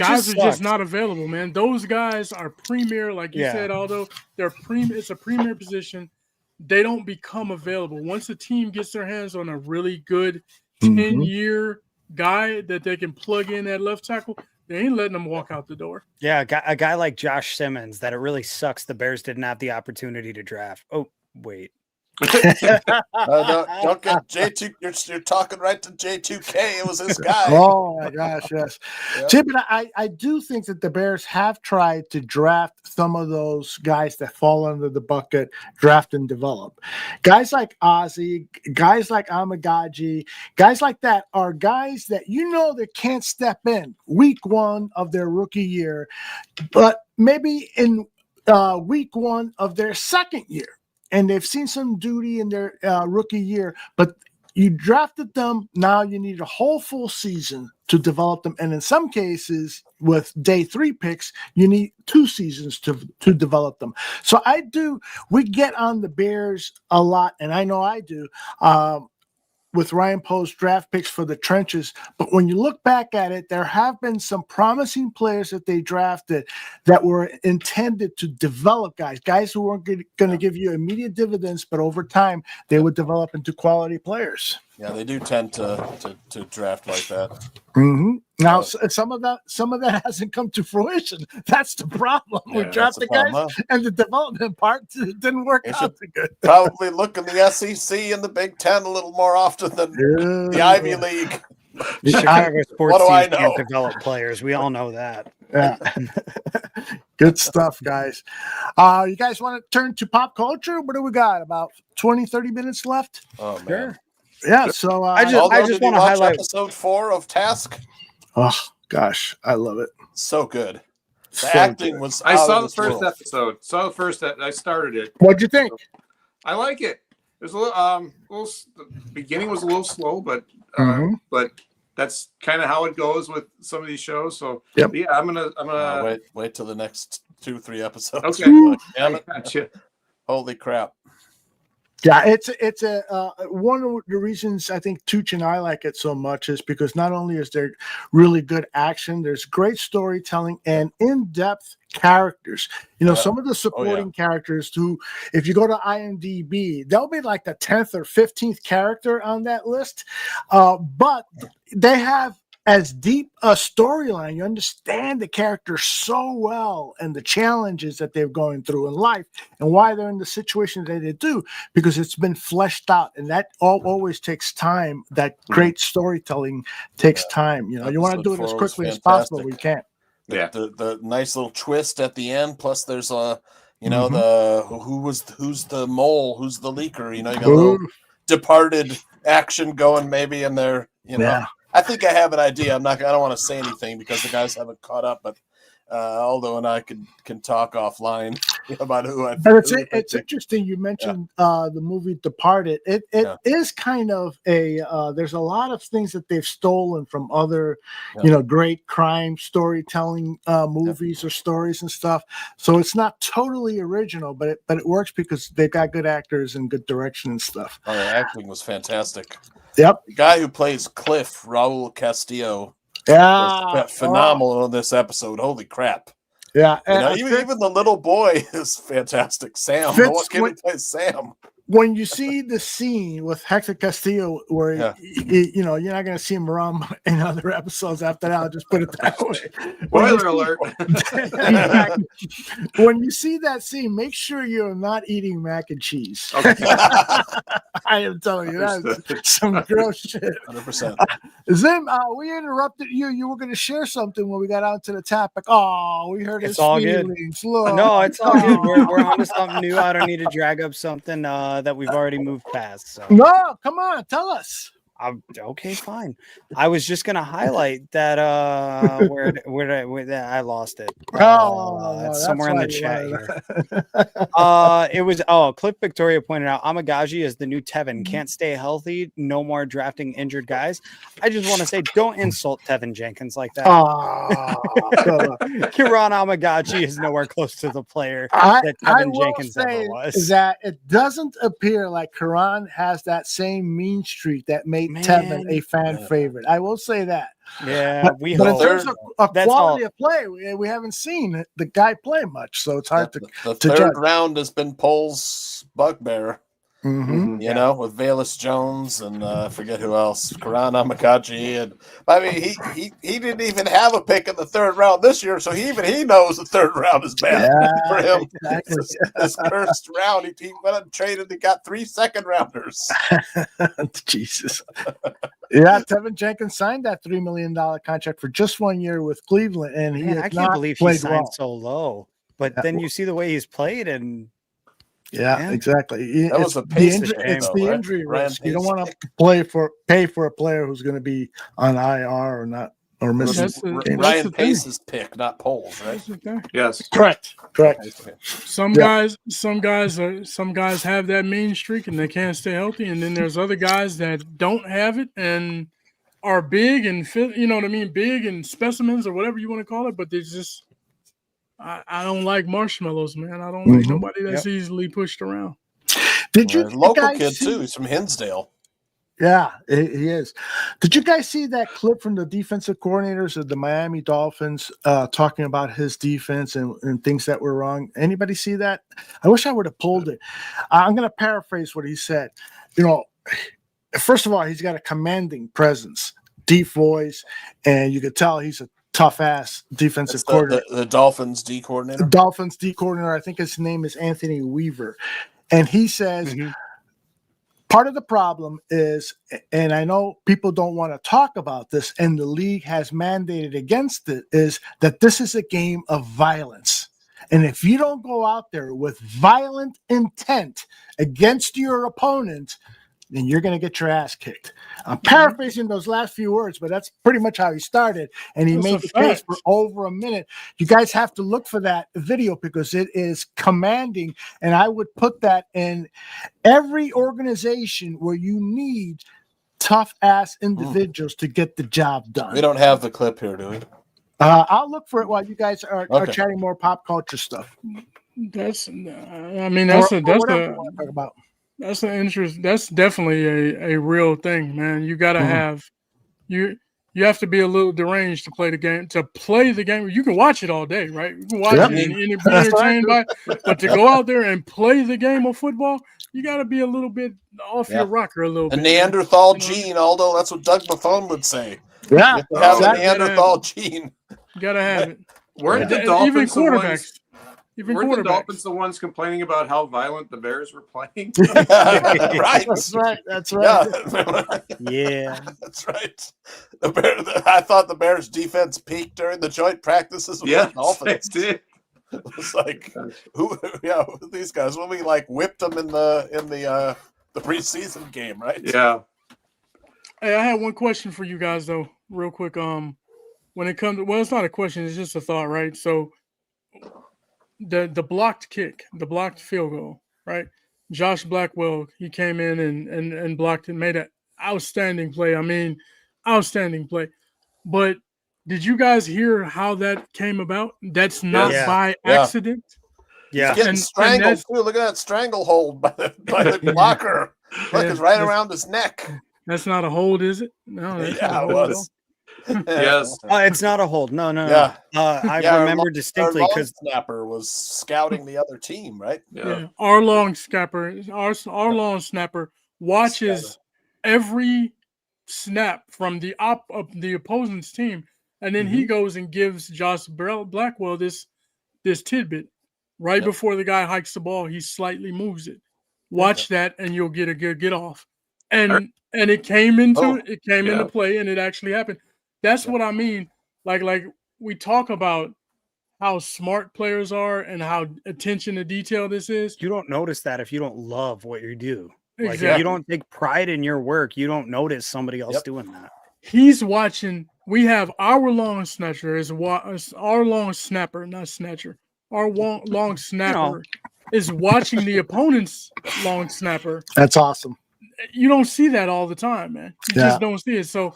guys are just not available, man. Those guys are premier, like you said, Aldo. It's a premier position. They don't become available. Once a team gets their hands on a really good 10-year guy that they can plug in at left tackle, they ain't letting them walk out the door. Yeah, a guy like Josh Simmons that it really sucks the Bears didn't have the opportunity to draft. Oh, wait. Don't get J2. You're talking right to J2K. It was his guy. Oh my gosh, yes. See, but I do think that the Bears have tried to draft some of those guys that fall under the bucket, draft and develop. Guys like Ozzie, guys like Amagaji, guys like that are guys that that can't step in week 1 of their rookie year, but maybe in week 1 of their second year. And they've seen some duty in their rookie year, but you drafted them. Now you need a whole full season to develop them. And in some cases, with day 3 picks, you need 2 seasons to develop them. So we get on the Bears a lot, and I know I do, with Ryan Poe's draft picks for the trenches. But when you look back at it, there have been some promising players that they drafted that were intended to develop guys who weren't going to give you immediate dividends, but over time they would develop into quality players. Yeah, they do tend to draft like that. Now, some of that hasn't come to fruition. That's the problem. We drafted guys, and the development part didn't work out too good. Probably look in the SEC and the Big Ten a little more often than the Ivy League. Chicago sports teams can't develop players. We all know that. Yeah. Good stuff, guys. You guys want to turn to pop culture? What do we got? About 20, 30 minutes left? Oh, man. Sure. Yeah, so I just want to highlight episode 4 of Task. Oh gosh, I love it. So good. The acting was. I saw the first episode. I started it. What'd you think? I like it. There's a the beginning was a little slow, but that's kind of how it goes with some of these shows. So yeah, I'm gonna wait till the next 2-3 episodes. Okay, Damn it. Gotcha. Holy crap! Yeah, it's a one of the reasons I think Tooch and I like it so much is because not only is there really good action, there's great storytelling and in-depth characters. Some of the supporting characters who, if you go to IMDb, they'll be like the 10th or 15th character on that list, but they have as deep a storyline. You understand the characters so well and the challenges that they're going through in life and why they're in the situation that they do, because it's been fleshed out, and that always takes time. That great storytelling takes time. You want to do it as quickly as possible. We can't. The nice little twist at the end. Plus, there's the who's the mole, who's the leaker. You got a little Departed action going maybe in there. I think I have an idea. I don't want to say anything because the guys haven't caught up, but Aldo and I can talk offline about who I think. It's interesting you mentioned the movie Departed. It is kind of there's a lot of things that they've stolen from other great crime storytelling movies or stories and stuff. So it's not totally original, but it works because they've got good actors and good direction and stuff. Oh, the acting was fantastic. Yep. The guy who plays Cliff, Raul Castillo, phenomenal in this episode. Holy crap. Yeah. Even the little boy is fantastic. Sam. Fitz, the one kid who plays Sam. When you see the scene with Hector Castillo, where you're not going to see him around in other episodes after that, I'll just put it that way. Spoiler alert. When you see that scene, make sure you're not eating mac and cheese. Okay. I am telling you, that's some gross shit. 100%. Zim, we interrupted you. You were going to share something when we got out to the topic. Oh, we heard it's all feelings. Good. Look. No, it's all good. We're on to something new. I don't need to drag up something that we've already moved past. So. No, come on, tell us. Okay, fine. I was just gonna highlight that where I lost it. It's somewhere in the chat here. It was Cliff Victoria pointed out Amagaji is the new Tevin. Can't stay healthy. No more drafting injured guys. I just want to say, don't insult Tevin Jenkins like that. Kiran Amagaji is nowhere close to the player that Tevin Jenkins ever was. That it doesn't appear like Kiran has that same mean streak that made Tevin a fan favorite. I will say that. Yeah, but in terms of quality of play, we haven't seen the guy play much, so it's hard to third judge. round has been Pole's bugbear. With Valus Jones and I forget who else, Karan Amagaji, and I mean he didn't even have a pick in the third round this year, so he knows the third round is bad for him. Exactly. This first round, he went and traded. He got 3 second rounders. Jesus. Yeah, Tevin Jenkins signed that $3 million contract for just 1 year with Cleveland, and I can't believe he signed so low. But then you see the way he's played, and exactly. That was a pace it's the injury risk. You don't want to pay for a player who's going to be on IR or not or missing. Ryan Pace's pick, not Pole's, right? Yes, correct. Some guys have that mean streak and they can't stay healthy, and then there's other guys that don't have it and are big and fit. You know what I mean? Big and specimens or whatever you want to call it, but they just. I don't like marshmallows, man. I don't like nobody that's easily pushed around. Did you local kid too? He's from Hinsdale. Yeah, he is. Did you guys see that clip from the defensive coordinators of the Miami Dolphins talking about his defense and things that were wrong? Anybody see that? I wish I would have pulled it. I'm going to paraphrase what he said. First of all, he's got a commanding presence, deep voice, and you could tell he's a tough ass defensive coordinator. The Dolphins D coordinator. Dolphins D coordinator. I think his name is Anthony Weaver, and he says part of the problem is, and I know people don't want to talk about this, and the league has mandated against it, is that this is a game of violence, and if you don't go out there with violent intent against your opponent, and you're going to get your ass kicked. I'm paraphrasing those last few words, but that's pretty much how he started. And he made the case for over a minute. You guys have to look for that video because it is commanding. And I would put that in every organization where you need tough ass individuals to get the job done. We don't have the clip here, do we? I'll look for it while you guys are chatting more pop culture stuff. That's an interest. That's definitely a real thing, man. You gotta have you have to be a little deranged to play the game. You can watch it all day, right? You can watch it and be entertained by it, but to go out there and play the game of football, you got to be a little bit off your rocker a little bit. A Neanderthal gene, although that's what Doug Buffon would say. Yeah, you have a Neanderthal gene. You gotta have it. Weren't the Dolphins even quarterbacks? Weren't the Dolphins the ones complaining about how violent the Bears were playing? Right. That's right. Yeah. That's right. I thought the Bears' defense peaked during the joint practices with the Dolphins. They did. It was like, who these guys? When we whipped them in the preseason game, right? Yeah. Hey, I had one question for you guys though, real quick. When it comes to, it's not a question, it's just a thought, right? So the blocked kick, the blocked field goal, right? Josh Blackwell, he came in and blocked it, made an outstanding play. I mean, outstanding play. But did you guys hear how that came about? That's not by accident. Yeah. He's getting strangled too. Look at that stranglehold by the blocker. Look, it's right around his neck. That's not a hold, is it? No, it was. Yes. It's not a hold. No. Yeah. I remember distinctly because snapper was scouting the other team, right? Yeah. Our long snapper watches every snap from the opponent's team, and then he goes and gives Josh Blackwell this tidbit right before the guy hikes the ball. He slightly moves it. Watch that, and you'll get a good get off. And it came into into play, and it actually happened. That's what I mean. Like we talk about how smart players are and how attention to detail this is. You don't notice that if you don't love what you do. Exactly. Like if you don't take pride in your work, you don't notice somebody else doing that. He's watching. We have our long snatcher our long snapper, not snatcher. Our long snapper is watching the opponent's long snapper. That's awesome. You don't see that all the time, man. You just don't see it. So,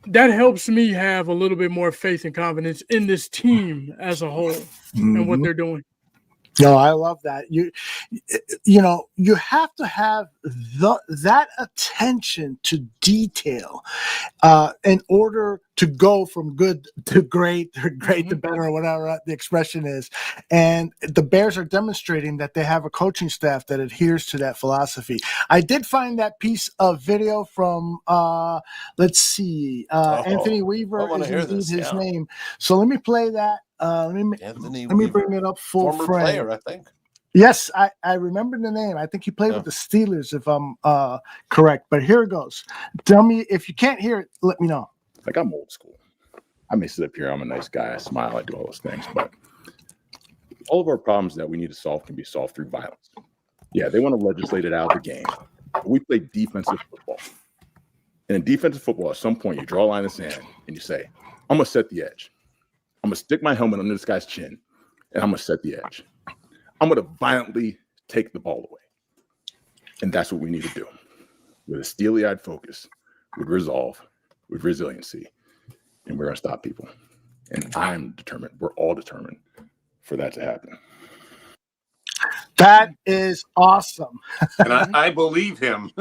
that helps me have a little bit more faith and confidence in this team as a whole and what they're doing. No, I love that. You have to have that attention to detail in order to go from good to great or great to better or whatever the expression is. And the Bears are demonstrating that they have a coaching staff that adheres to that philosophy. I did find that piece of video from Anthony Weaver is indeed his name. So let me play that. Let me bring it up full former frame. Player, I think. Yes, I remember the name. I think he played with the Steelers, if I'm correct. But here it goes. Tell me if you can't hear it. Let me know. Like, I'm old school. I may sit up here. I'm a nice guy. I smile. I do all those things. But all of our problems that we need to solve can be solved through violence. Yeah, they want to legislate it out of the game. But we play defensive football. And in defensive football, at some point, you draw a line in the sand and you say, I'm going to set the edge. I'm going to stick my helmet under this guy's chin, and I'm going to set the edge. I'm going to violently take the ball away. And that's what we need to do with a steely-eyed focus, with resolve, with resiliency, and we're going to stop people. And I'm determined. We're all determined for that to happen. That is awesome. And I believe him.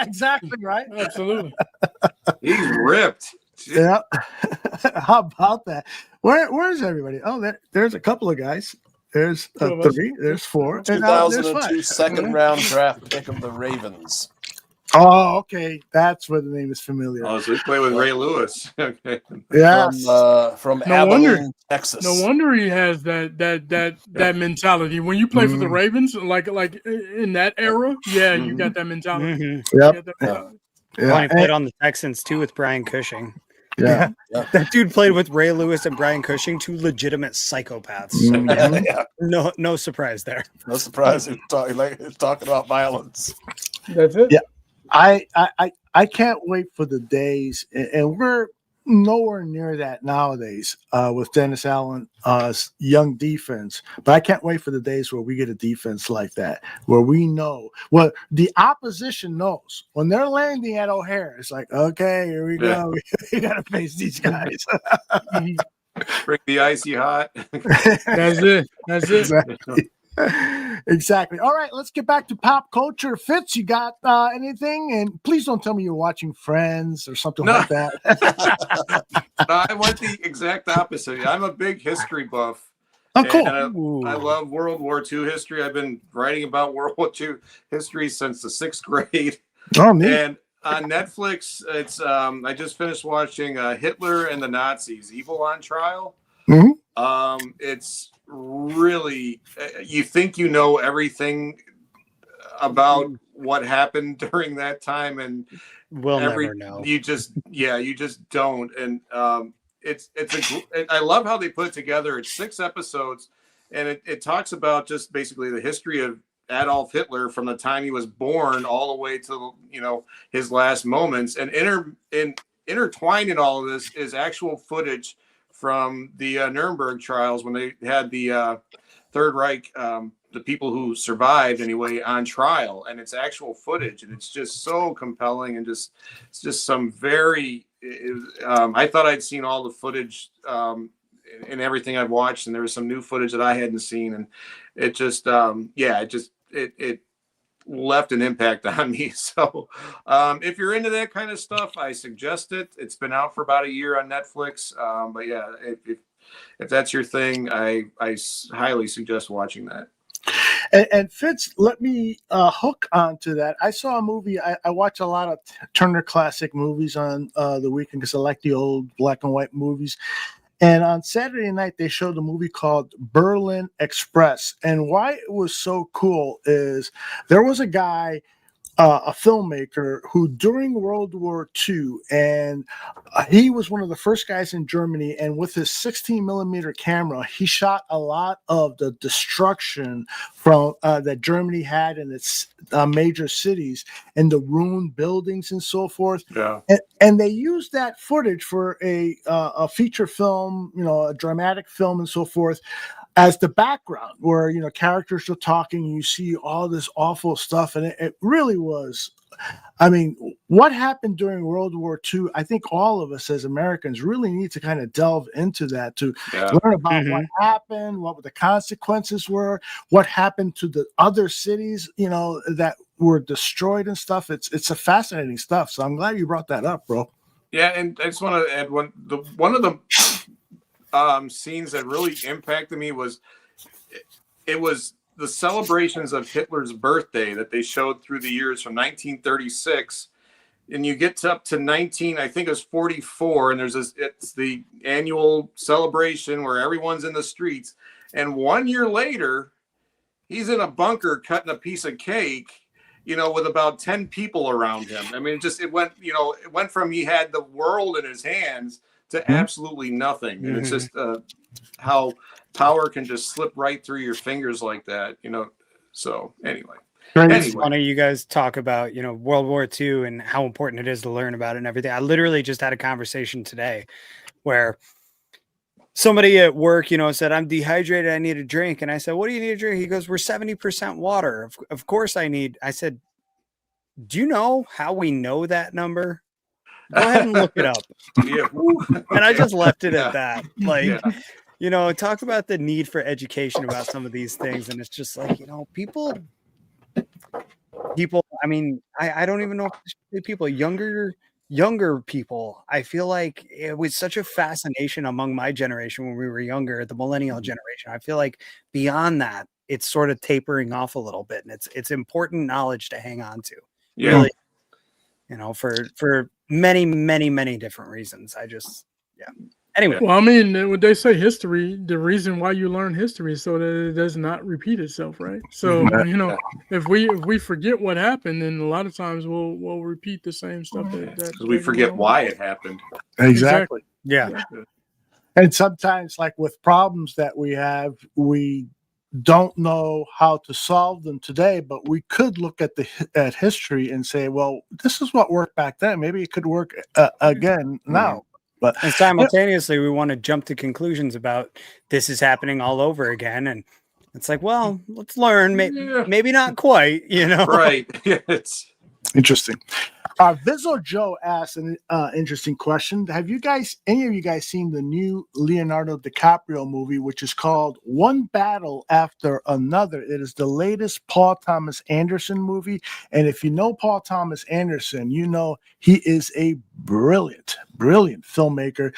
Exactly right. Absolutely. He's ripped. Yeah. How about that? Where's everybody? Oh, there's a couple of guys. There's 3. There's 4. 2002 second round draft pick of the Ravens. Oh, okay. That's where the name is familiar. Oh, so he played with Ray Lewis. Okay. Yeah. From Abilene, Texas. No wonder he has that mentality. When you play for the Ravens, like in that era, you got that mentality. Yep. He played on the Texans too with Brian Cushing. Yeah. That dude played with Ray Lewis and Brian Cushing, two legitimate psychopaths. So no surprise there. No surprise. He's talking about violence. That's it. Yeah. I can't wait for the days, and we're nowhere near that nowadays with Dennis Allen's young defense. But I can't wait for the days where we get a defense like that, where we know, well, the opposition knows when they're landing at O'Hare. It's like, okay, here we go. We got to face these guys. Bring the icy hot. That's it. That's it. Exactly. Exactly. All right, let's get back to pop culture. Fitz, you got anything? And please don't tell me you're watching Friends or something like that. I went the exact opposite. I'm a big history buff. Oh, cool. And I love World War II history. I've been writing about World War II history since the 6th grade. Oh, neat. And on Netflix, it's I just finished watching Hitler and the Nazis, Evil on Trial. Mm-hmm. It's really, you think you know everything about what happened during that time, and we'll never know. You just don't. And I love how they put it together. It's 6 episodes, and it talks about just basically the history of Adolf Hitler from the time he was born all the way to his last moments. And intertwined in all of this is actual footage from the Nuremberg trials when they had the Third Reich, the people who survived anyway, on trial, and it's actual footage, and it's just so compelling, and it's just some very. I thought I'd seen all the footage and everything I've watched, and there was some new footage that I hadn't seen, and it just it left an impact on me. So if you're into that kind of stuff, I suggest it. It's been out for about a year on Netflix, but yeah, if that's your thing, I highly suggest watching that. And Fitz, let me hook onto that. I saw a movie. I watch a lot of Turner Classic movies on the weekend because I like the old black and white movies. And on Saturday night, they showed a movie called Berlin Express. And why it was so cool is there was a guy, a filmmaker, who during World War II, and he was one of the first guys in Germany, and with his 16 millimeter camera, he shot a lot of the destruction from that Germany had in its major cities and the ruined buildings and so forth. Yeah. And they used that footage for a feature film, a dramatic film and so forth, as the background where, characters are talking, and you see all this awful stuff. And it really was, I mean, what happened during World War II, I think all of us as Americans really need to kind of delve into that to learn about what happened, what the consequences were, what happened to the other cities, that were destroyed and stuff. It's a fascinating stuff. So I'm glad you brought that up, bro. Yeah, and I just want to add one of the scenes that really impacted me was it was the celebrations of Hitler's birthday that they showed through the years from 1936, and you get up to I think it was 44, and it's the annual celebration where everyone's in the streets, and 1 year later he's in a bunker cutting a piece of cake, with about 10 people around him. I mean, it went from he had the world in his hands to absolutely nothing. And it's just how power can just slip right through your fingers like that, So anyway. It's funny you guys talk about, World War II and how important it is to learn about it and everything. I literally just had a conversation today where somebody at work, said, I'm dehydrated, I need a drink. And I said, what do you need to drink? He goes, we're 70% water. Of course I said, do you know how we know that number? Go ahead and look it up. Yeah. And I just left it at that. Talk about the need for education about some of these things. And it's just like, people, I mean, I don't even know if people, younger people, I feel like it was such a fascination among my generation when we were younger, the millennial generation. I feel like beyond that, it's sort of tapering off a little bit. And it's important knowledge to hang on to. Yeah. Really, for many, many, many different reasons. Anyway, well, I mean, when they say history, the reason why you learn history is so that it does not repeat itself, right? So if we forget what happened, then a lot of times we'll repeat the same stuff that we forget why it happened. Exactly. Yeah. Exactly. And sometimes, like with problems that we have, we don't know how to solve them today, but we could look at history and say, well, this is what worked back then. Maybe it could work again now. But and simultaneously, we want to jump to conclusions about this is happening all over again. And it's like, well, let's learn. Maybe not quite, Right. It's interesting. Vizzo Joe asked an interesting question. Have any of you guys seen the new Leonardo DiCaprio movie, which is called One Battle After Another? It is the latest Paul Thomas Anderson movie. And if you know Paul Thomas Anderson, you know he is a brilliant filmmaker.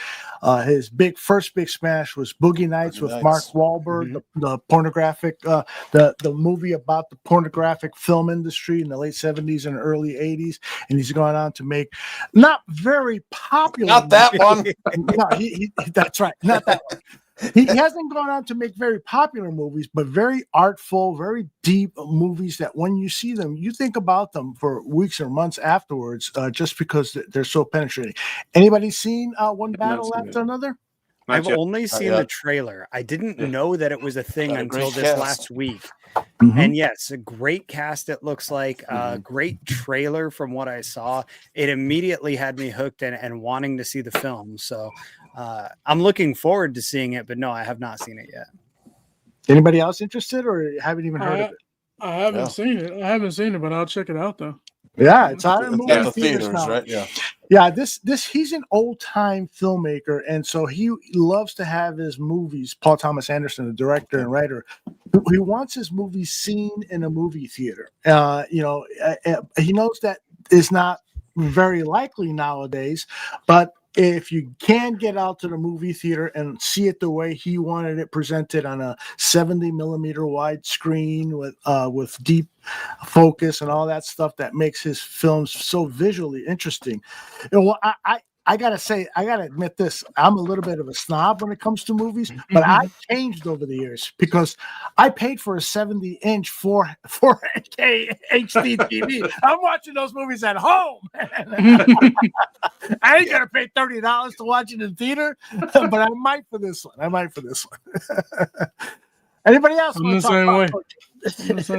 His first big smash was Boogie Nights with Mark Wahlberg, the pornographic, the movie about the pornographic film industry in the late 70s and early 80s. And he's gone on to make not very popular. Not that one. No, that's right. Not that one. He hasn't gone on to make very popular movies, but very artful, very deep movies that when you see them, you think about them for weeks or months afterwards, just because they're so penetrating. Anybody seen One Battle After Another? I've only seen the trailer. I didn't know that it was a thing until this last week. And yes, a great cast, it looks like. A great trailer from what I saw. It immediately had me hooked and wanting to see the film. So I'm looking forward to seeing it, but no, I have not seen it yet. Anybody else interested or haven't even heard of it? I haven't seen it. I haven't seen it, but I'll check it out though. Yeah, it's out in movie theaters now. right? Yeah. This he's an old time filmmaker, and so he loves to have his movies. Paul Thomas Anderson, the director and writer, he wants his movies seen in a movie theater. He knows that is not very likely nowadays, but if you can get out to the movie theater and see it the way he wanted it presented on a 70 millimeter wide screen with deep focus and all that stuff that makes his films so visually interesting. I gotta admit this. I'm a little bit of a snob when it comes to movies, but I've changed over the years because I paid for a 70-inch 4K HD TV. I'm watching those movies at home. I ain't gonna pay $30 to watch it in theater, but I might for this one. Anybody else? I'm the same way.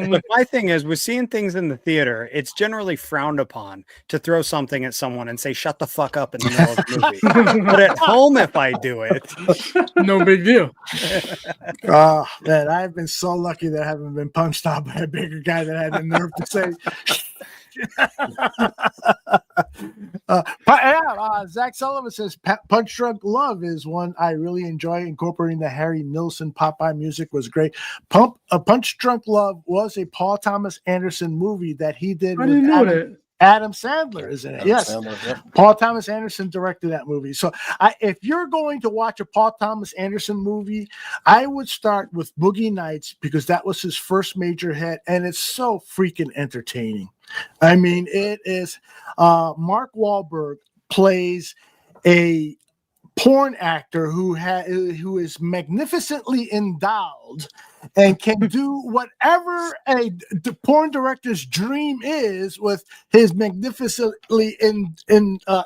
Look, my thing is, with seeing things in the theater, it's generally frowned upon to throw something at someone and say, shut the fuck up in the middle of the movie. But at home, if I do it, no big deal. Oh, man, I've been so lucky that I haven't been punched out by a bigger guy that had the nerve to say, Zach Sullivan says Punch Drunk Love is one I really enjoy. Incorporating the Harry Nilsson Popeye music was great. Punch Drunk Love was a Paul Thomas Anderson movie that he did with Adam Sandler is in it. Paul Thomas Anderson directed that movie. So if you're going to watch a Paul Thomas Anderson movie, I would start with Boogie Nights because that was his first major hit, and it's so freaking entertaining. I mean, it is. Mark Wahlberg plays a porn actor who is magnificently endowed and can do whatever a porn director's dream is with his magnificently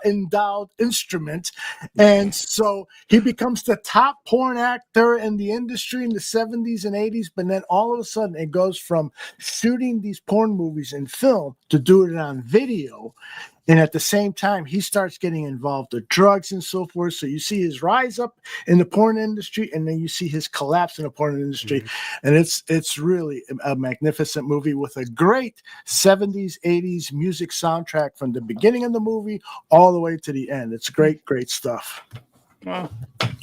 endowed instrument. And so he becomes the top porn actor in the industry in the 70s and 80s. But then all of a sudden it goes from shooting these porn movies in film to do it on video. And at the same time, he starts getting involved with drugs and so forth. So you see his rise up in the porn industry, and then you see his collapse in the porn industry. And it's really a magnificent movie with a great 70s, 80s music soundtrack from the beginning of the movie all the way to the end. It's great, great stuff. Wow.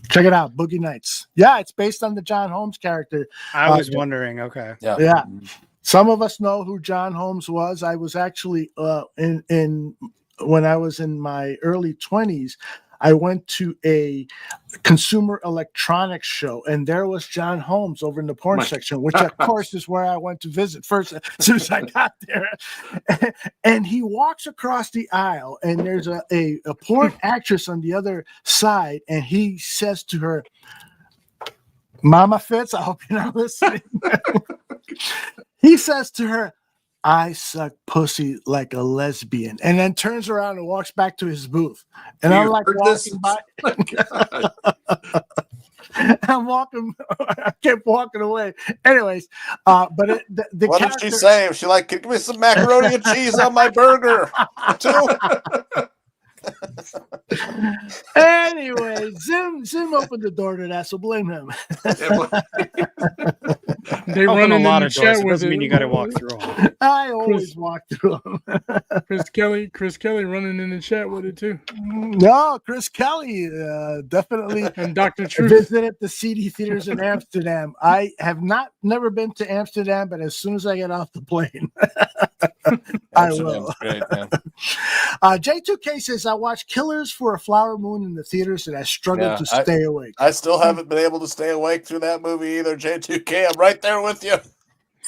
Check it out, Boogie Nights. Yeah, it's based on the John Holmes character. I was wondering. Okay. Yeah. Some of us know who John Holmes was. I was actually when I was in my early 20s, I went to a consumer electronics show, and there was John Holmes over in the porn section, which of course is where I went to visit first as soon as I got there. And he walks across the aisle, and there's a porn actress on the other side, and he says to her, Mama Fitz, I hope you're not listening. He says to her, I suck pussy like a lesbian, and then turns around and walks back to his booth. And I'm like walking by. I'm walking. I kept walking away. Anyways, but the what did she say? She like, give me some macaroni and cheese on my burger too. Anyway, Zim opened the door to that, so blame him. They run in the chat with doesn't mean you got to walk through them. I always walk through them. Chris Kelly running in the chat with it too. No, Chris Kelly definitely and Dr. Truth visited the CD theaters in Amsterdam. I have never been to Amsterdam, but as soon as I get off the plane, I will. Great, man. J2K says I watched Killers for a Flower Moon in the theaters, and I struggled to stay awake. I still haven't been able to stay awake through that movie either. J2K, I'm right there with you.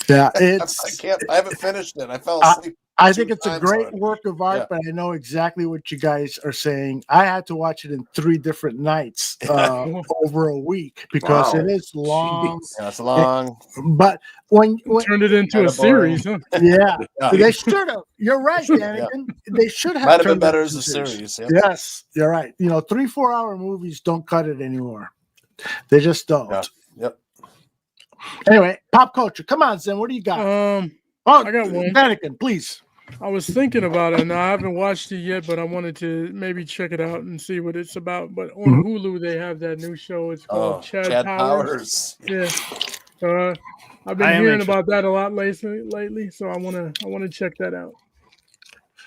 Yeah, I haven't finished it. I fell asleep. I think it's a great work of art, but I know exactly what you guys are saying. I had to watch it in 3 different nights over a week because it is long. Yeah, it's long. But when turned it into a series, huh? Yeah, they should have. You're right, Danikin. They should have. Might have been better as a series. Yeah. Yes, you're right. 3-4 hour movies don't cut it anymore. They just don't. Yeah. Yep. Anyway, pop culture. Come on, Zen. What do you got? I got one. Danikin, please. I was thinking about it, and I haven't watched it yet, but I wanted to maybe check it out and see what it's about. But on Hulu, they have that new show. It's called Chad Powers. Yeah. So I've been hearing about that a lot lately, so I wanna check that out.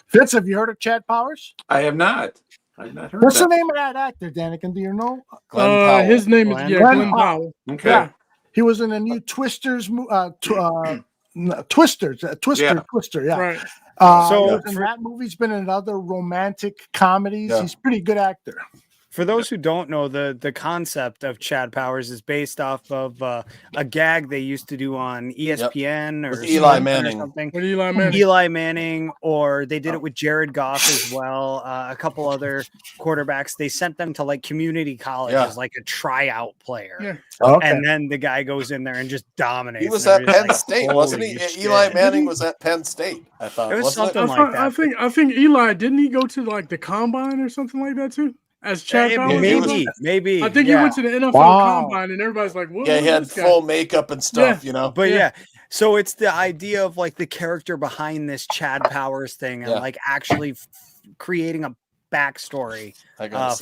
Fitz, have you heard of Chad Powers? I have not. I've not heard. What's the name of that actor, Danikin? Do you know? Glenn Powell. His name is Glenn Powell. Okay. Yeah. He was in a new Twisters. Twister. Yeah. Right. So that movie's been in other romantic comedies. Yeah. He's a pretty good actor. For those who don't know, the concept of Chad Powers is based off of a gag they used to do on ESPN or with Eli Manning. Or something. With Eli Manning. Eli Manning, or they did it with Jared Goff as well. A couple other quarterbacks. They sent them to like community college as like a tryout player. Yeah. Okay. And then the guy goes in there and just dominates. He was and at they're Penn just like, State, wasn't he? "Holy shit." Eli Manning was at Penn State. I thought It was wasn't something it? like that. I think Eli didn't he go to like the combine or something like that too? As Chad Powers? Maybe. I think he went to the NFL combine, and everybody's like, "What?" Yeah, he had full makeup and stuff, But so it's the idea of like the character behind this Chad Powers thing, and like actually creating a backstory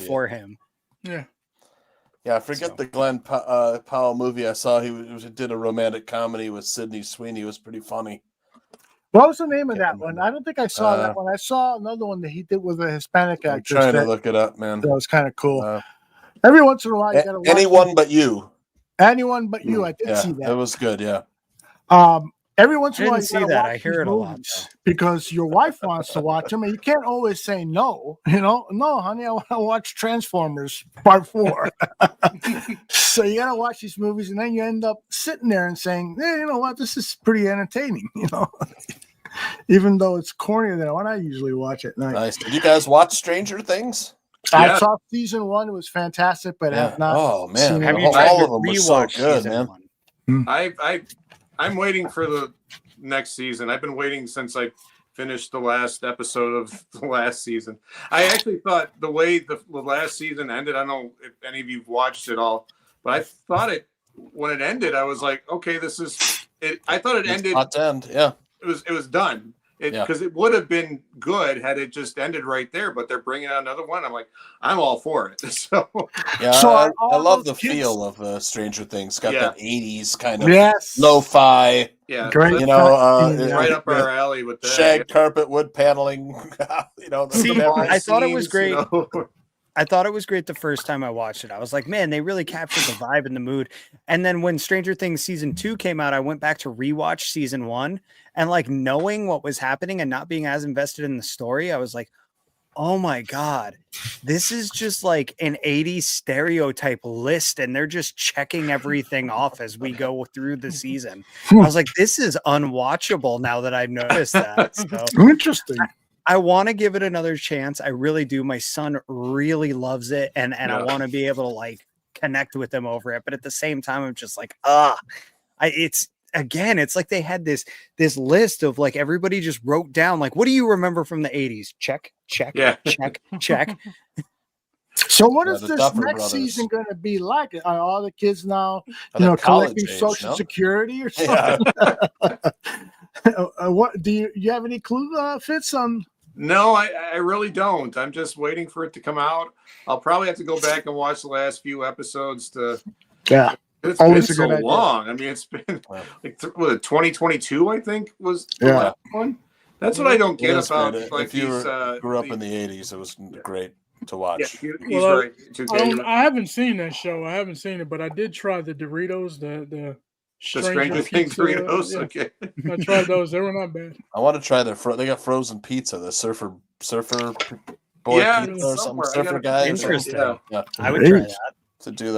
for him. Yeah. Yeah, I forget the Glenn Powell movie I saw. He did a romantic comedy with Sydney Sweeney. It was pretty funny. What was the name of that one? I don't think I saw that one. I saw another one that he did with a Hispanic actress. I'm trying to look it up, man. That was kind of cool. Every once in a while, you gotta watch Anyone But You. Anyone But You. I did see that. It was good. Yeah. Every once in a while, I didn't see that. I hear it a lot because your wife wants to watch them, and you can't always say no. No, honey, I want to watch Transformers Part 4. So you gotta watch these movies, and then you end up sitting there and saying, "Hey, you know what? This is pretty entertaining." Even though it's cornier than what I usually watch at night. Nice. Did you guys watch Stranger Things? I saw season 1; it was fantastic, but I have not. Oh man, Have you all of them were so good, man. I'm waiting for the next season. I've been waiting since I finished the last episode of the last season. I actually thought the way the last season ended, I don't know if any of you've watched it all, but I thought when it ended, I was like, okay, this is it. I thought it ended. Not to end, yeah. It was done. Because it would have been good had it just ended right there, but they're bringing out another one. I'm like, I'm all for it. So I love the feel of Stranger Things. Got that 80s kind of lo-fi. Yeah, great. Right up our alley with that. Shag carpet, wood paneling. I thought it was great. I thought it was great the first time I watched it. I was like, man, they really captured the vibe and the mood. And then when Stranger Things season 2 came out, I went back to rewatch season 1, and like knowing what was happening and not being as invested in the story, I was like, oh my God, this is just like an 80s stereotype list, and they're just checking everything off as we go through the season. I was like, this is unwatchable now that I've noticed that. So Interesting. I want to give it another chance. I really do. My son really loves it, and I want to be able to like connect with him over it. But at the same time, I'm just like, it's like they had this list of like everybody just wrote down like, what do you remember from the 80s? Check, check, check. So what is the this Duffer next Brothers. season going to be like? Are all the kids now, Are they collecting college age, Social no? Security or something? What do you have any clue, Fitz, on? No, I really don't. I'm just waiting for it to come out. I'll probably have to go back and watch the last few episodes to. Yeah, it's always been a good so idea. long. I mean, it's been like 2022. I think was the Yeah. last one. That's what I don't get It is about great. like If you these. grew up in the 80s, it was great to watch. He's Well, right. I haven't seen that show. I haven't seen it, but I did try the Doritos, the Stranger Things Pizza. Doritos. Yeah. Okay. I tried those. They were not bad. I want to try they got frozen pizza, the surfer boy Yeah, pizza or something, somewhere. I surfer gotta- guy. Interesting. Yeah. I would try that. To do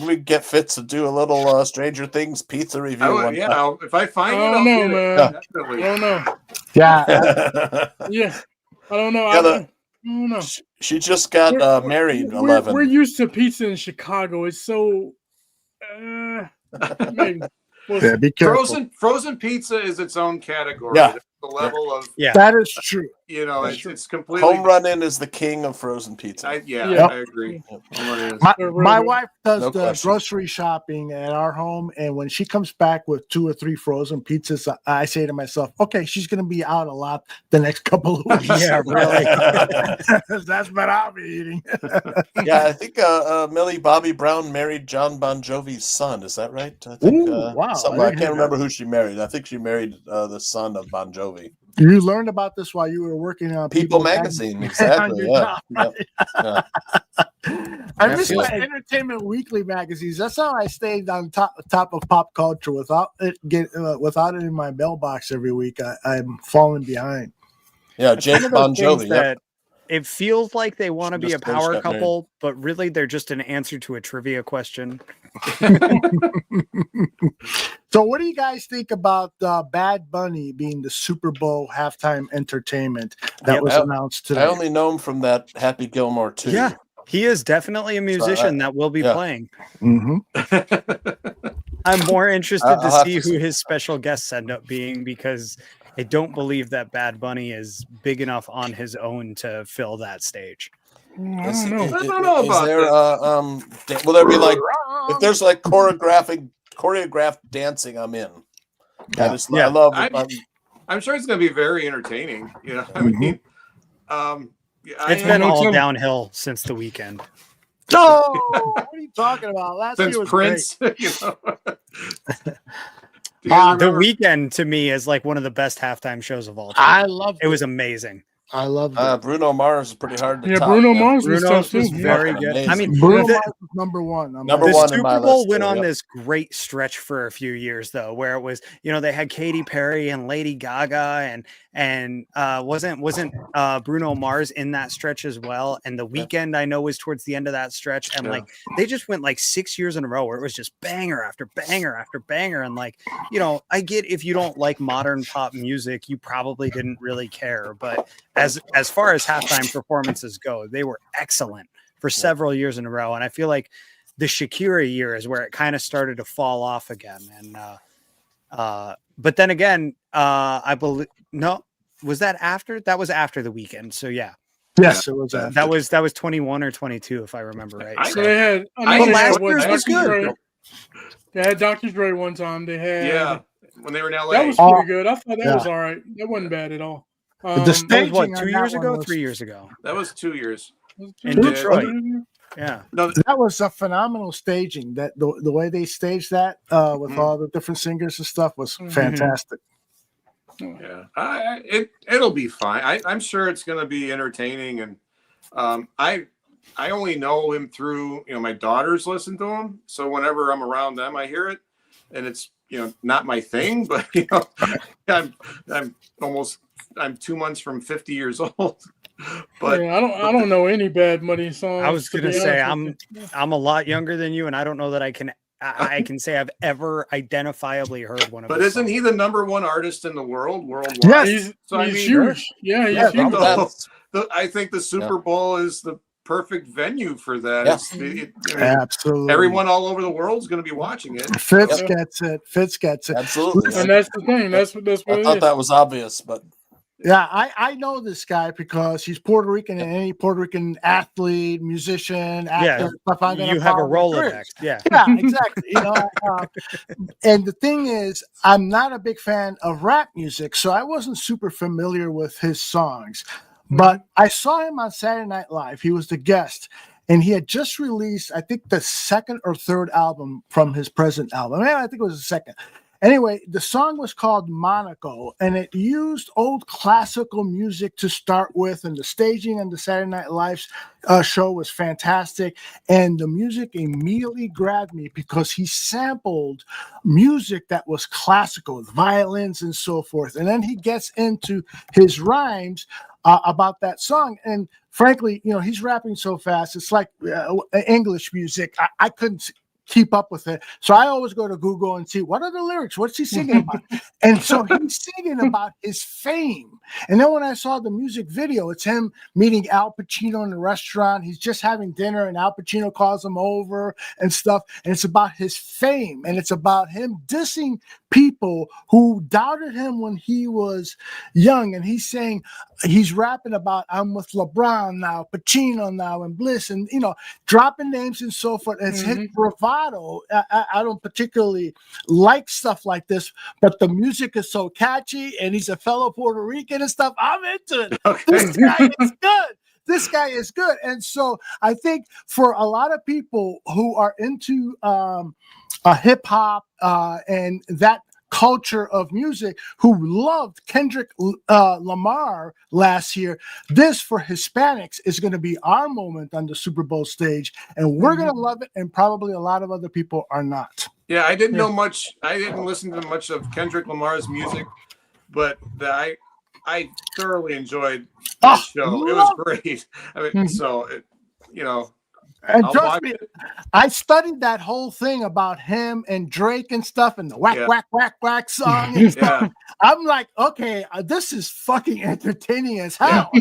we get Fitz to do a little Stranger Things pizza review. I would, one yeah, time. if I find I it, don't I'll know, get man. it. Definitely. I don't know. Yeah, Yeah, I don't know. Yeah, I don't know. She just got married. 11. We're used to pizza in Chicago. It's so maybe. We'll see. be careful. Frozen pizza is its own category. Yeah. There's the level of That is true. it's completely Home Run In is the king of frozen pizza. I Yep. agree. My wife does No the question. grocery shopping at our home, and when she comes back with 2 or 3 frozen pizzas, I say to myself, "Okay, she's going to be out a lot the next couple of weeks." Yeah, really. That's what I'll be eating. Yeah, I think Millie Bobby Brown married John Bon Jovi's son. Is that right? I think. Ooh, wow. I can't remember who she married. I think she married the son of Bon Jovi. You learned about this while you were working on People Magazine, exactly. Yeah. Yeah. I miss Yeah. my Entertainment Weekly magazines. That's how I stayed on top of pop culture without it in my mailbox every week. I'm falling behind. Yeah, It's Jake one of those Bon things Jovi. that it feels like they want to be a Just power got married. couple, but really they're just an answer to a trivia question. So, what do you guys think about Bad Bunny being the Super Bowl halftime entertainment that was announced today? I only know him from that Happy Gilmore 2. Yeah, he is definitely a musician that will be playing. Mm-hmm. I'm more interested I'll to have see to who his special guests end up being, because I don't believe that Bad Bunny is big enough on his own to fill that stage. I don't know. I don't know about there, will there be like, if there's like choreographed dancing, I'm in. I love it. I'm sure it's going to be very entertaining. I mean, It's been all downhill since the weekend. Oh, what are you talking about? Last Since year was Prince, great. The Weekend to me is like one of the best halftime shows of all time. I loved it. It was amazing. I loved it. Bruno Mars is pretty hard to Yeah, top. Bruno Mars was Bruno tough too. was very good. Amazing. I mean, Bruno the- Mars was number one. Number the one in Super my Bowl list, went too, on yep. this great stretch for a few years, though, where it was, they had Katy Perry and Lady Gaga, and wasn't Bruno Mars in that stretch as well? And The Weeknd, I know, was towards the end of that stretch, and like they just went like 6 years in a row where it was just banger after banger after banger, and like I get if you don't like modern pop music, you probably didn't really care, but as far as halftime performances go, they were excellent for several years in a row. And I feel like the Shakira year is where it kind of started to fall off again. And but then again, I believe was that after? That was after The Weeknd. So yeah. Yes, it was. That was 21 or 22, if I remember right. So they had. last year's was good. They had Dr. Dre one time. They had. when they were in LA. That was pretty good. I thought that was all right. That wasn't bad at all. The staging what, on 2 that years one ago, was- 3 years ago That was 2 years. in Detroit. Yeah. No, That was a phenomenal staging. That the way they staged that with all the different singers and stuff was fantastic. Yeah, it'll be fine. I'm sure it's going to be entertaining, and I only know him through my daughters listen to him, so whenever I'm around them, I hear it, and it's not my thing, but I'm 2 months from 50 years old. But yeah, I don't know any Bad Bunny songs. I was to gonna be say honest with you. I'm a lot younger than you, and I don't know that I can say I've ever identifiably heard one of. But his isn't songs. he the #1 artist in the world worldwide? Yes. He's huge. Yeah, he's huge. I think the Super Bowl is the perfect venue for that. Yeah. Absolutely. Everyone all over the world is going to be watching it. Fitz gets it. Fitz gets it. Absolutely. And that's the thing. That's what I thought that was obvious, but yeah, I know this guy because he's Puerto Rican, and any Puerto Rican athlete, musician, actor, stuff like that. You have a Rolodex. Yeah. Yeah, exactly. And the thing is, I'm not a big fan of rap music, so I wasn't super familiar with his songs. But I saw him on Saturday Night Live. He was the guest, and he had just released, I think, the second or third album from his present album. Yeah, I think it was the second. Anyway, the song was called Monaco, and it used old classical music to start with, and the staging on the Saturday Night Live show was fantastic, and the music immediately grabbed me because he sampled music that was classical, with violins and so forth, and then he gets into his rhymes about that song, and frankly, he's rapping so fast, it's like English music. I couldn't keep up with it. So I always go to Google and see what are the lyrics, what's he singing about? And so he's singing about his fame. And then when I saw the music video, it's him meeting Al Pacino in the restaurant. He's just having dinner and Al Pacino calls him over and stuff. And it's about his fame, and it's about him dissing people who doubted him when he was young. And he's saying, he's rapping about, I'm with LeBron now, Pacino now, and Bliss, and dropping names and so forth. It's his bravado. I don't particularly like stuff like this, but the music is so catchy, and he's a fellow Puerto Rican and stuff. I'm into it. Okay. This guy is good. This guy is good. And so I think for a lot of people who are into hip hop and that culture of music, who loved Kendrick Lamar last year, this for Hispanics is going to be our moment on the Super Bowl stage, and we're going to love it, and probably a lot of other people are not. Yeah, I didn't know much. I didn't listen to much of Kendrick Lamar's music, but I thoroughly enjoyed the show. It was great. I mean, so and trust me, I studied that whole thing about him and Drake and stuff, and the whack song and stuff. Yeah. I'm like, okay, this is fucking entertaining as hell,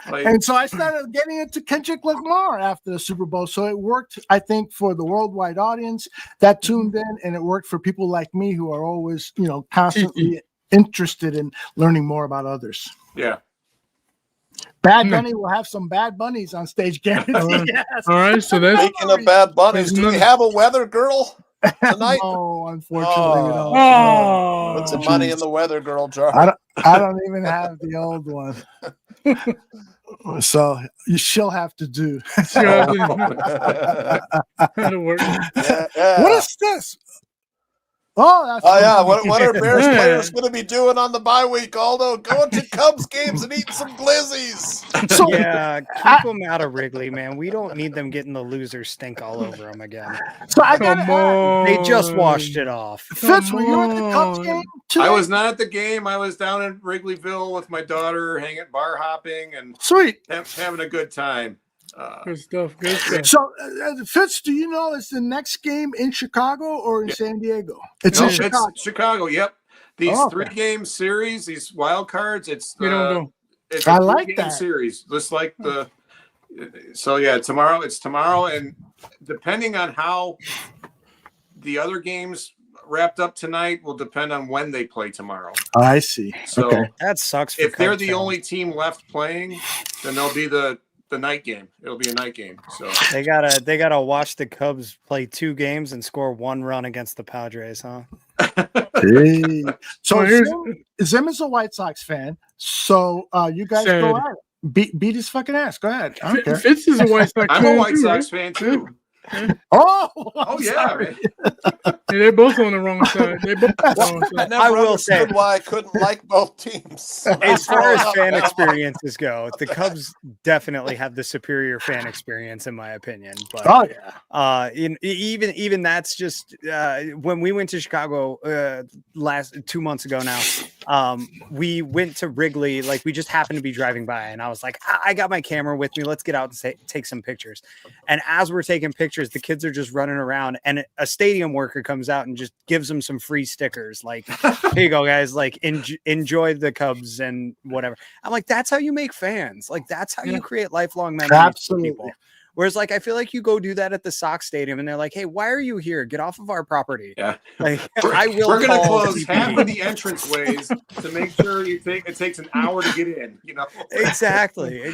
and so I started getting into Kendrick Lamar after the Super Bowl. So it worked, I think, for the worldwide audience that tuned in, and it worked for people like me who are always, constantly interested in learning more about others. Yeah. Bad Bunny will have some Bad Bunnies on stage, guarantee. Yes. All right, so that's speaking of Bad Bunnies. Do we have a weather girl tonight? No, unfortunately, we don't. Oh, put some money in the weather girl jar. I don't even have the old one. So she'll have to do. What is this? Oh, yeah. What are Bears players going to be doing on the bye week, Aldo? Going to Cubs games and eating some glizzies. So, yeah, keep them out of Wrigley, man. We don't need them getting the loser stink all over them again. So I got they just washed it off. Fitz, were you at the Cubs game today? I was not at the game. I was down in Wrigleyville with my daughter, bar hopping, and sweet, having a good time. Good stuff. Good stuff. So, Fitz, do you know is the next game in Chicago or in San Diego? It's in Chicago. It's Chicago. Yep. These 3-game series, these wild cards. It's I like that series. Just like the. So yeah, tomorrow. It's tomorrow, and depending on how the other games wrapped up tonight will depend on when they play tomorrow. I see. So that sucks. If they're the only team left playing, then they'll be the night game. It'll be a night game. So they gotta watch the Cubs play 2 games and score 1 run against the Padres, huh? Hey. So Zim is a White Sox fan. So you guys go out. Beat his fucking ass. Go ahead. I don't care. Fitz is a White Sox fan. I'm a White Sox fan too. Oh yeah. They're both on the wrong side. I will say why I couldn't like both teams. As far as fan experiences go, the Cubs definitely have the superior fan experience, in my opinion. But even that's just when we went to Chicago 2 months ago now. we went to Wrigley, like we just happened to be driving by, and I was like, I got my camera with me. Let's get out and take some pictures. And as we're taking pictures, the kids are just running around, and a stadium worker comes out and just gives them some free stickers. Like, here you go, guys. Like, enjoy the Cubs and whatever. I'm like, that's how you make fans. Like, that's how you create lifelong memories. Absolutely. For people. Whereas, like, I feel like you go do that at the Sox stadium, and they're like, "Hey, why are you here? Get off of our property." Yeah, like we're going to close half of the entranceways to make sure it takes an hour to get in. You know, exactly.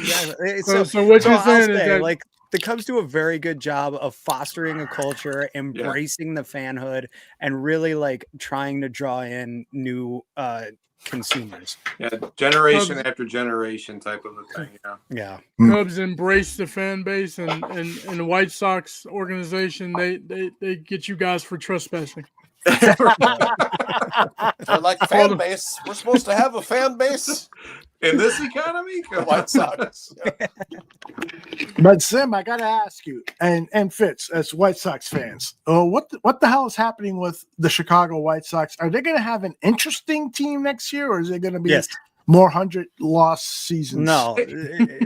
So what you're saying is that, like, the Cubs do a very good job of fostering a culture, embracing the fanhood, and really like trying to draw in new consumers. Yeah, generation after generation type of a thing. Yeah. Cubs embrace the fan base, and the White Sox organization, they get you guys for trespassing. They're like fan base. We're supposed to have a fan base in this economy. The White Sox. Yeah. But Sim, I gotta ask you, and Fitz, as White Sox fans, what the hell is happening with the Chicago White Sox? Are they going to have an interesting team next year, or is it going to be more 100-loss seasons? No,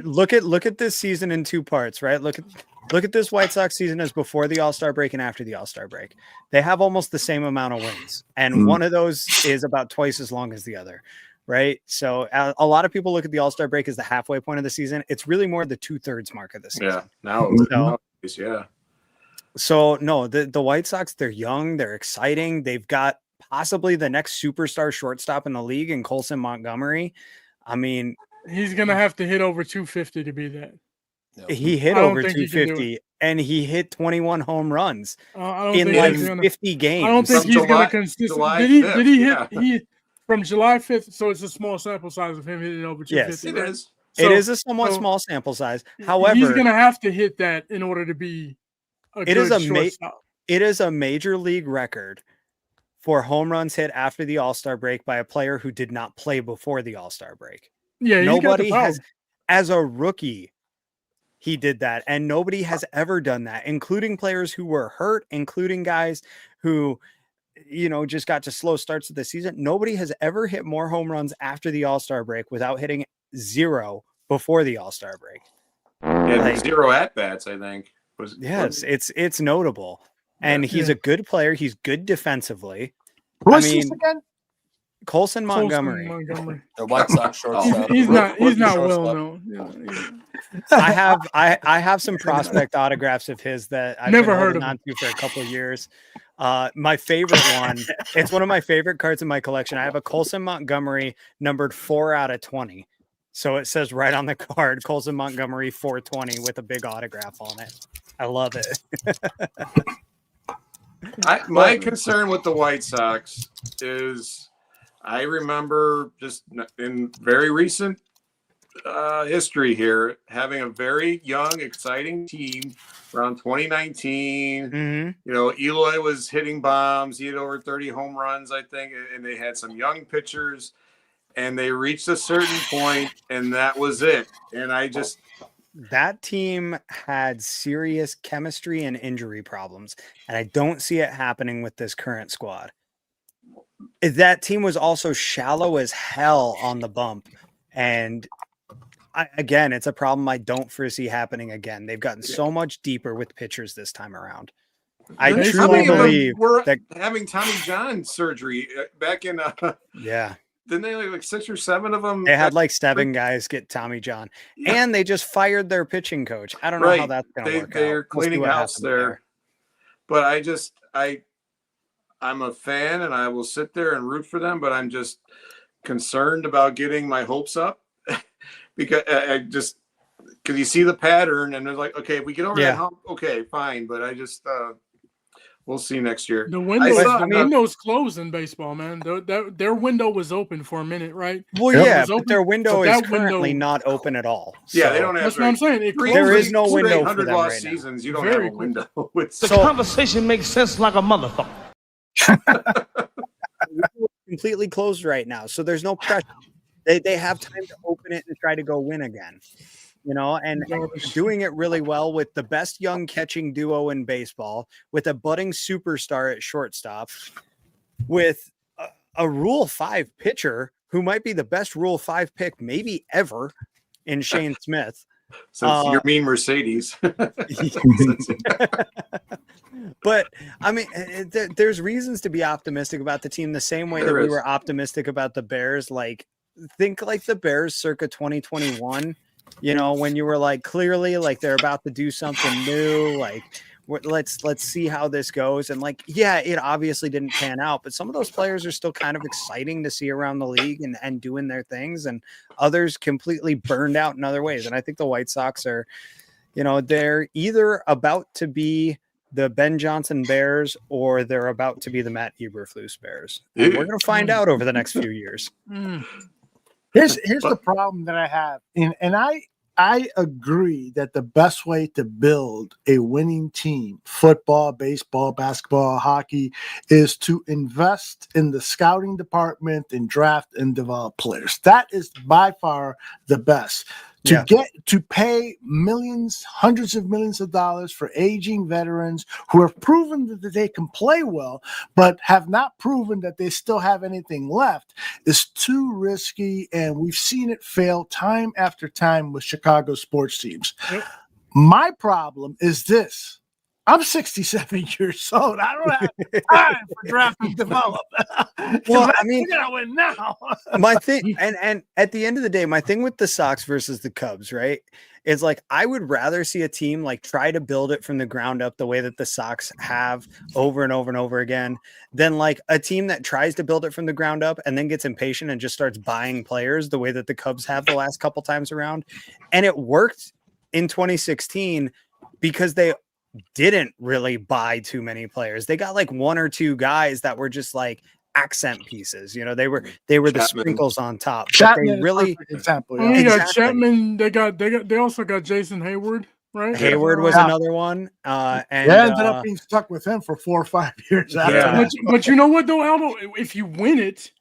look at this season in two parts, right? Look at this White Sox season as before the All-Star break and after the All-Star break. They have almost the same amount of wins, and one of those is about twice as long as the other. Right. So a lot of people look at the All-Star break as the halfway point of the season. It's really more the 2/3 mark of the season. Yeah. Now, yeah. So no, the White Sox, they're young, they're exciting. They've got possibly the next superstar shortstop in the league in Colson Montgomery. I mean, he's going to have to hit over 250 to be that. He hit over 250 and he hit 21 home runs in like 50 games. I don't think he's going to consistently. Did he hit from July 5th? So it's a small sample size of him hitting over 250. Yes, it is. It is a somewhat small sample size. However, he's going to have to hit that in order to be a good shortstop. It is a major league record for home runs hit after the All-Star break by a player who did not play before the All-Star break. Yeah, nobody has, as a rookie, he did that, and nobody has ever done that, including players who were hurt, including guys who, just got to slow starts of the season. Nobody has ever hit more home runs after the All-Star break without hitting 0 before the All-Star break. Yeah, 0 at-bats, I think. It's notable. And he's a good player. He's good defensively. Who's this again? Colson Montgomery. The White Sox shortstop. He's not well known. I have some prospect autographs of his that I've never been heard of on to for a couple of years. My favorite one, it's one of my favorite cards in my collection. I have a Colson Montgomery numbered 4 out of 20. So it says right on the card, Colson Montgomery 420 with a big autograph on it. I love it. My concern with the White Sox is I remember just in very recent history here having a very young, exciting team around 2019. Mm-hmm. Eloy was hitting bombs. He had over 30 home runs, I think, and they had some young pitchers, and they reached a certain point, and that was it. And that team had serious chemistry and injury problems, and I don't see it happening with this current squad. That team was also shallow as hell on the bump, and again, it's a problem I don't foresee happening again. They've gotten so much deeper with pitchers this time around. I truly believe that having Tommy John surgery back in Didn't they like 6 or 7 of them? They had like 7 guys get Tommy John, and they just fired their pitching coach. I don't know how that's going to work out. They're cleaning house there. But I'm a fan, and I will sit there and root for them. But I'm just concerned about getting my hopes up because because you see the pattern, and they're like, okay, if we get over that hump, okay, fine. But I just we'll see next year. The window's closed in baseball, man. Their window was open for a minute, right? Well, but their window is currently not open at all. Yeah, they don't have. That's what I'm saying. There is no window for them right seasons. now. You don't have a window. The conversation makes sense like a motherfucker. Completely closed right now, so there's no pressure. They have time to open it and try to go win again. And doing it really well with the best young catching duo in baseball, with a budding superstar at shortstop, with a Rule 5 pitcher who might be the best Rule 5 pick maybe ever in Shane Smith. Since you're mean Mercedes. But I mean, there's reasons to be optimistic about the team the same way that we were optimistic about the Bears. Like, think like the Bears circa 2021, you know, when you were like, clearly like they're about to do something new. Like, let's see how this goes. And like, yeah, it obviously didn't pan out, but some of those players are still kind of exciting to see around the league and doing their things, and others completely burned out in other ways. And I think the White Sox are, you know, they're either about to be the Ben Johnson Bears or they're about to be the Matt Eberflus Bears. And we're going to find out over the next few years. Here's the problem that I have. And I agree that the best way to build a winning team, football, baseball, basketball, hockey, is to invest in the scouting department and draft and develop players. That is by far the best. To pay millions, hundreds of millions of dollars for aging veterans who have proven that they can play well, but have not proven that they still have anything left is too risky. And we've seen it fail time after time with Chicago sports teams. Yep. My problem is this. I'm 67 years old. I don't have time for draft and develop. Well, I mean, we gotta win now. My thing, and at the end of the day, my thing with the Sox versus the Cubs, right, is like I would rather see a team like try to build it from the ground up the way that the Sox have over and over and over again, than like a team that tries to build it from the ground up and then gets impatient and just starts buying players the way that the Cubs have the last couple times around. And it worked in 2016 because they didn't really buy too many players. They got like one or two guys that were just like accent pieces. You know, they were the sprinkles on top. Chapman, they really example. Yeah. You got Chapman. They also got Jason Hayward, right? Hayward was another one. And ended up being stuck with him for 4 or 5 years after that. But you know what though, Aldo? If you win, it's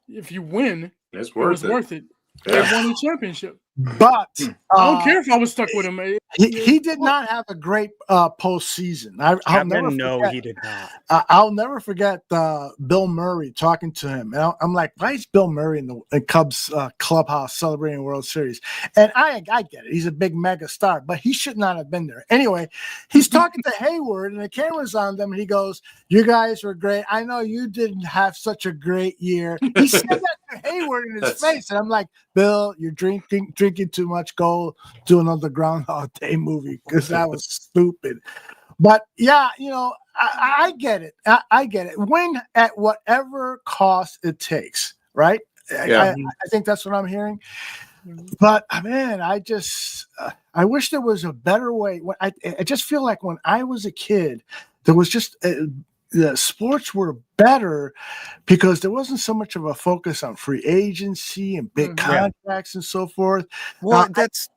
worth it. They won the championship. But I don't care if I was stuck with him. He did not have a great postseason. He did not. I'll never forget Bill Murray talking to him. And I'm like, why is Bill Murray in the Cubs clubhouse celebrating World Series? And I get it. He's a big mega star, but he should not have been there. Anyway, he's talking to Hayward, and the camera's on them, and he goes, "You guys were great. I know you didn't have such a great year." He said that to Hayward in his face, and I'm like, Bill, you're drinking too much. Go do another Groundhog Day movie because that was stupid. But yeah, you know, I get it. I get it. Win at whatever cost it takes, right? Yeah. I think that's what I'm hearing. But man, I wish there was a better way. I just feel like when I was a kid, there was just the sports were better because there wasn't so much of a focus on free agency and big contracts and so forth. Well, that's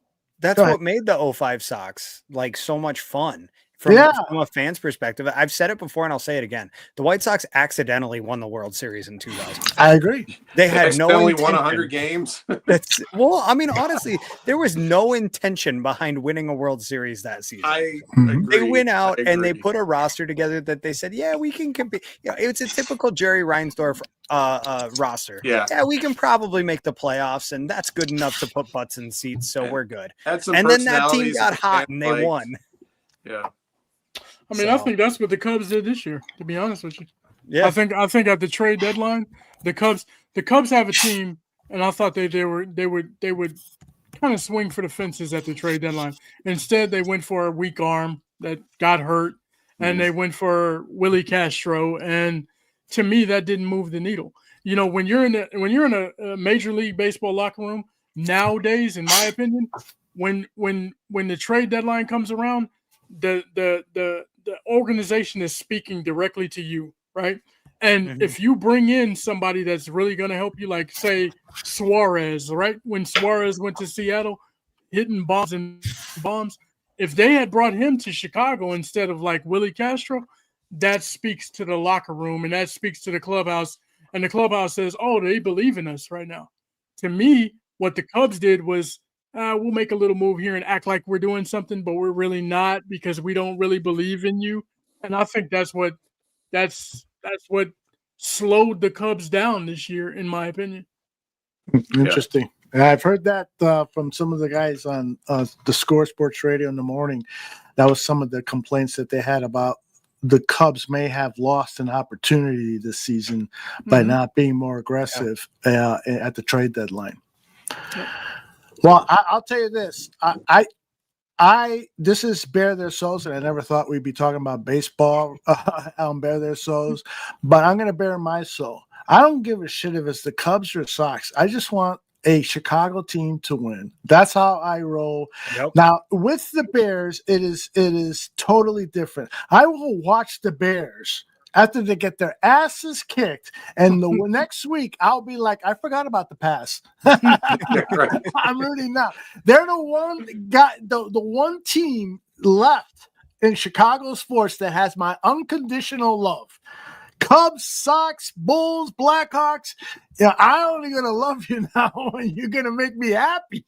what made the 05 Sox like so much fun. From a fan's perspective, I've said it before and I'll say it again. The White Sox accidentally won the World Series in 2000. I agree. They had no only intention. won 100 games. Well, I mean, honestly, there was no intention behind winning a World Series that season. I agree. They went out and they put a roster together that they said, yeah, we can compete. You know, it's a typical Jerry Reinsdorf roster. Yeah, we can probably make the playoffs, and that's good enough to put butts in seats, so we're good. And then that team got hot and they won. Yeah. I mean, I think that's what the Cubs did this year, to be honest with you. Yeah. I think at the trade deadline, the Cubs have a team, and I thought they would kind of swing for the fences at the trade deadline. Instead, they went for a weak arm that got hurt, and they went for Willie Castro, and to me, that didn't move the needle. You know, when you're in a Major League Baseball locker room nowadays, in my opinion, when the trade deadline comes around, the organization is speaking directly to you, right? And if you bring in somebody that's really going to help you, like say Suarez, right? When Suarez went to Seattle, hitting bombs, if they had brought him to Chicago instead of like Willie Castro, that speaks to the locker room and that speaks to the clubhouse. And the clubhouse says, "Oh, they believe in us right now." To me, what the Cubs did was, we'll make a little move here and act like we're doing something, but we're really not because we don't really believe in you. And I think that's what slowed the Cubs down this year, in my opinion. Interesting. I've heard that from some of the guys on the Score Sports Radio in the morning. That was some of the complaints that they had about the Cubs may have lost an opportunity this season by not being more aggressive at the trade deadline. Well, I'll tell you this. This is Bare Their Souls, and I never thought we'd be talking about baseball on Bare Their Souls, but I'm going to bare my soul. I don't give a shit if it's the Cubs or Sox. I just want a Chicago team to win. That's how I roll. Yep. Now, with the Bears, it is totally different. I will watch the Bears after they get their asses kicked, and the next week I'll be like, I forgot about the pass. I'm really not. They're the one guy, the one team left in Chicago sports that has my unconditional love. Cubs, Sox, Bulls, Blackhawks. Yeah, I'm only gonna love you now when you're gonna make me happy.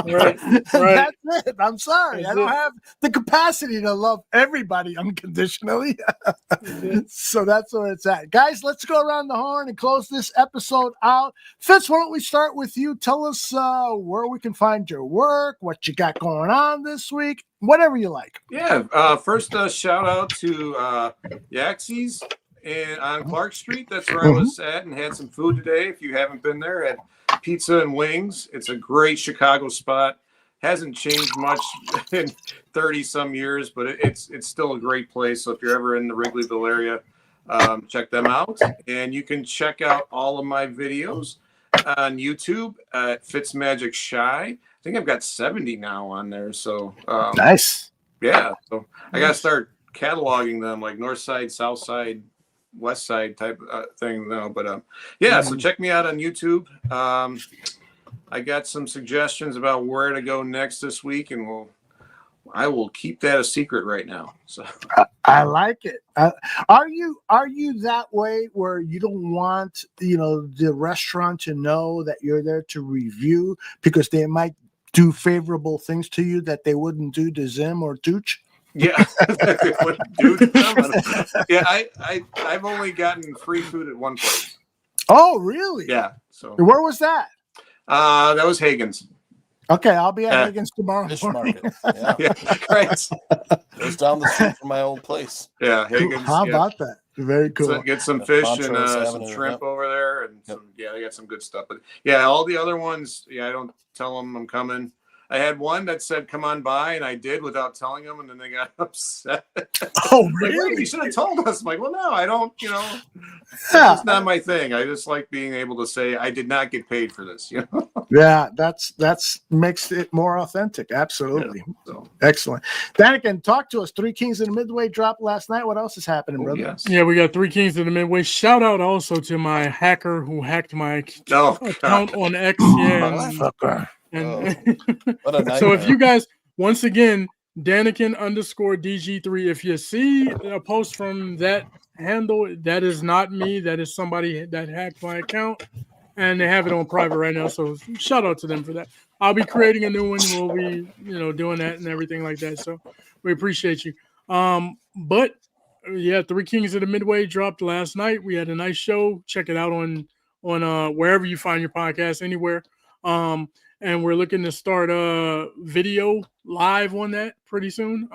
Right. That's it. I'm sorry. I don't have the capacity to love everybody unconditionally. So that's where it's at. Guys, let's go around the horn and close this episode out. Fitz, why don't we start with you? Tell us where we can find your work, what you got going on this week, whatever you like. Yeah. First, shout out to Yaxi's. And on Clark Street, that's where I was at and had some food today. If you haven't been there, had pizza and wings. It's a great Chicago spot. Hasn't changed much in 30-some years, but it's still a great place. So if you're ever in the Wrigleyville area, check them out. And you can check out all of my videos on YouTube at Fitz Magic Shy. I think I've got 70 now on there. So nice. Yeah. So I got to start cataloging them, like North Side, South Side, West Side type thing though, but yeah, so check me out on YouTube. I got some suggestions about where to go next this week, and I will keep that a secret right now. So I like it. Are you that way where you don't want the restaurant to know that you're there to review because they might do favorable things to you that they wouldn't do to Zim or Tooch? Yeah, yeah. I've only gotten free food at one place. Oh, really? Yeah. So where was that? That was Hagen's. Okay, I'll be at Hagen's tomorrow. Fish market. Yeah, right. Goes down the street from my old place. Yeah, Hagen's. How about that? Very cool. So get some fish and some shrimp over there, and they got some good stuff. But yeah, all the other ones, I don't tell them I'm coming. I had one that said, come on by, and I did without telling them, and then they got upset. Oh, really? Like, you should have told us. I'm like, well, no, I don't, it's not my thing. I just like being able to say, I did not get paid for this, Yeah, that's makes it more authentic. Absolutely. Yeah, so. Excellent. Danikin, talk to us. 3 Kings in the Midway dropped last night. What else is happening, brother? Yes. Yeah, we got 3 Kings in the Midway. Shout out also to my hacker who hacked my account on X. Yeah, so if you guys, once again, Danikin_DG3, if you see a post from that handle, that is not me. That is somebody that hacked my account, and they have it on private right now. So shout out to them for that. I'll be creating a new one. We'll be, doing that and everything like that. So we appreciate you. But yeah, 3 Kings of the Midway dropped last night. We had a nice show. Check it out on wherever you find your podcast, anywhere. And we're looking to start a video live on that pretty soon,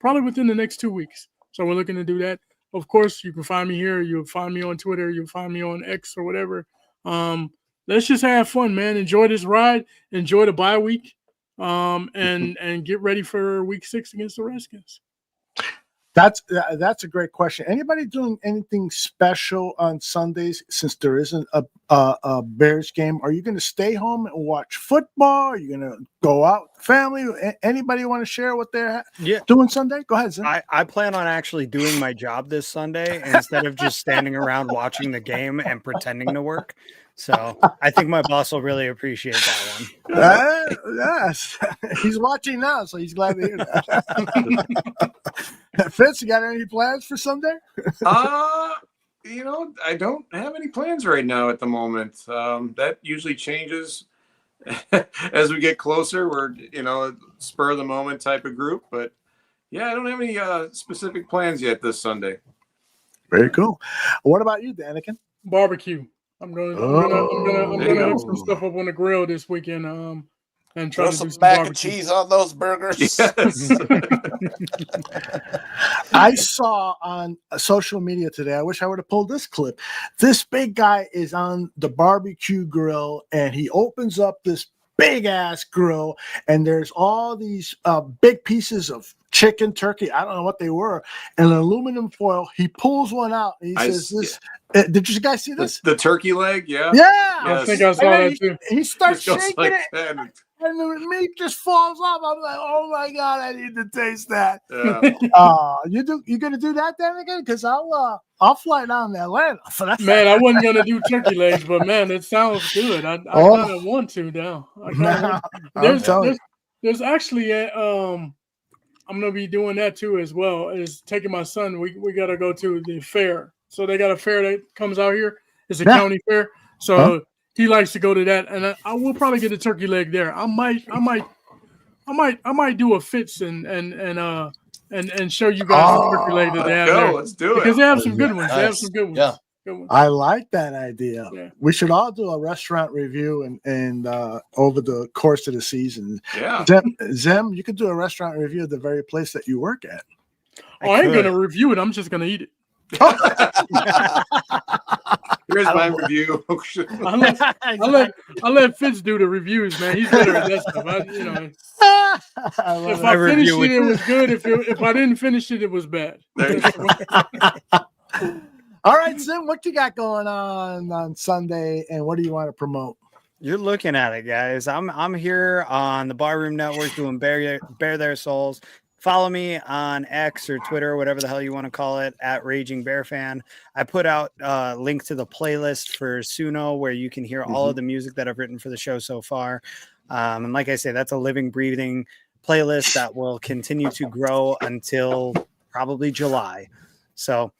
probably within the next 2 weeks. So we're looking to do that. Of course, you can find me here. You'll find me on Twitter. You'll find me on X or whatever. Let's just have fun, man. Enjoy this ride. Enjoy the bye week, and get ready for week 6 against the Redskins. That's a great question. Anybody doing anything special on Sundays since there isn't a Bears game? Are you going to stay home and watch football? Are you going to go out with family? Anybody want to share what they're doing Sunday? Go ahead, Zim. I plan on actually doing my job this Sunday instead of just standing around watching the game and pretending to work. So I think my boss will really appreciate that one. Yes, he's watching now, so he's glad to hear that. Fitz, you got any plans for Sunday? I don't have any plans right now at the moment. That usually changes as we get closer. We're, spur of the moment type of group, but yeah, I don't have any specific plans yet this Sunday. Very cool. What about you, Danikin? Barbecue. I'm gonna hook some stuff up on the grill this weekend. And try Throw to some do some mac barbecue. and cheese on those burgers. Yes. I saw on social media today, I wish I would have pulled this clip. This big guy is on the barbecue grill and he opens up this big ass grill and there's all these big pieces of chicken, turkey, I don't know what they were, and aluminum foil. He pulls one out and he says, "This." Did you guys see this? The turkey leg, yeah. Yeah. Yes. I think I saw that too. He starts Just goes shaking like it. that. And the meat just falls off. I'm like, oh my god, I need to taste that. Yeah. You gonna do that then again? Because I'll fly down to Atlanta for that. Man, I wasn't gonna do turkey legs, but man, it sounds good. I kind of want to now. There's actually I'm gonna be doing that too as well. Is taking my son. We gotta go to the fair. So they got a fair that comes out here. It's a county fair. So he likes to go to that, and I will probably get a turkey leg there. I might do a Fitz and show you guys the turkey leg that they have there. Let's do it. Because they have some good ones. Nice. They have some good ones. Yeah. Good ones. I like that idea. Yeah. We should all do a restaurant review and over the course of the season. Yeah. Zem, you could do a restaurant review of the very place that you work at. I ain't gonna review it. I'm just gonna eat it. Here's my review. I let Fitz do the reviews, man. He's better at that stuff. If I finished it, it was good. If I didn't finish it, it was bad. All right, Sim, what you got going on Sunday, and what do you want to promote? You're looking at it, guys. I'm here on the Barroom Network doing Bear Their Souls. Follow me on X or Twitter, whatever the hell you want to call it, at Raging Bear Fan. I put out a link to the playlist for Suno where you can hear all of the music that I've written for the show so far. And like I say, that's a living, breathing playlist that will continue to grow until probably July. So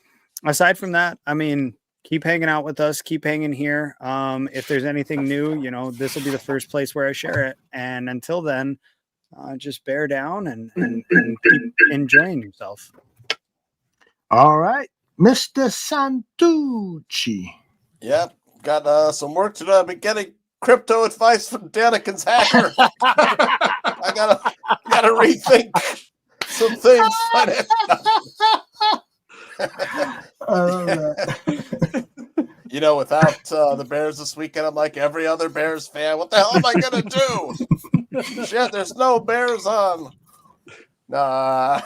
aside from that, I mean, keep hanging out with us, keep hanging here. If there's anything new, this will be the first place where I share it. And until then, just bear down and keep enjoying yourself. All right, Mr. Santucci. Yep, got some work to do. I've been getting crypto advice from Danikin's hacker. I gotta rethink some things. I love that. Without the Bears this weekend, I'm like every other Bears fan. What the hell am I gonna do? Shit, there's no Bears on. Nah.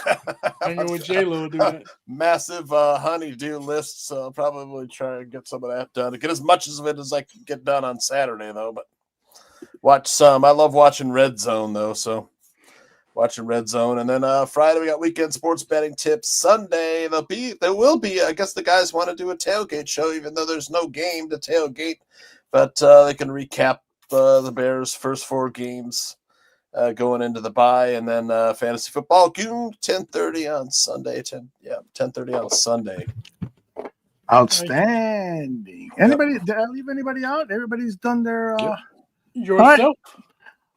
Hanging with J-Lo do that. Massive honeydew list, so I'll probably try and get some of that done. Get as much of it as I can get done on Saturday, though. But watch some. I love watching Red Zone, though, so watching Red Zone. And then Friday, we got weekend sports betting tips. Sunday, there will be, I guess the guys want to do a tailgate show, even though there's no game to tailgate. But they can recap the Bears' first 4 games going into the bye. And then fantasy football, 10:30 on Sunday. 10:30 on Sunday. Outstanding. Anybody, did I leave anybody out? Everybody's done their... Yourself? Right.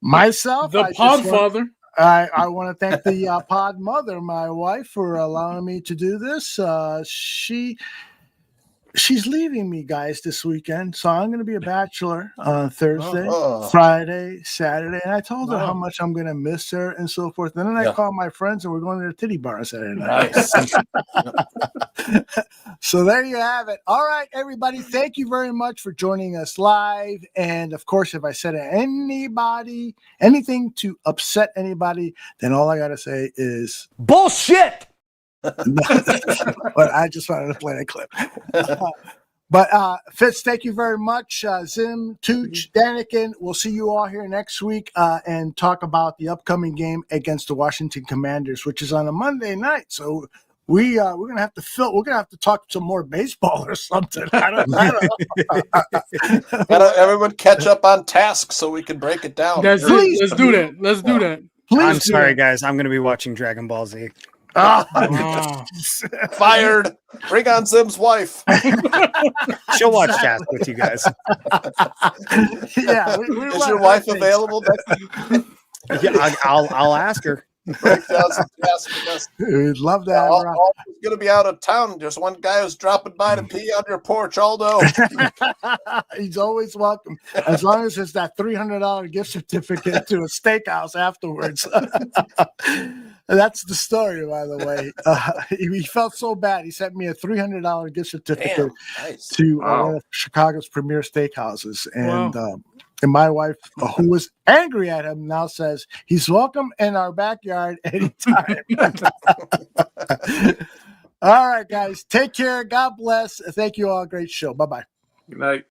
Myself? The Podfather. I want to thank the pod mother, my wife, for allowing me to do this. She's leaving me, guys, this weekend, so I'm going to be a bachelor on Thursday, Friday, Saturday, and I told her how much I'm going to miss her and so forth. And then I called my friends, and we're going to the titty bar on Saturday night. Nice. So there you have it. All right, everybody, thank you very much for joining us live. And of course, if I said anything to upset anybody, then all I got to say is bullshit. But I just wanted to play that clip. But Fitz, thank you very much. Zim, Tooch, Danikin, we'll see you all here next week and talk about the upcoming game against the Washington Commanders, which is on a Monday night. So we're gonna have to talk some more baseball or something. I don't know. Everyone catch up on task so we can break it down. Let's do that. Let's do that. I'm sorry, guys. I'm going to be watching Dragon Ball Z. Fired. Bring on Zim's wife. She'll watch chat with you guys. Yeah, is your wife available? Yeah, I'll ask her. Breakdowns enthusiastic. We'd love that. Aldo's going to be out of town. There's one guy who's dropping by to pee on your porch, Aldo. He's always welcome, as long as it's that $300 gift certificate to a steakhouse afterwards. That's the story, by the way. He felt so bad. He sent me a $300 gift certificate to one of Chicago's premier steakhouses. And my wife, who was angry at him, now says he's welcome in our backyard anytime. All right, guys. Take care. God bless. Thank you all. Great show. Bye-bye. Good night.